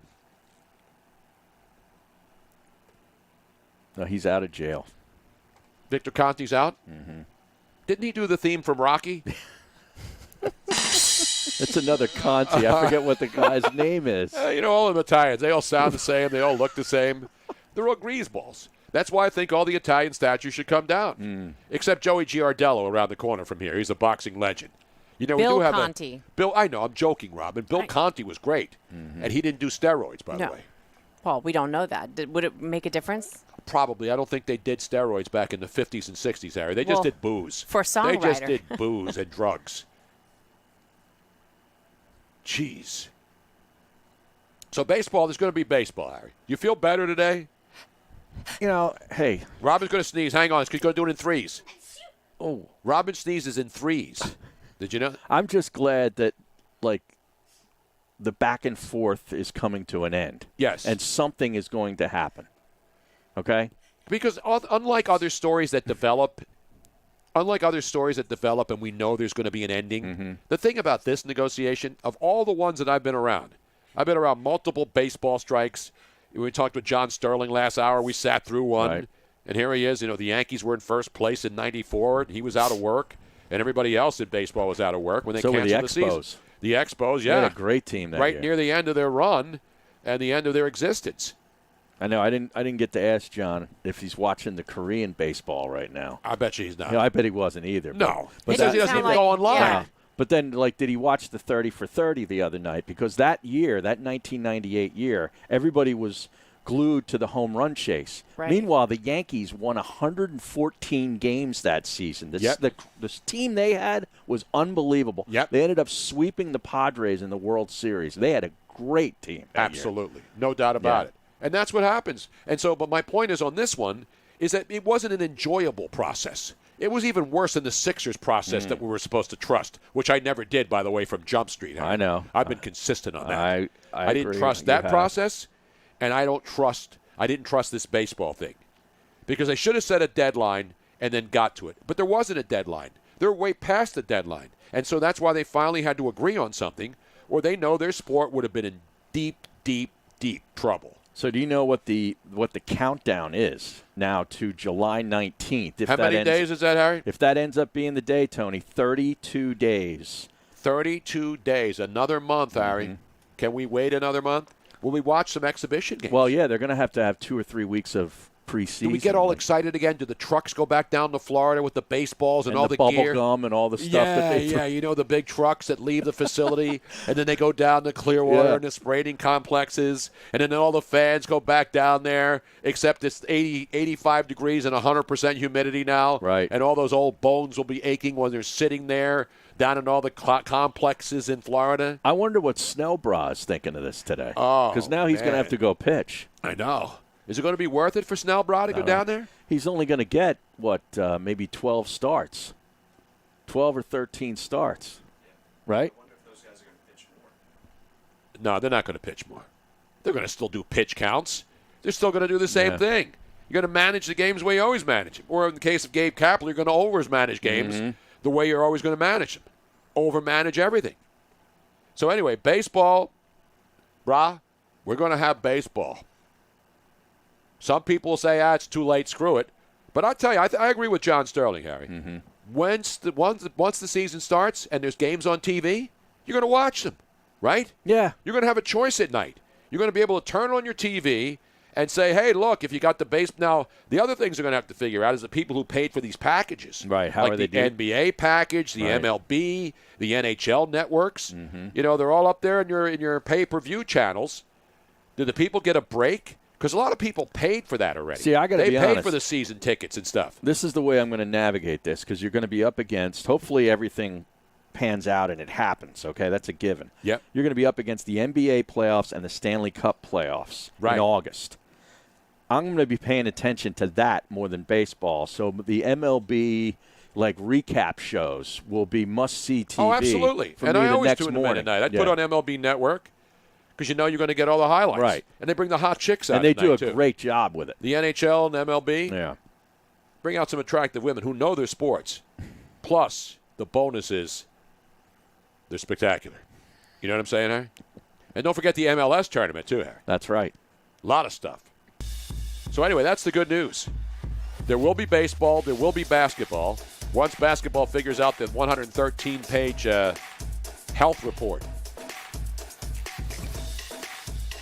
No, he's out of jail. Victor Conte's out? Mm-hmm. Didn't he do the theme from Rocky? It's another Conte. I forget what the guy's name is. You know, all of them Italians, they all sound the same. They all look the same. They're all greaseballs. That's why I think all the Italian statues should come down. Except Joey Giardello around the corner from here. He's a boxing legend. You know, Bill we do have Conte. Bill, I know, I'm joking, Robin. Bill Conte was great. And he didn't do steroids, by the way. Well, we don't know that. Would it make a difference? Probably. I don't think they did steroids back in the 50s and 60s, Harry. They just did booze. For a songwriter. They just did booze and drugs. Jeez. So baseball, there's going to be baseball, Harry. You feel better today? You know, hey. Robin's going to sneeze. Hang on. He's going to do it in threes. Oh. Robin sneezes in threes. Did you know? I'm just glad that, like, the back and forth is coming to an end. Yes. And something is going to happen. Okay? Because unlike other stories that develop, and we know there's going to be an ending, the thing about this negotiation, of all the ones that I've been around multiple baseball strikes. We talked with John Sterling last hour. We sat through one. Right. And here he is. You know, the Yankees were in first place in '94. He was out of work. And everybody else in baseball was out of work when they so canceled were the season. Expos. The Expos, yeah. They had a great team that right year. near the end of their run and the end of their existence. I know. I didn't get to ask John if he's watching the Korean baseball right now. I bet you he's not. You know, I bet he wasn't either. No. But He says he doesn't even go online. Yeah. But then, like, did he watch the 30 for 30 the other night? Because that year, that 1998 year, everybody was glued to the home run chase. Right. Meanwhile, the Yankees won 114 games that season. This team they had was unbelievable. Yep. They ended up sweeping the Padres in the World Series. They had a great team that Absolutely. No doubt about it. And that's what happens. And so, but my point is on this one is that it wasn't an enjoyable process. It was even worse than the Sixers process that we were supposed to trust, which I never did, by the way, from Jump Street. I know. I've been consistent on that. I didn't agree. trust You that have. process, and I didn't trust this baseball thing. Because they should have set a deadline and then got to it. But there wasn't a deadline. They're way past the deadline. And so that's why they finally had to agree on something, or they know their sport would have been in deep, deep, deep trouble. So do you know what the countdown is now to July 19th? If How that many days is that, Harry? If that ends up being the day, Tony, 32 days. 32 days. Another month, Harry. Can we wait another month? Will we watch some exhibition games? Well, yeah, they're going to have 2 or 3 weeks of preseason. Do we get all excited again? Do the trucks go back down to Florida with the baseballs and all the bubble gear? gum and all the stuff that they Yeah, you know, the big trucks that leave the facility and then they go down to Clearwater and the sprading complexes, and then all the fans go back down there, except it's 85 degrees and 100% humidity now. Right. And all those old bones will be aching when they're sitting there down in all the complexes in Florida. I wonder what Snellbra's thinking of this today. Oh, because now he's going to have to go pitch. I know. Is it going to be worth it for Snellbra to go down there? He's only going to get, maybe 12 starts. 12 or 13 starts. Right? I wonder if those guys are going to pitch more. No, they're not going to pitch more. They're going to still do pitch counts. They're still going to do the same thing. You're going to manage the games the way you always manage them. Or in the case of Gabe Kapler, you're going to always manage games the way you're always going to manage them. Overmanage everything. So anyway, baseball, brah, we're going to have baseball. Some people will say, it's too late, screw it. But I'll tell you, I agree with John Sterling, Harry. Once the season starts and there's games on TV, you're going to watch them, right? Yeah. You're going to have a choice at night. You're going to be able to turn on your TV and say, hey, look, if you got the base. Now, the other things they're going to have to figure out is the people who paid for these packages. Right. How like are they the doing? NBA package, the Right. MLB, the NHL networks. Mm-hmm. You know, they're all up there in your pay-per-view channels. Do the people get a break? Because a lot of people paid for that already. See, I gotta they be paid honest. for the season tickets and stuff. This is the way I'm going to navigate this because you're going to be up against, hopefully everything pans out and it happens, okay? That's a given. Yep. You're going to be up against the NBA playoffs and the Stanley Cup playoffs Right. in August. I'm going to be paying attention to that more than baseball. So the MLB recap shows will be must-see TV. Oh, absolutely. For And me I the always next tune them in morning. at night. I'd Yeah. put on MLB Network because you know you're going to get all the highlights. Right. And they bring the hot chicks out And they at do night, a too. great job with it. The NHL and MLB. Yeah. Bring out some attractive women who know their sports. Plus, the bonus is they're spectacular. You know what I'm saying, Harry? And don't forget the MLS tournament, too, Harry. That's right. A lot of stuff. So anyway, that's the good news. There will be baseball. There will be basketball. Once basketball figures out the 113-page health report.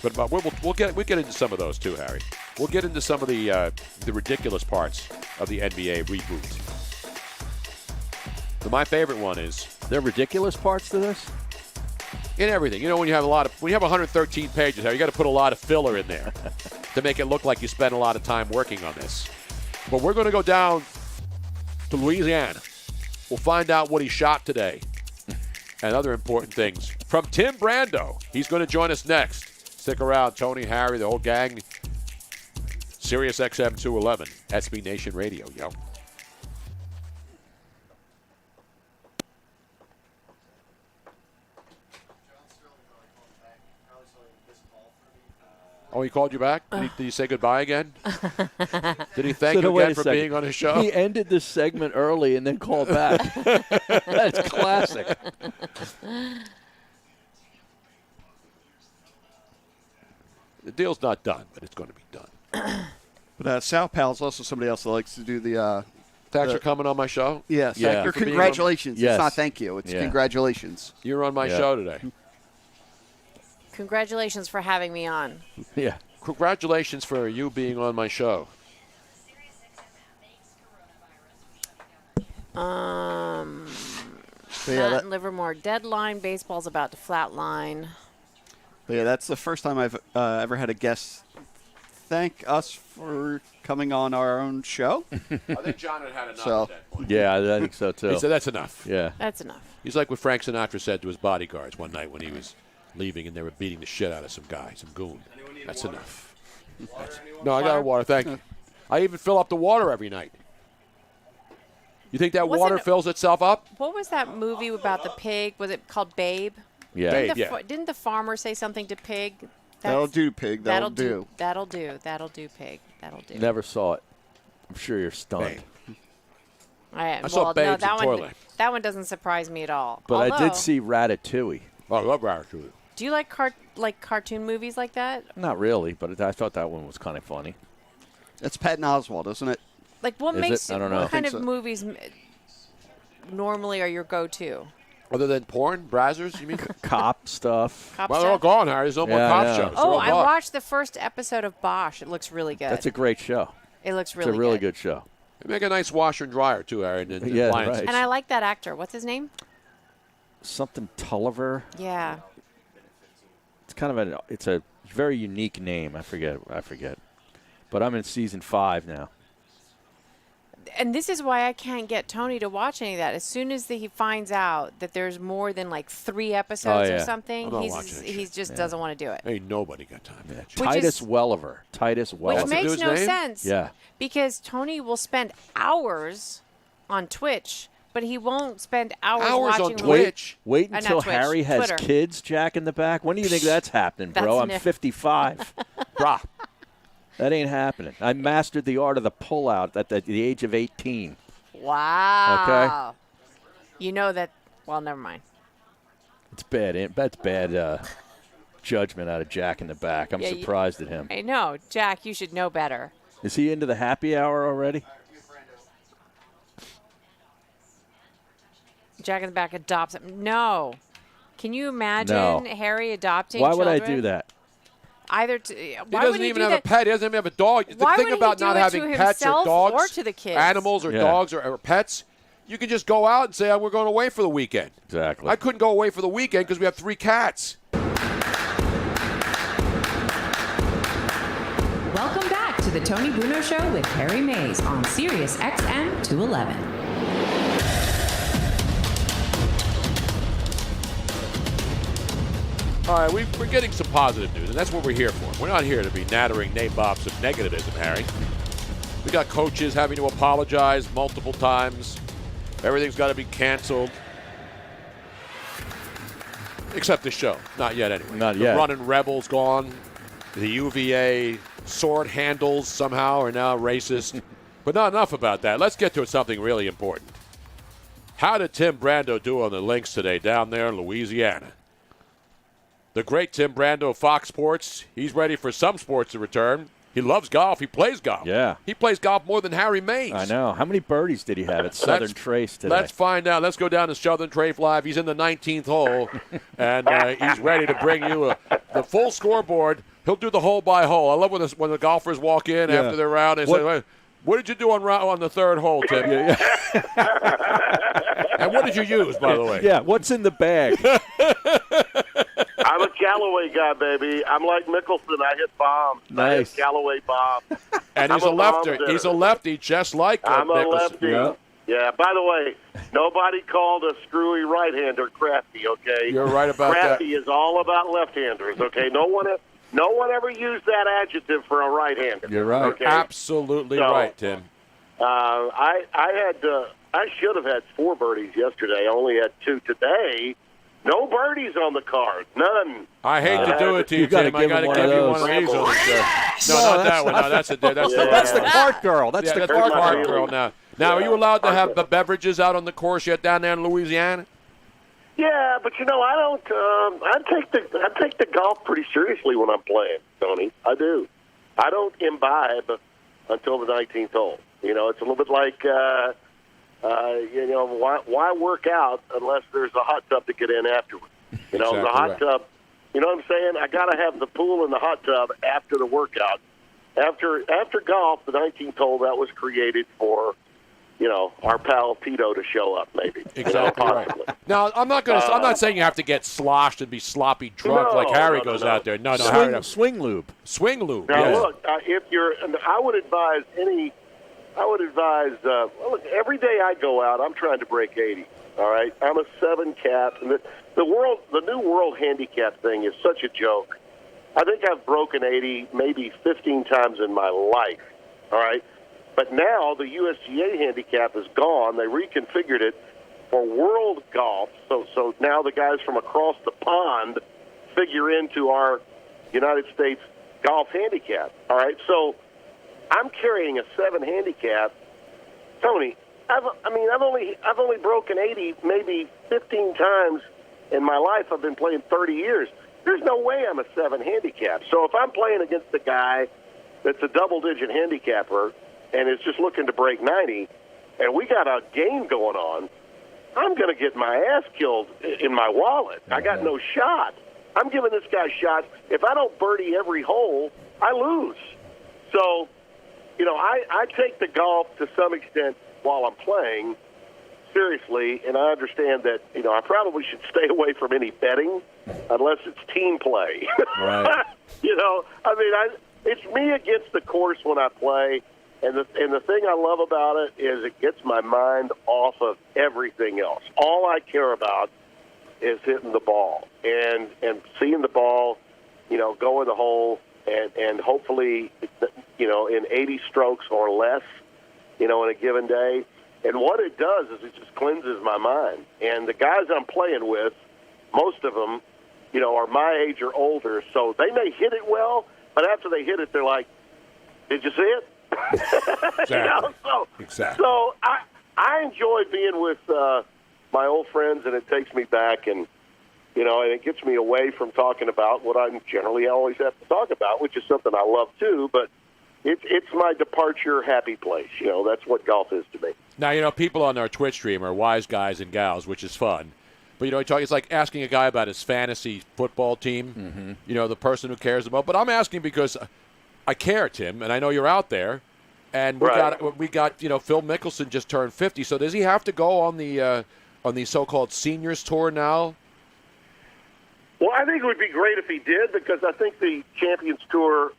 But we'll get into some of those too, Harry. We'll get into some of the ridiculous parts of the NBA reboot. But my favorite one is There are ridiculous parts to this? in everything. You know, when you have 113 pages, Harry, you got to put a lot of filler in there to make it look like you spent a lot of time working on this. But we're going to go down to Louisiana. We'll find out what he shot today and other important things from Tim Brando. He's going to join us next. Stick around, Tony, Harry, the whole gang. SiriusXM 211, SB Nation Radio, yo. Oh, he called you back? Did he say goodbye again? Did he thank you wait again a for second. being on his show? He ended this segment early and then called back. That's classic. The deal's not done, but it's going to be done. But Sal Powell's also somebody else that likes to do the. Thanks for coming on my show. Yes. Yeah. Your For being congratulations. Yes. It's not thank you. It's Yeah. congratulations. You're on my Yeah. show today. Congratulations for having me on. Yeah. Congratulations for you being on my show. But yeah, Matt that, and Livermore deadline. Baseball's about to flatline. but yeah, that's the first time I've ever had a guest thank us for coming on our own show. I think John had enough So- at that point. Yeah, I think so too. He said that's enough. Yeah. That's enough. He's like what Frank Sinatra said to his bodyguards one night when he was leaving and they were beating the shit out of some guy, some goon. That's enough. No, I got a water, thank you. I even fill up the water every night. You think that Wasn't water it- fills itself up? What was that movie about the pig? Was it called Babe? Yeah. Babe. Didn't the farmer say something to Pig? That'll That's- do, pig. That'll do. That'll do. That'll do, Pig. That'll do. Never saw it. I'm sure you're stunned. Babe. I saw no, Babes that in one. Toyland. That one doesn't surprise me at all. But I Although, did see Ratatouille. Oh, I love Ratatouille. Do you like cartoon movies like that? Not really, but I thought that one was kind of funny. That's Patton Oswalt, isn't it? Like what Is makes it? I don't know. what kind I of think so. movies normally are your go-to? Other than porn, brazzers, you mean? Cop stuff. Cop Well, they're all stuff? gone, Harry. There's no more Yeah, I cop know. shows. They're Oh, all I gone. watched the first episode of Bosch. It looks really good. That's a great show. It looks It's really a really good show. They make a nice washer and dryer, too, Harry. And Yeah, appliances. right. And I like that actor. What's his name? Something Tulliver. Yeah. It's kind of it's a very unique name. I forget. But I'm in season 5 now. And this is why I can't get Tony to watch any of that. As soon as he finds out that there's more than like 3 episodes Oh, or yeah. something, I'm not watching that he shit. just doesn't want to do it. Ain't nobody got time for that shit. Which Titus is- Welliver. Titus Which Welliver. makes dude's no name? sense. Yeah. Because Tony will spend hours on Twitch, but he won't spend hours Hours on watching Twitch? Wait not until Twitch, Harry has Twitter. kids, Jack in the back. When do you think that's happening, bro? That's I'm never- 55. Brah. That ain't happening. I mastered the art of the pullout at the age of 18. Wow. You know that. Well, never mind. It's bad. That's bad judgment out of Jack in the back. I'm Yeah, surprised at him. I know, Jack. You should know better. Is he into the happy hour already? Jack in the back adopts him. No. Can you imagine No. Harry adopting Why would I children? do that? either to. He Why doesn't would he even do have that? a pet. He doesn't even have a dog. Why The thing would about he do not it having to pets or himself dogs, or to the kids? animals or dogs or pets, you can just go out and say, we're going away for the weekend. Exactly. I couldn't go away for the weekend because we have 3 cats. Welcome back to the Tony Bruno Show with Harry Mays on SiriusXM 211. All right, we're getting some positive news, and that's what we're here for. We're not here to be nattering nabobs of negativism, Harry. We got coaches having to apologize multiple times. Everything's got to be canceled. Except the show. Not yet, anyway. Not the yet. Running Rebels gone. The UVA sword handles somehow are now racist. But not enough about that. Let's get to something really important. How did Tim Brando do on the links today down there in Louisiana? The great Tim Brando of Fox Sports, he's ready for some sports to return. He loves golf. He plays golf. Yeah. He plays golf more than Harry Mays. I know. How many birdies did he have at Southern Trace today? Let's find out. Let's go down to Southern Trace Live. He's in the 19th hole, and he's ready to bring you the full scoreboard. He'll do the hole by hole. I love when the golfers walk in after their round and say, what did you do on the third hole, Tim? And what did you use, by the way? Yeah, what's in the bag? I'm a Callaway guy, baby. I'm like Mickelson. I hit bombs. Nice. I hit Callaway bombs. And he's a lefty. He's a lefty, just like I'm a Mickelson. lefty. Yeah, by the way, nobody called a screwy right-hander crafty, okay? You're right about crafty is all about left-handers, okay? No one ever used that adjective for a right-hander. You're right. Okay? Absolutely right, Tim. I should have had 4 birdies yesterday. I only had 2 today. No birdies on the card. None. I hate to do it to you, Tim. I got to give you one of these on the show. No, not that one. No, that's the cart girl. That's the cart girl now. Now, are you allowed to have beverages out on the course yet down there in Louisiana? Yeah, but I don't. I take the golf pretty seriously when I'm playing, Tony. I do. I don't imbibe until the 19th hole. It's a little bit like, why work out unless there's a hot tub to get in afterwards? The hot tub. You know what I'm saying? I got to have the pool and the hot tub after the workout. After golf, the 19th hole that was created for. Our pal Tito to show up, maybe. Exactly right. Now, I'm not saying you have to get sloshed and be sloppy drunk like Harry goes out there. No, Harry. Swing lube. Swing lube. Now, yes. look, I would advise look, every day I go out, I'm trying to break 80. All right, I'm a 7 cap, and the new world handicap thing is such a joke. I think I've broken 80 maybe 15 times in my life. All right. But now the USGA handicap is gone. They reconfigured it for world golf. So now the guys from across the pond figure into our United States golf handicap. All right. So I'm carrying a 7 handicap. Tony, I've only broken 80 maybe 15 times in my life. I've been playing 30 years. There's no way I'm a 7 handicap. So if I'm playing against a guy that's a double-digit handicapper and is just looking to break 90, and we got a game going on, I'm going to get my ass killed in my wallet. I got no shot. I'm giving this guy shots. If I don't birdie every hole, I lose. So, I take the golf to some extent while I'm playing seriously, and I understand that, I probably should stay away from any betting unless it's team play. Right. It's me against the course when I play. And the thing I love about it is it gets my mind off of everything else. All I care about is hitting the ball and seeing the ball, go in the hole and hopefully, in 80 strokes or less, in a given day. And what it does is it just cleanses my mind. And the guys I'm playing with, most of them, are my age or older, so they may hit it well, but after they hit it, they're like, "Did you see it?" Exactly. Exactly. So I enjoy being with my old friends, and it takes me back, and and it gets me away from talking about what I generally always have to talk about, which is something I love too. But it's my departure happy place. That's what golf is to me. Now people on our Twitch stream are wise guys and gals, which is fun. But, it's like asking a guy about his fantasy football team, the person who cares about. But I'm asking because I care, Tim, and I know you're out there. And we got Phil Mickelson just turned 50. So does he have to go on the so-called seniors tour now? Well, I think it would be great if he did, because I think the Champions Tour,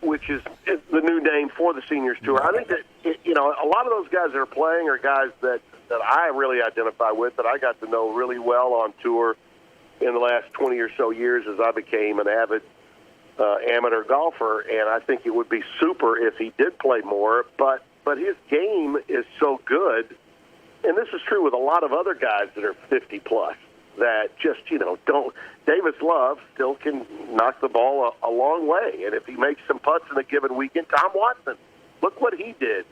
which is the new name for the Seniors Tour, I think that a lot of those guys that are playing are guys that I really identify with, that I got to know really well on tour in the last 20 or so years as I became an avid amateur golfer, and I think it would be super if he did play more. But his game is so good, and this is true with a lot of other guys that are 50 plus. That just, don't. Davis Love still can knock the ball a long way. And if he makes some putts in a given weekend, Tom Watson, look what he did.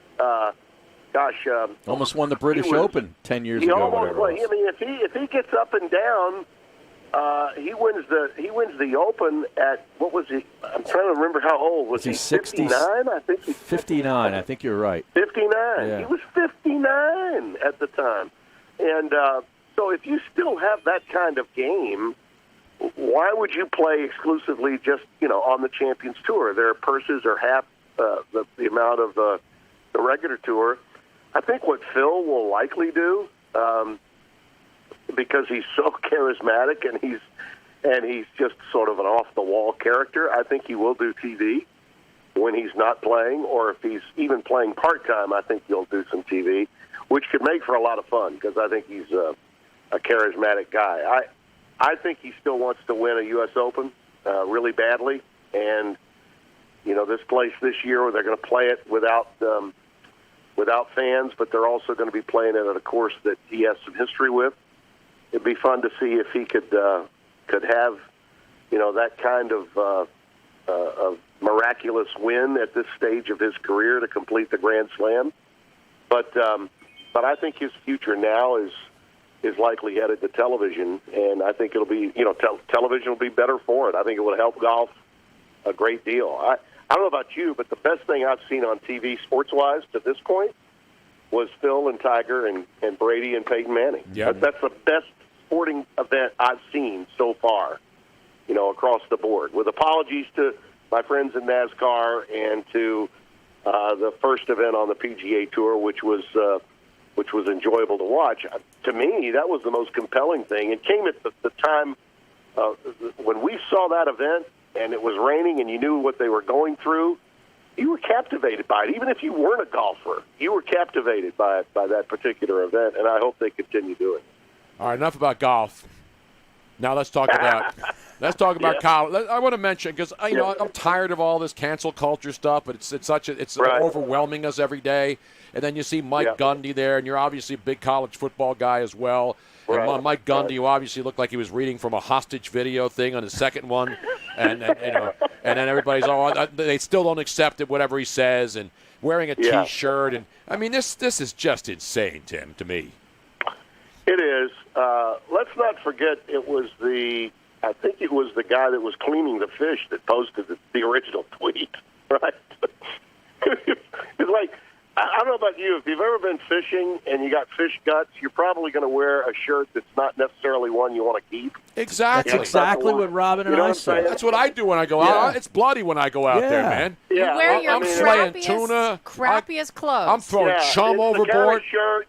Almost won the British Open 10 years ago. If he gets up and down, he wins the Open at, what was he? I'm trying to remember how old was he? 69? I think he's 59. I think you're right. 59. Yeah. He was 59 at the time, and. So if you still have that kind of game, why would you play exclusively just, on the Champions Tour? Their purses are half the amount of the regular tour. I think what Phil will likely do, because he's so charismatic and he's just sort of an off-the-wall character, I think he will do TV when he's not playing, or if he's even playing part-time, I think he'll do some TV, which could make for a lot of fun, because I think he's a charismatic guy. I think he still wants to win a U.S. Open really badly, and this place this year, they're going to play it without fans, but they're also going to be playing it at a course that he has some history with. It'd be fun to see if he could have that kind of miraculous win at this stage of his career to complete the Grand Slam. But I think his future now is likely headed to television, and I think it'll be, television will be better for it. I think it will help golf a great deal. I don't know about you, but the best thing I've seen on TV sports-wise to this point was Phil and Tiger and Brady and Peyton Manning. Yeah. That's the best sporting event I've seen so far, across the board. With apologies to my friends in NASCAR and to the first event on the PGA Tour, which was enjoyable to watch. To me, that was the most compelling thing. It came at the time when we saw that event, and it was raining, and you knew what they were going through. You were captivated by it. Even if you weren't a golfer, you were captivated by that particular event, and I hope they continue doing it. All right, enough about golf. Now let's talk about college. I want to mention, because I'm tired of all this cancel culture stuff, but it's overwhelming us every day. And then you see Mike Gundy there, and you're obviously a big college football guy as well. Right. And Mike Gundy, who obviously looked like he was reading from a hostage video thing on his second one, and then everybody's they still don't accept it, whatever he says, and wearing a T-shirt, and I mean this is just insane, Tim, to me. It is. Let's not forget I think it was the guy that was cleaning the fish that posted the original tweet, right? It's like, I don't know about you. If you've ever been fishing and you got fish guts, you're probably going to wear a shirt that's not necessarily one you want to keep. Exactly. That's exactly what Robin and I said. That's what I do when I go out. It's bloody when I go out there, man. You wear your crappiest clothes. I'm throwing chum overboard. The kind of shirt,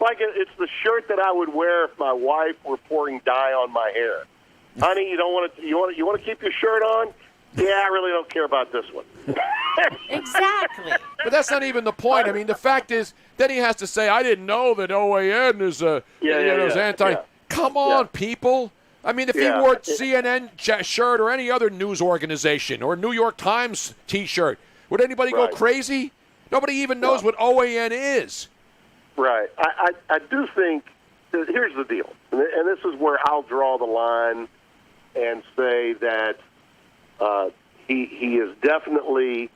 it's the shirt that I would wear if my wife were pouring dye on my hair. Honey, you don't want to. You want to keep your shirt on? Yeah, I really don't care about this one. Exactly. But that's not even the point. I mean, the fact is, then he has to say, I didn't know that OAN is anti. Yeah. Come on, people. I mean, if he wore a CNN shirt or any other news organization or New York Times T-shirt, would anybody go crazy? Nobody even knows what OAN is. Right. I do think, here's the deal, and this is where I'll draw the line and say that he is definitely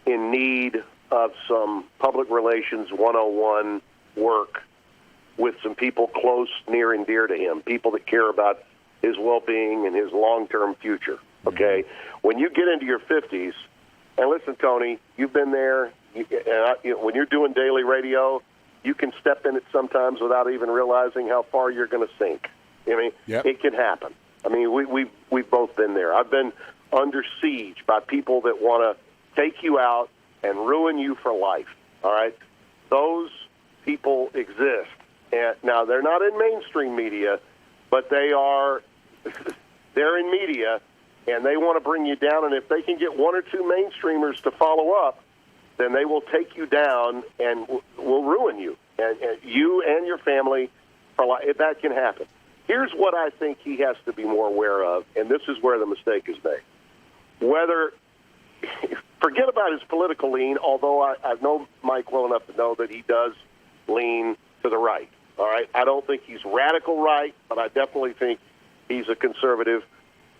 in need of some public relations 101 work with some people close, near, and dear to him, people that care about his well-being and his long-term future, okay? When you get into your 50s, and listen, Tony, you've been there, when you're doing daily radio, you can step in it sometimes without even realizing how far you're going to sink. I mean, It can happen. I mean, we've both been there. I've been under siege by people that want to take you out and ruin you for life. All right? Those people exist. And now, they're not in mainstream media, but they're in media, and they want to bring you down. And if they can get one or two mainstreamers to follow up, then they will take you down and will ruin you, and you and your family for life. That can happen. Here's what I think he has to be more aware of, and this is where the mistake is made. Forget about his political lean, although I know Mike well enough to know that he does lean to the right. All right? I don't think he's radical right, but I definitely think he's a conservative.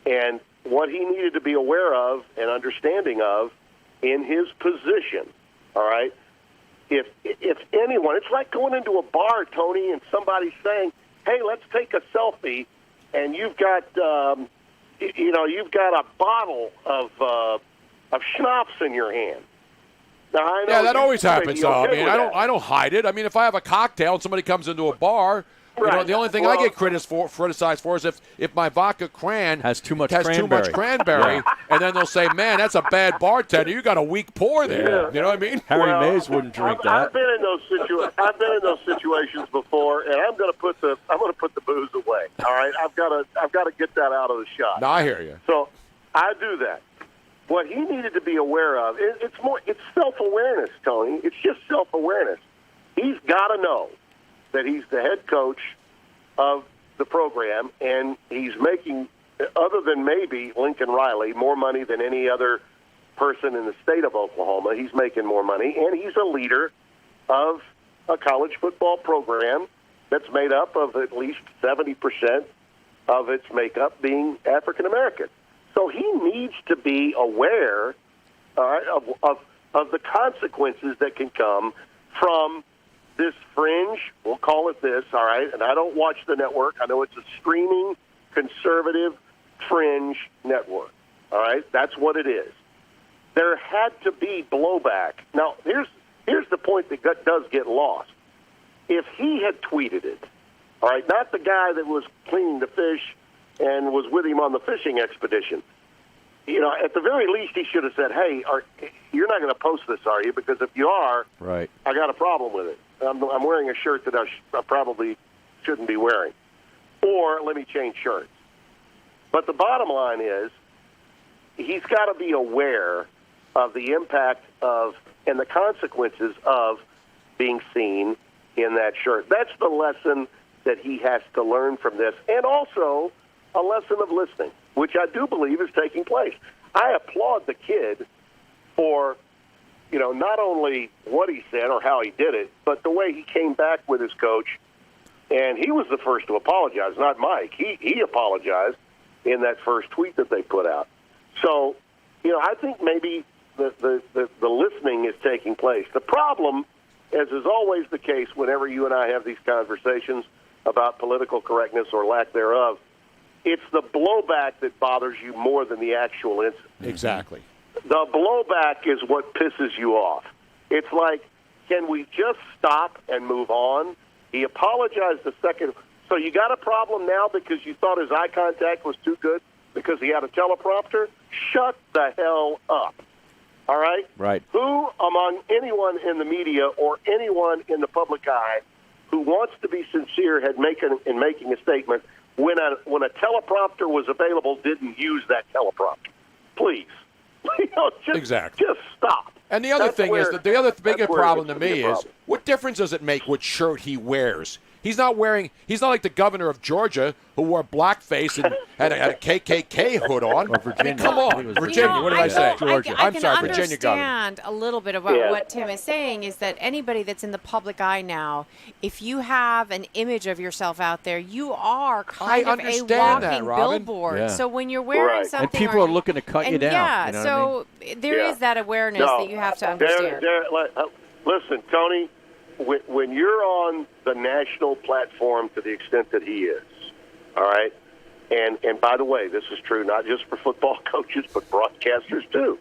And what he needed to be aware of and understanding of in his position, all right, if anyone, it's like going into a bar, Tony, and somebody's saying, hey, let's take a selfie, and you've got, you've got a bottle of schnapps in your hand. Now, I know that always happens, though. I mean, that. I don't hide it. I mean, if I have a cocktail and somebody comes into a bar, the only thing I get criticized for is if my vodka cran has too much cranberry, and then they'll say, man, that's a bad bartender. You got a weak pour there. Yeah. You know what I mean? Harry Mays wouldn't drink that. I've been in those situations before, and I'm going to put the booze away. All right, I've got to get that out of the shot. No, I hear you. So I do that. What he needed to be aware of, it's self-awareness, Tony. It's just self-awareness. He's got to know that he's the head coach of the program, and he's making, other than maybe Lincoln Riley, more money than any other person in the state of Oklahoma. He's making more money, and he's a leader of a college football program that's made up of at least 70% of its makeup being African-American. So he needs to be aware of the consequences that can come from this fringe, we'll call it this, all right, and I don't watch the network. I know it's a streaming, conservative, fringe network, all right? That's what it is. There had to be blowback. Now, here's the point that does get lost. If he had tweeted it, all right, not the guy that was cleaning the fish and was with him on the fishing expedition, at the very least he should have said, hey, you're not going to post this, are you? Because if you are, right, I got a problem with it. I'm wearing a shirt that I probably shouldn't be wearing. Or let me change shirts. But the bottom line is he's got to be aware of the impact of and the consequences of being seen in that shirt. That's the lesson that he has to learn from this, and also a lesson of listening, which I do believe is taking place. I applaud the kid for, not only what he said or how he did it, but the way he came back with his coach, and he was the first to apologize, not Mike. He apologized in that first tweet that they put out. So, I think maybe the listening is taking place. The problem, as is always the case whenever you and I have these conversations about political correctness or lack thereof, it's the blowback that bothers you more than the actual incident. Exactly. The blowback is what pisses you off. It's like, can we just stop and move on? He apologized a second. So you got a problem now because you thought his eye contact was too good because he had a teleprompter? Shut the hell up. All right? Right. Who among anyone in the media or anyone in the public eye who wants to be sincere in making a statement when a teleprompter was available didn't use that teleprompter? Please. Just stop. And the other thing is that the other bigger problem to me is what difference does it make what shirt he wears? He's not like the governor of Georgia who wore blackface and had a KKK hood on. Or Virginia. I mean, come on. Virginia, what did I say? Georgia. I'm sorry, Virginia governor. I understand a little bit about what Tim is saying is that anybody that's in the public eye now, if you have an image of yourself out there, you are kind of a walking billboard. Yeah. So when you're wearing something... And people are looking to cut you down. Yeah, you know there is that awareness that you have to understand. Listen, Tony, when you're on the national platform to the extent that he is, all right, and by the way, this is true not just for football coaches, but broadcasters too.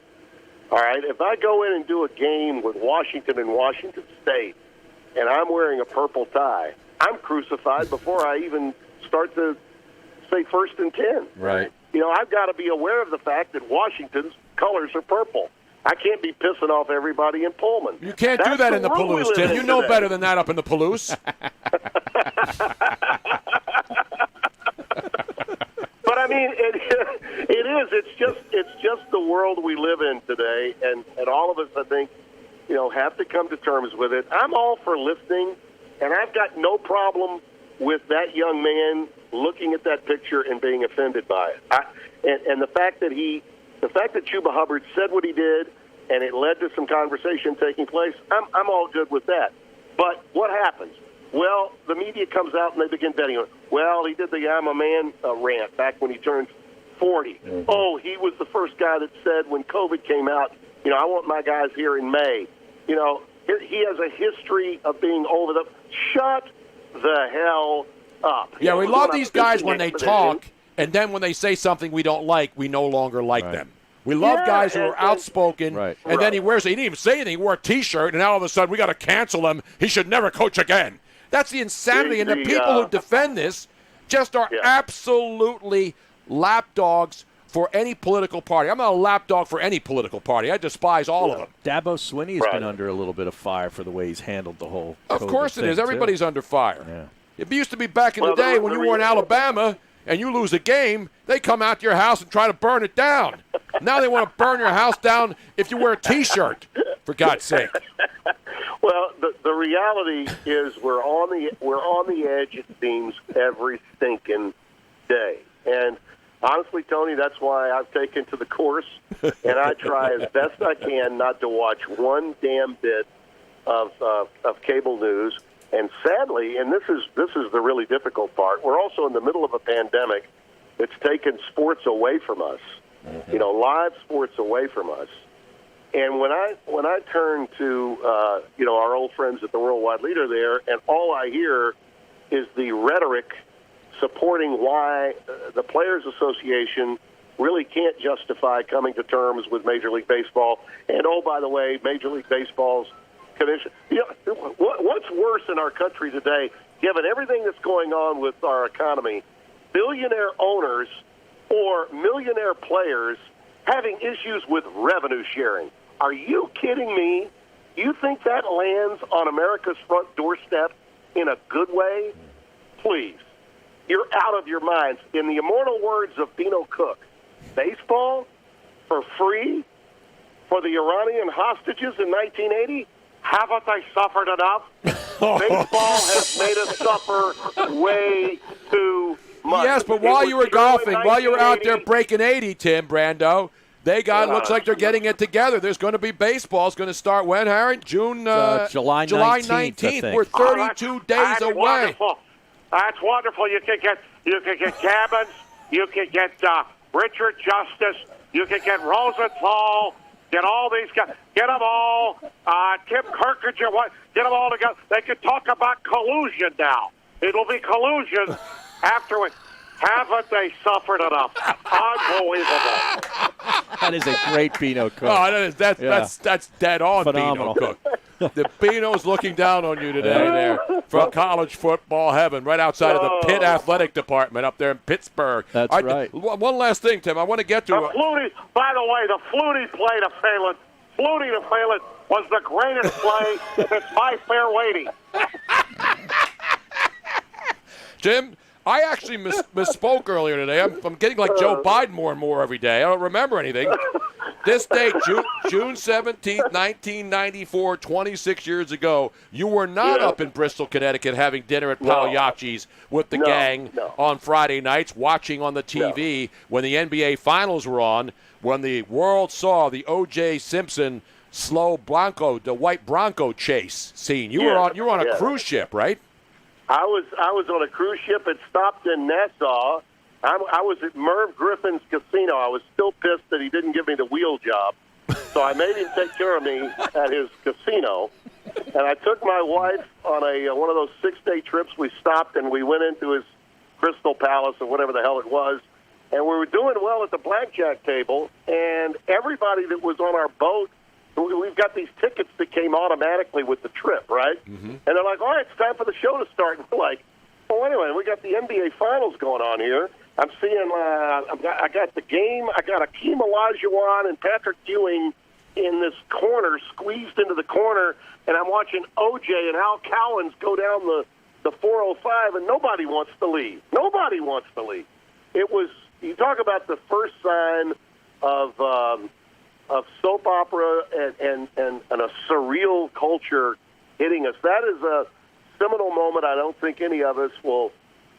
All right, if I go in and do a game with Washington and Washington State, and I'm wearing a purple tie, I'm crucified before I even start to say 1st and 10. Right. You know, I've got to be aware of the fact that Washington's colors are purple. I can't be pissing off everybody in Pullman. You can't do that in the Palouse, Tim. You know better than that up in the Palouse. But I mean, it is. It's just the world we live in today, and all of us, I think, have to come to terms with it. I'm all for listening, and I've got no problem with that young man looking at that picture and being offended by it. And the fact that Chuba Hubbard said what he did, and it led to some conversation taking place, I'm all good with that. But what happens? Well, the media comes out and they begin betting on it. Well, he did the I'm a man rant back when he turned 40. Mm-hmm. Oh, he was the first guy that said when COVID came out, I want my guys here in May. He has a history of being over the... Shut the hell up. Yeah, we love these guys when they talk, and then when they say something we don't like, we no longer like them. We love guys who are outspoken, and then he didn't even say anything. He wore a T-shirt, and now all of a sudden we got to cancel him. He should never coach again. That's the insanity, and the people who defend this just are absolutely lapdogs for any political party. I'm not a lapdog for any political party. I despise all of them. Dabo Swinney has been under a little bit of fire for the way he's handled the whole Of course it is. Everybody's under fire. Yeah. It used to be back in the day when you were in Alabama and you lose a game, they come out to your house and try to burn it down. Now they want to burn your house down if you wear a T-shirt, for God's sake. Well, the reality is we're on the edge, it seems, every stinking day. And honestly, Tony, that's why I've taken to the course, and I try as best I can not to watch one damn bit of cable news. And sadly, and this is the really difficult part, we're also in the middle of a pandemic that's taken sports away from us, live sports away from us. And when I turn to our old friends at the Worldwide Leader there, and all I hear is the rhetoric supporting why the Players Association really can't justify coming to terms with Major League Baseball. And, oh, by the way, Major League Baseball's commission. What's worse in our country today, given everything that's going on with our economy, billionaire owners or millionaire players having issues with revenue sharing? Are you kidding me? You think that lands on America's front doorstep in a good way? Please. You're out of your minds. In the immortal words of Bino Cook, baseball for free for the Iranian hostages in 1980? Haven't they suffered enough? Baseball has made us suffer way too much. Yes, but while you were golfing, while you were out there breaking 80, Tim Brando, looks like they're getting it together. There's going to be baseball. It's going to start when, Harry? July 19th. We're 32 days away. Wonderful. That's wonderful. You can get Gabbins. You can get Richard Justice. You can get Rosenthal. Get all these guys. Get them all. Tim Kirkinger. Get them all together. They can talk about collusion now. It'll be collusion afterward. Haven't they suffered enough? Unbelievable. That is a great Bino Cook. Oh, that's dead on, Phenomenal. Bino Cook. The Bino's looking down on you today there from college football heaven, right outside of the Pitt Athletic Department up there in Pittsburgh. That's right. One last thing, Tim. I want to get to Flutie. By the way, the Flutie play to Phelan. Flutie to Phelan was the greatest play since My Fair Lady. Jim, I actually misspoke earlier today. I'm getting like Joe Biden more and more every day. I don't remember anything. This date, June 17th, 1994, 26 years ago, you were not up in Bristol, Connecticut having dinner at Pagliacci's with the gang on Friday nights, watching on the TV when the NBA Finals were on, when the world saw the O.J. Simpson slow Bronco, the white Bronco chase scene. You were on a cruise ship, right? I was on a cruise ship. It stopped in Nassau. I was at Merv Griffin's casino. I was still pissed that he didn't give me the wheel job, so I made him take care of me at his casino. And I took my wife on one of those 6-day trips. We stopped and we went into his Crystal Palace or whatever the hell it was, and we were doing well at the blackjack table. And everybody that was on our boat we've got these tickets that came automatically with the trip, right? Mm-hmm. And they're like, all right, it's time for the show to start. And we're like, well, anyway, we got the NBA Finals going on here. I'm seeing, I got the game. I got Akeem Olajuwon and Patrick Ewing in this corner, squeezed into the corner, and I'm watching OJ and Al Cowens go down the 405, and nobody wants to leave. Nobody wants to leave. It was, you talk about the first sign of soap opera and a surreal culture hitting us. That is a seminal moment I don't think any of us will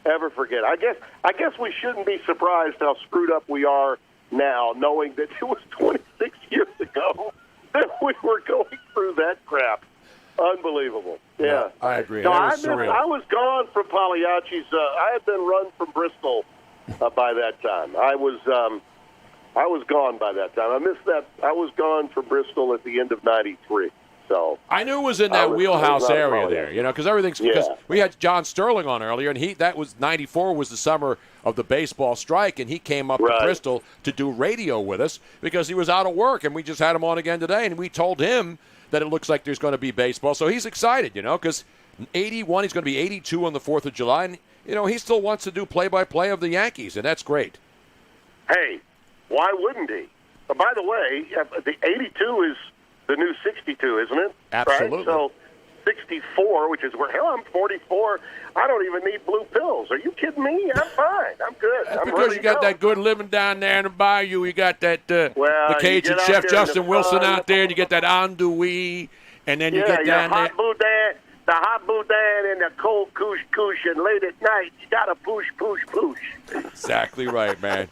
ever forget. I guess we shouldn't be surprised how screwed up we are now, knowing that it was 26 years ago that we were going through that crap. Unbelievable. Yeah. I agree. No, That was surreal. I was gone from Pagliacci's. I had been run from Bristol by that time. I was gone by that time. I missed that. I was gone from Bristol at the end of '93. So I knew it was in that wheelhouse area there, because everything's because we had John Sterling on earlier, and that was '94 was the summer of the baseball strike, and he came up to Bristol to do radio with us because he was out of work, and we just had him on again today, and we told him that it looks like there's going to be baseball, so he's excited, because 81, he's going to be 82 on the 4th of July, and he still wants to do play-by-play of the Yankees, and that's great. Hey, why wouldn't he? By the way, the 82 is the new 62, isn't it? Absolutely. Right? So 64, which is where, hell, I'm 44. I don't even need blue pills. Are you kidding me? I'm fine. I'm good. That's because you got that good living down there in the bayou. You got that the Cajun chef Justin Wilson out there, and you get that andouille, and then you get down there. The hot boudin and the cold kush, and late at night, you got to push. Exactly right, man.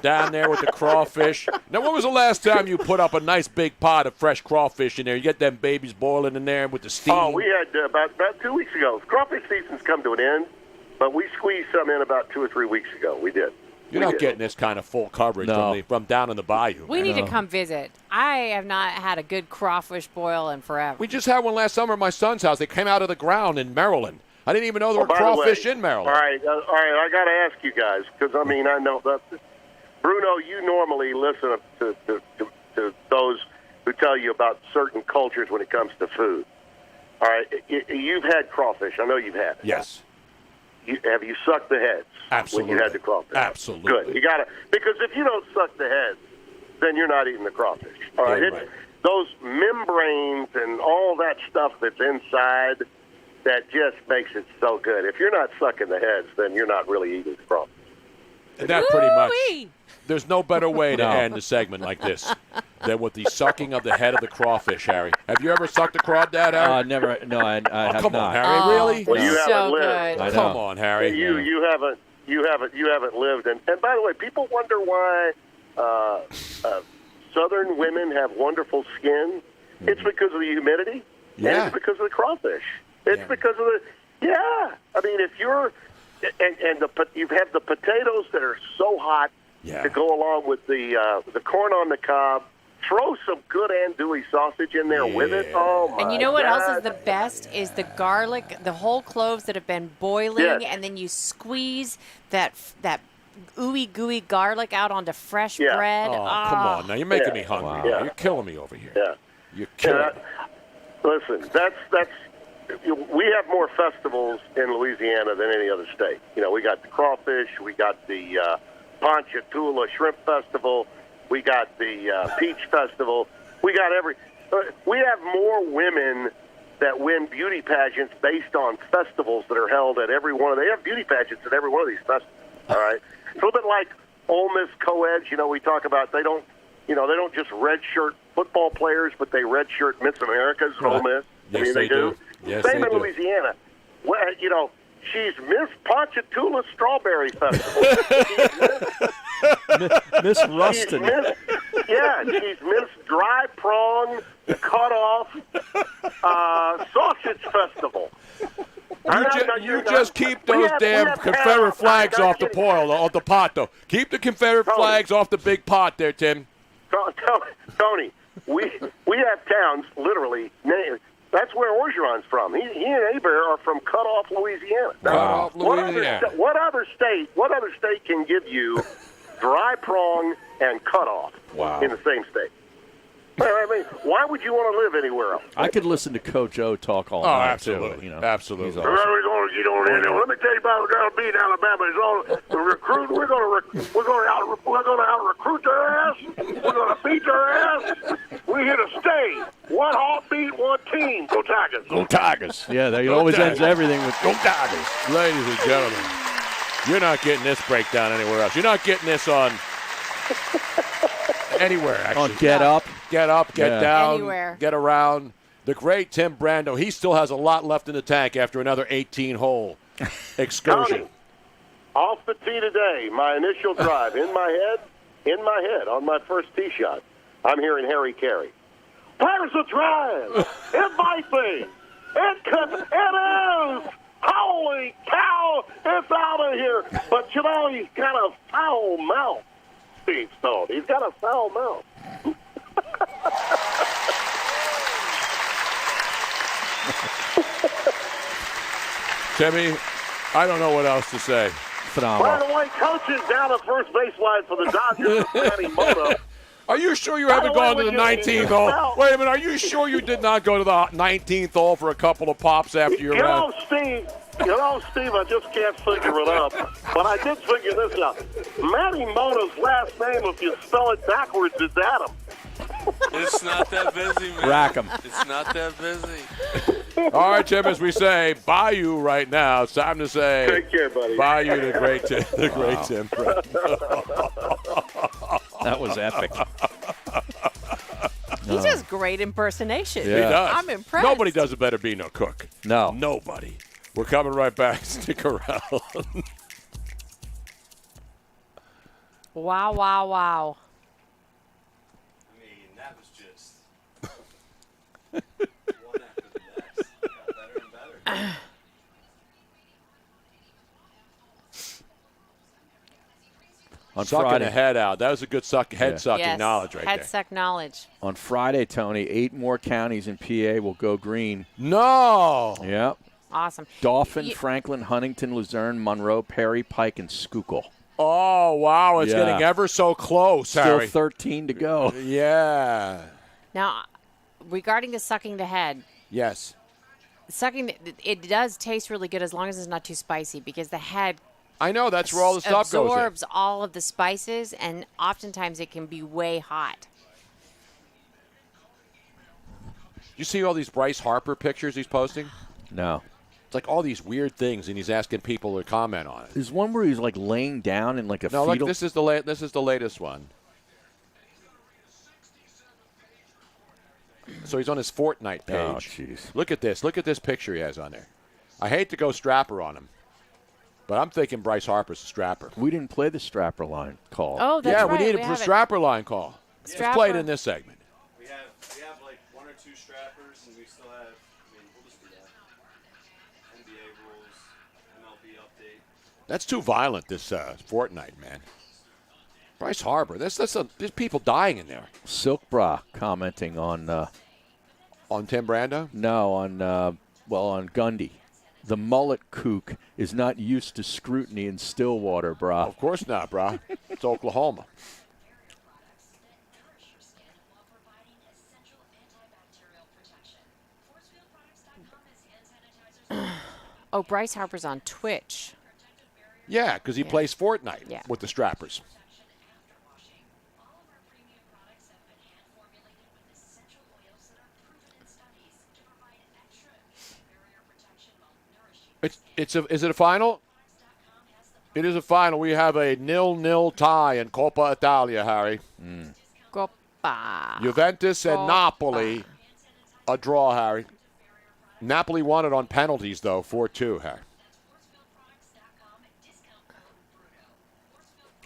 Down there with the crawfish. Now, when was the last time you put up a nice big pot of fresh crawfish in there? You get them babies boiling in there with the steam. Oh, we had about 2 weeks ago. Crawfish season's come to an end, but we squeezed some in about 2 or 3 weeks ago. We did. You're not getting this kind of full coverage from down in the bayou. We need to come visit. I have not had a good crawfish boil in forever. We just had one last summer at my son's house. They came out of the ground in Maryland. I didn't even know there were crawfish in Maryland. All right. I got to ask you guys, because, I know that. Bruno, you normally listen to those who tell you about certain cultures when it comes to food. All right. You've had crawfish. I know you've had it. Yes. Have you sucked the heads? Absolutely. When you had the crawfish? Absolutely. Good. You got to, because if you don't suck the heads, then you're not eating the crawfish. All right. Right. Those membranes and all that stuff that's inside, that just makes it so good. If you're not sucking the heads, then you're not really eating the crawfish. And that pretty much. There's no better way to end a segment like this than with the sucking of the head of the crawfish, Harry. Have you ever sucked a crawdad, Harry? Never. No, I have come not. on, Harry. Really? Well, you so haven't good. lived. Come on, Harry. You haven't lived. And by the way, people wonder why Southern women have wonderful skin. It's because of the humidity. Yeah. And it's because of the crawfish. It's because of the. Yeah. I mean, if you're you have the potatoes that are so hot to go along with the corn on the cob. Throw some good andouille sausage in there with it. Oh, my And you know what God. else is the best is the garlic, the whole cloves that have been boiling, Yes. and then you squeeze that ooey gooey garlic out onto fresh bread. Oh, come on. Now, you're making me hungry. Wow. Now. You're killing me over here. Yeah. You're killing me. Listen, that's we have more festivals in Louisiana than any other state. We got the crawfish, we got the Ponchatoula Shrimp Festival, we got the Peach Festival. We got we have more women that win beauty pageants based on festivals that are held at every one of them. They have beauty pageants at every one of these festivals. All right, it's a little bit like Ole Miss co-eds. We talk about they don't just redshirt football players, but they redshirt Miss Americas at Ole Miss. Yes, they do. Yes, Same they in do. Louisiana. Well, she's Miss Ponchatoula Strawberry Festival. Miss Ruston. She's Miss Dry Prong Cut Off Sausage Festival. You just keep those damn Confederate flags off the pot, though. Keep the Confederate flags off the big pot there, Tim. Tony, we have towns literally named. That's where Orgeron's from. He and Hebert are from Cut Off, Louisiana. Wow, Louisiana. What other state can give you Dry Prong and Cut Off in the same state? I mean, why would you want to live anywhere else? I could listen to Coach O talk all night. Absolutely. Too, you know. Absolutely. He's We're awesome. going to get on in there. Let me tell you about what that'll be in Alabama. It's all the recruit. We're going to out recruit their ass. We're going to beat their ass. We're here to stay. One heartbeat, one team. Go Tigers. Go Tigers. Yeah, they always ends everything with Go Tigers. Ladies and gentlemen, you're not getting this breakdown anywhere else. You're not getting this on anywhere, actually. on Get Up. Get up, get down, Anywhere. get around. The great Tim Brando, he still has a lot left in the tank after another 18-hole excursion. Tony, off the tee today, my initial drive, in my head, on my first tee shot, I'm hearing Harry Carey. There's a drive. It might be. It is. Holy cow, it's out of here. But, you know, he's got a foul mouth, Steve Stone. He's got a foul mouth. Timmy, I don't know what else to say. Phenomenal. By the way, coach is down at first baseline for the Dodgers, Manny Mota. Are you sure you haven't gone to the 19th hole? Wait a minute. Are you sure you did not go to the 19th hole for a couple of pops after your round? Steve, I just can't figure it out. But I did figure this out. Manny Mota's last name, if you spell it backwards, is Adam. It's not that busy, man. Rack 'em. It's not that busy. All right, Tim, as we say, bye you right now. It's time to say Take care, buddy. bye you to great Tim. The great Tim. That was epic. He does great impersonation. Yeah. He does. I'm impressed. Nobody does it better being a cook. No. Nobody. We're coming right back. Stick around. Wow, wow, wow. I mean, that was just one after the next. Got better and better. On Sucking Friday, the head out. That was a good head-sucking Yes. knowledge right Head there. suck knowledge. on Friday, Tony, 8 more counties in PA will go green. No. Yep. Awesome. Dauphin, Ye- Franklin, Huntington, Luzerne, Monroe, Perry, Pike, and Schuylkill. Oh, wow. It's Yeah. getting ever so close, Still Harry. 13 to go. Yeah. Now, regarding the sucking the head, Yes. it does taste really good as long as it's not too spicy because the head I know. That's where all the stuff goes in. absorbs all of the spices, and oftentimes it can be way hot. You see all these Bryce Harper pictures he's posting? No. It's like all these weird things, and he's asking people to comment on it. There's one where he's like laying down in like a No, like fetal. this is the latest one. So he's on his Fortnite page. Oh, jeez. Look at this. Look at this picture he has on there. I hate to go strapper on him, but I'm thinking Bryce Harper's a strapper. We didn't play the strapper line call. Oh, that's yeah, right. we need a have it. strapper line call. Let's play it Strapper. in this segment. We have like 1 or 2 strappers, and we still have. I mean, we'll just do that. NBA rules, MLB update. That's too violent, this Fortnite, man. Bryce Harper. There's people dying in there. Silk Bra commenting on On Tim Brando? no on on Gundy. The mullet kook is not used to scrutiny in Stillwater, brah. Of course not, brah. It's Oklahoma. Oh, Bryce Harper's on Twitch. Yeah, because he plays Fortnite Yeah. with the strappers. Is it a final? It is a final. We have a 0-0 tie in Coppa Italia, Harry. Coppa. Juventus and Coppa. Napoli, a draw, Harry. Napoli won it on penalties, though, 4-2, Harry.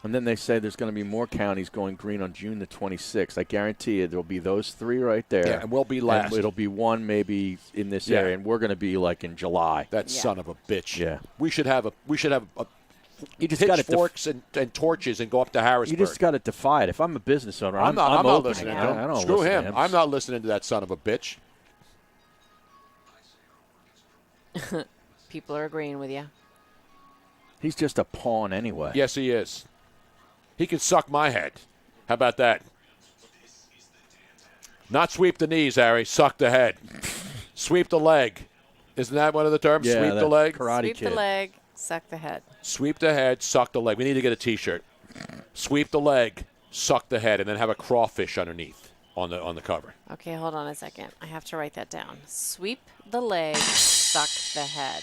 And then they say there's going to be more counties going green on June the 26th. I guarantee you there'll be those 3 right there. Yeah, and we'll be last. And it'll be one maybe in this Yeah. area, and we're going to be like in July. That son of a bitch. Yeah. We should have You just got to pitchforks and torches and go up to Harrisburg. You just got to defy it. If I'm a business owner, I'm not opening listening it. to I him. don't Screw listen to him. I'm not listening to that son of a bitch. People are agreeing with you. He's just a pawn anyway. Yes, he is. He can suck my head. How about that? Not sweep the knees, Harry. Suck the head. Sweep the leg. Isn't that one of the terms? Yeah, Sweep the leg? Karate Sweep Kid. the leg, suck the head. Sweep the head, suck the leg. We need to get a T-shirt. Sweep the leg, suck the head, and then have a crawfish underneath on the cover. Okay, hold on a second. I have to write that down. Sweep the leg, suck the head.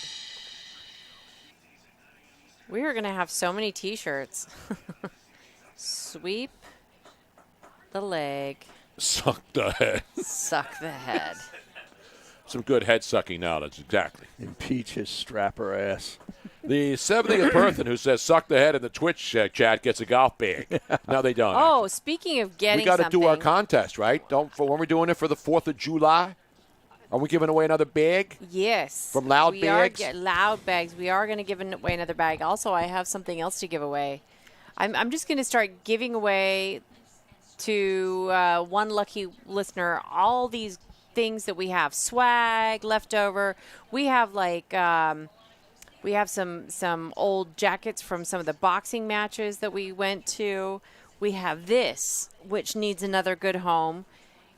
We are going to have so many T-shirts. Sweep the leg, Suck the head. suck the head. Some good head sucking now. That's exactly. Impeach his strapper ass. The 70th person who says suck the head in the Twitch chat gets a golf bag. No, they don't. Oh, speaking of getting we got to something. do our contest, right? When we're doing it for the 4th of July, are we giving away another bag? Yes. From Loud Bags? Loud Bags. We are going to give away another bag. Also, I have something else to give away. I'm just going to start giving away to one lucky listener all these things that we have. Swag, leftover. We have we have some old jackets from some of the boxing matches that we went to. We have this, which needs another good home.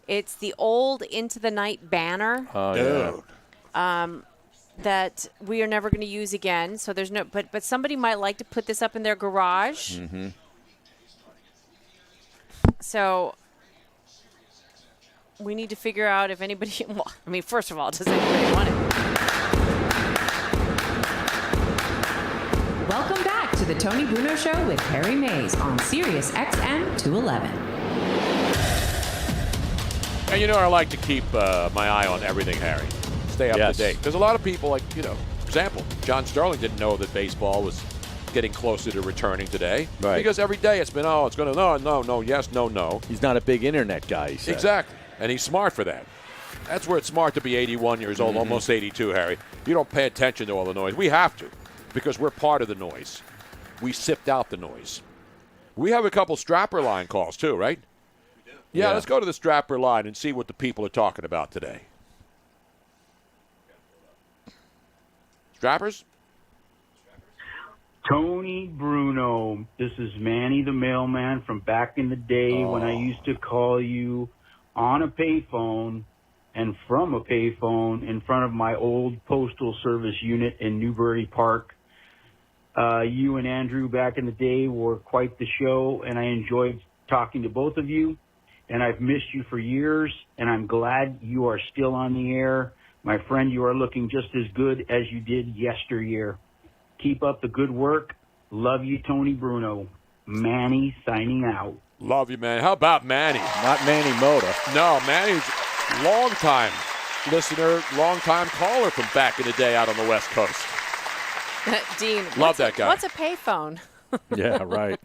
It's the old Into the Night banner. Oh, yeah. That we are never going to use again. So there's no, but somebody might like to put this up in their garage. Mm-hmm. So we need to figure out if anybody. Well, I mean, first of all, does anybody want it? Welcome back to the Tony Bruno Show with Harry Mays on SiriusXM 211. And you know, I like to keep my eye on everything, Harry. Stay up Yes. to date. Because a lot of people, like, for example, John Sterling didn't know that baseball was getting closer to returning today. Right. Because every day it's been, it's going to, no, yes, no. He's not a big internet guy, he said. Exactly. And he's smart for that. That's where it's smart to be 81 years old, almost 82, Harry. You don't pay attention to all the noise. We have to, because we're part of the noise. We sift out the noise. We have a couple strapper line calls, too, right? We do. Yeah, let's go to the strapper line and see what the people are talking about today. Strappers? Tony Bruno, this is Manny the mailman from back in the day when I used to call you on a payphone and from a payphone in front of my old postal service unit in Newbury Park. You and Andrew back in the day were quite the show, and I enjoyed talking to both of you, and I've missed you for years, and I'm glad you are still on the air. My friend, you are looking just as good as you did yesteryear. Keep up the good work. Love you, Tony Bruno. Manny signing out. Love you, man. How about Manny? Not Manny Moda. No, Manny's long-time listener, long-time caller from back in the day out on the West Coast. Dean, Love that guy. What's a payphone? Yeah, right.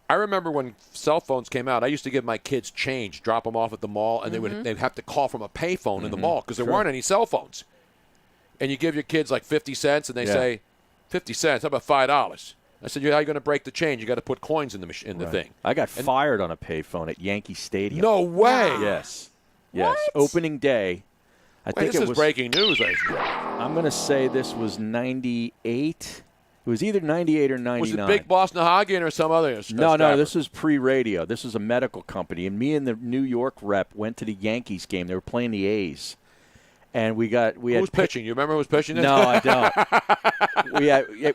I remember when cell phones came out, I used to give my kids change, drop them off at the mall, and they'd have to call from a payphone in the mall because there weren't any cell phones. And you give your kids like 50 cents, and they say, 50 cents, how about $5? I said, how are you going to break the change? You got to put coins in the thing. I got fired on a payphone at Yankee Stadium. No way. Yes. Yes. Opening day. I think this it is was breaking news. I'm going to say this was 98. It was either 98 or 99. Was it Big Boss Nahagian or some other? No, this was pre-radio. This was a medical company, and me and the New York rep went to the Yankees game. They were playing the A's. And who was pitching? You remember who was pitching this? No, I don't.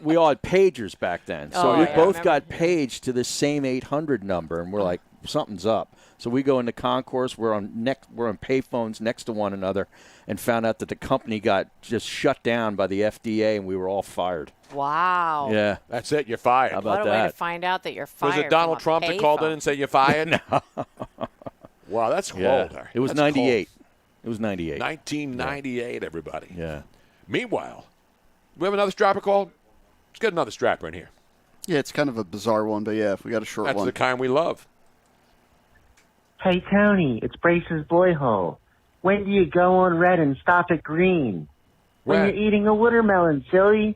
We all had pagers back then. So we both got paged to the same 800 number, and we're like, something's up. So we go into concourse. We're on payphones next to one another, and found out that the company got just shut down by the FDA, and we were all fired. Wow. Yeah. That's it. You're fired. How about what a way to find out that you're fired. Was it Donald Trump that called in and said you're fired? No. Wow, that's cold. Yeah. It was 98. It was 98. 1998, everybody. Yeah. Meanwhile, we have another strapper call? Let's get another strapper in here. Yeah, it's kind of a bizarre one, but yeah, if we got a short That's one. the kind we love. Hey, Tony, it's Brace's boy hole. When do you go on red and stop at green? When Red. you're eating a watermelon, silly.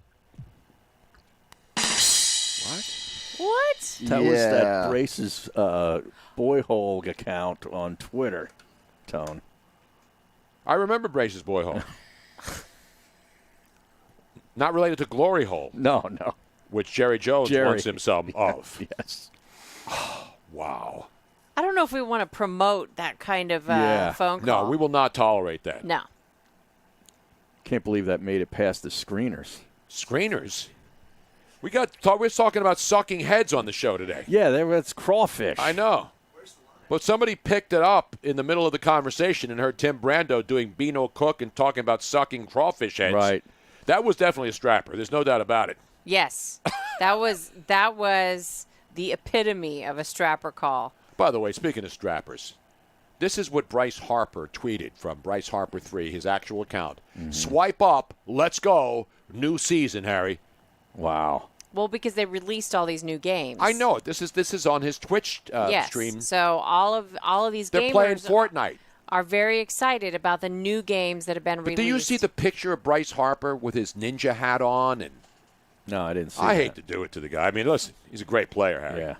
What? That was that Brace's boy hole account on Twitter, Tone. I remember Brace's boy hole. Not related to Glory Hole. No. Which Jerry Jones wants him some of. Yes. Wow. I don't know if we want to promote that kind of phone call. No, we will not tolerate that. No. Can't believe that made it past the screeners. Screeners? We were talking about sucking heads on the show today. Yeah, that's crawfish. I know. But somebody picked it up in the middle of the conversation and heard Tim Brando doing Beano Cook and talking about sucking crawfish heads. Right. That was definitely a strapper. There's no doubt about it. Yes. That was the epitome of a strapper call. By the way, speaking of strappers, this is what Bryce Harper tweeted from Bryce Harper 3, his actual account. Mm-hmm. Swipe up, let's go, new season, Harry. Wow. Well, because they released all these new games. I know it. This is on his Twitch stream. So all of these They're gamers playing Fortnite. Are very excited about the new games that have been released. Do you see the picture of Bryce Harper with his ninja hat on? And no, I didn't see I that. hate to do it to the guy. I mean, listen, he's a great player, Harry. Yeah.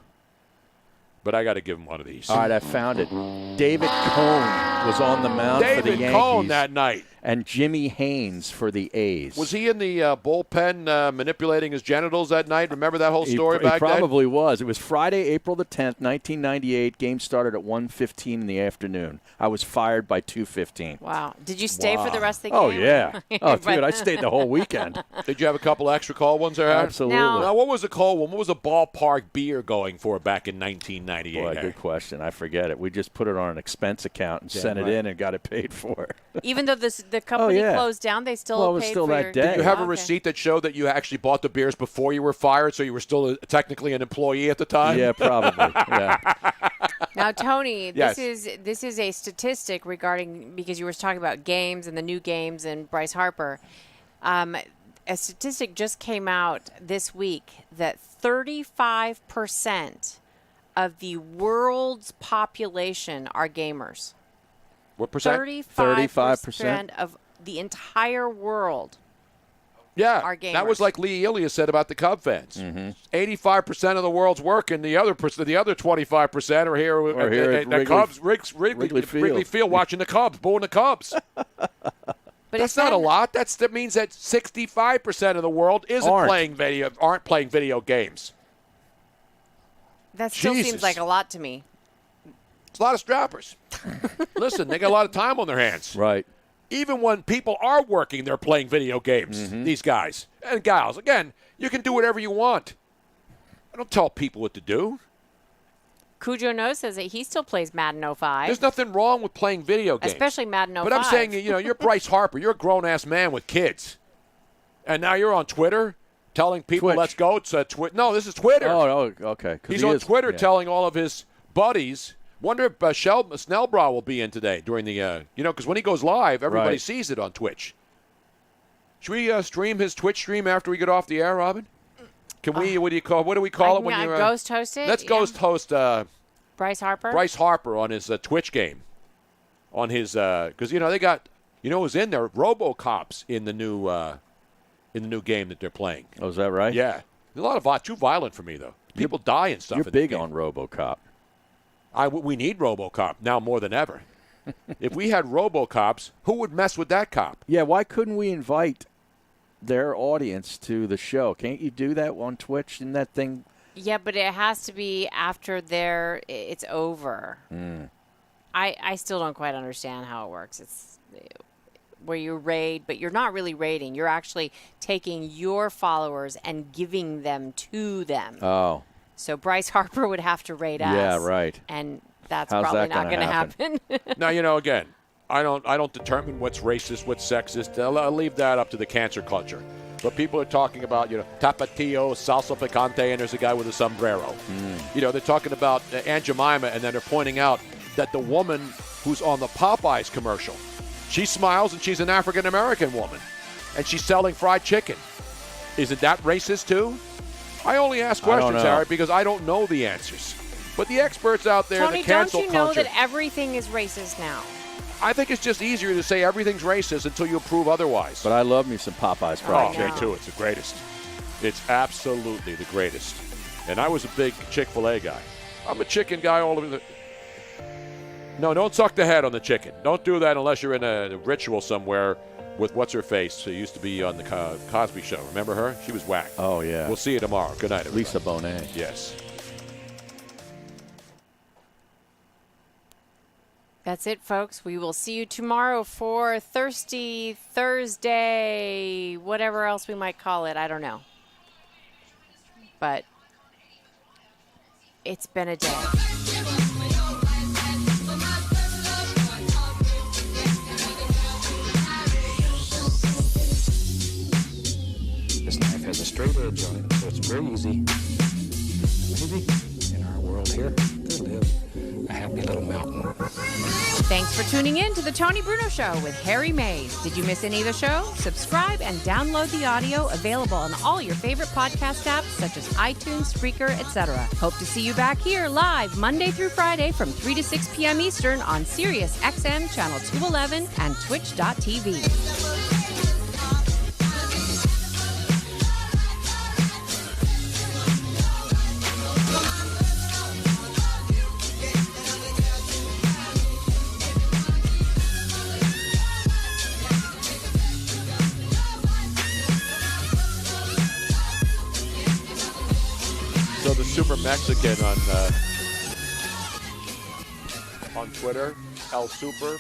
But I got to give him one of these. All right, I found it. David Cone was on the mound for the Yankees. David Cone that night. And Jimmy Haynes for the A's. Was he in the bullpen manipulating his genitals that night? Remember that whole story He back then? He probably was. It was Friday, April the 10th, 1998. Game started at 1:15 in the afternoon. I was fired by 2:15. Wow. Did you stay for the rest of the Oh, game? yeah. Oh, dude, I stayed the whole weekend. Did you have a couple extra cold ones there, Harry? Absolutely. Now, what was the cold one? What was the ballpark beer going for back in 1998? Boy, Harry? good question. I forget it. We just put it on an expense account and sent it in and got it paid for. Even though the company closed down, they still it was paid still for that your... day. Did you have a Okay. receipt that showed that you actually bought the beers before you were fired, so you were still technically an employee at the time? Yeah, probably. Yeah. Now, Tony, Yes. this is a statistic regarding, because you were talking about games and the new games and Bryce Harper. A statistic just came out this week that 35% of the world's population are gamers. What percent? 35% of the entire world. Yeah, are gamers. that was like Lee Elias said about the Cub fans. 85% of the world's working. The other 25% are here at the Cubs, Wrigley Field, watching the Cubs, booing the Cubs. But that's not a lot. That means that 65% of the world aren't playing video games. That still Jesus. seems like a lot to me. It's a lot of strappers. Listen, they got a lot of time on their hands. Right. Even when people are working, they're playing video games, these guys and gals. Again, you can do whatever you want. I don't tell people what to do. Cujo No says that he still plays Madden 05. There's nothing wrong with playing video games. Especially Madden 05. But I'm saying, you're Bryce Harper. You're a grown-ass man with kids. And now you're on Twitter telling people, Twitch. let's go. It's Twitter. No, this is Twitter. Oh, okay. He's on Twitter telling all of his buddies. Wonder if Snellbrow will be in today during the, because when he goes live, everybody sees it on Twitch. Should we stream his Twitch stream after we get off the air, Robin? Can we? What do we call it when you ghost host it? Let's ghost host Bryce Harper. Bryce Harper on his Twitch game, on his because they got who's in there, RoboCops in the new game that they're playing. Oh, is that right? Yeah, a lot of too violent for me though. People die and stuff. You're in big the game. on RoboCop. We need RoboCop now more than ever. If we had RoboCops, who would mess with that cop? Yeah, why couldn't we invite their audience to the show? Can't you do that on Twitch and that thing? Yeah, but it has to be after it's over. I still don't quite understand how it works. It's where you raid, but you're not really raiding. You're actually taking your followers and giving them to them. Oh. So Bryce Harper would have to raid us. Yeah, right. And that's How's probably that not going to happen. Now, again, I don't determine what's racist, what's sexist. I'll leave that up to the cancer culture. But people are talking about, tapatio, salsa picante, and there's a guy with a sombrero. They're talking about Aunt Jemima, and then they're pointing out that the woman who's on the Popeyes commercial, she smiles and she's an African-American woman, and she's selling fried chicken. Isn't that racist too? I only ask questions, Harry, because I don't know the answers. But the experts out there, Tony, the cancel don't you know culture, that everything is racist now? I think it's just easier to say everything's racist until you prove otherwise. But I love me some Popeyes fried chicken. Me too. It's the greatest. It's absolutely the greatest. And I was a big Chick-fil-A guy. I'm a chicken guy all over the... No, don't suck the head on the chicken. Don't do that unless you're in a ritual somewhere with what's-her-face, who used to be on the Cosby Show. Remember her? She was whack. Oh, yeah. We'll see you tomorrow. Good night, everybody. Lisa Bonet. Yes. That's it, folks. We will see you tomorrow for Thirsty Thursday, whatever else we might call it. I don't know. But it's been a day. This knife has a straight edge on it, so it's very easy. Maybe in our world here to live a happy little mountain. Thanks for tuning in to the Tony Bruno Show with Harry Mays. Did you miss any of the show? Subscribe and download the audio available on all your favorite podcast apps such as iTunes, Spreaker, etc. Hope to see you back here live Monday through Friday from 3 to 6 p.m. Eastern on SiriusXM Channel 211 and Twitch.tv. So the Super Mexican on Twitter, El Super,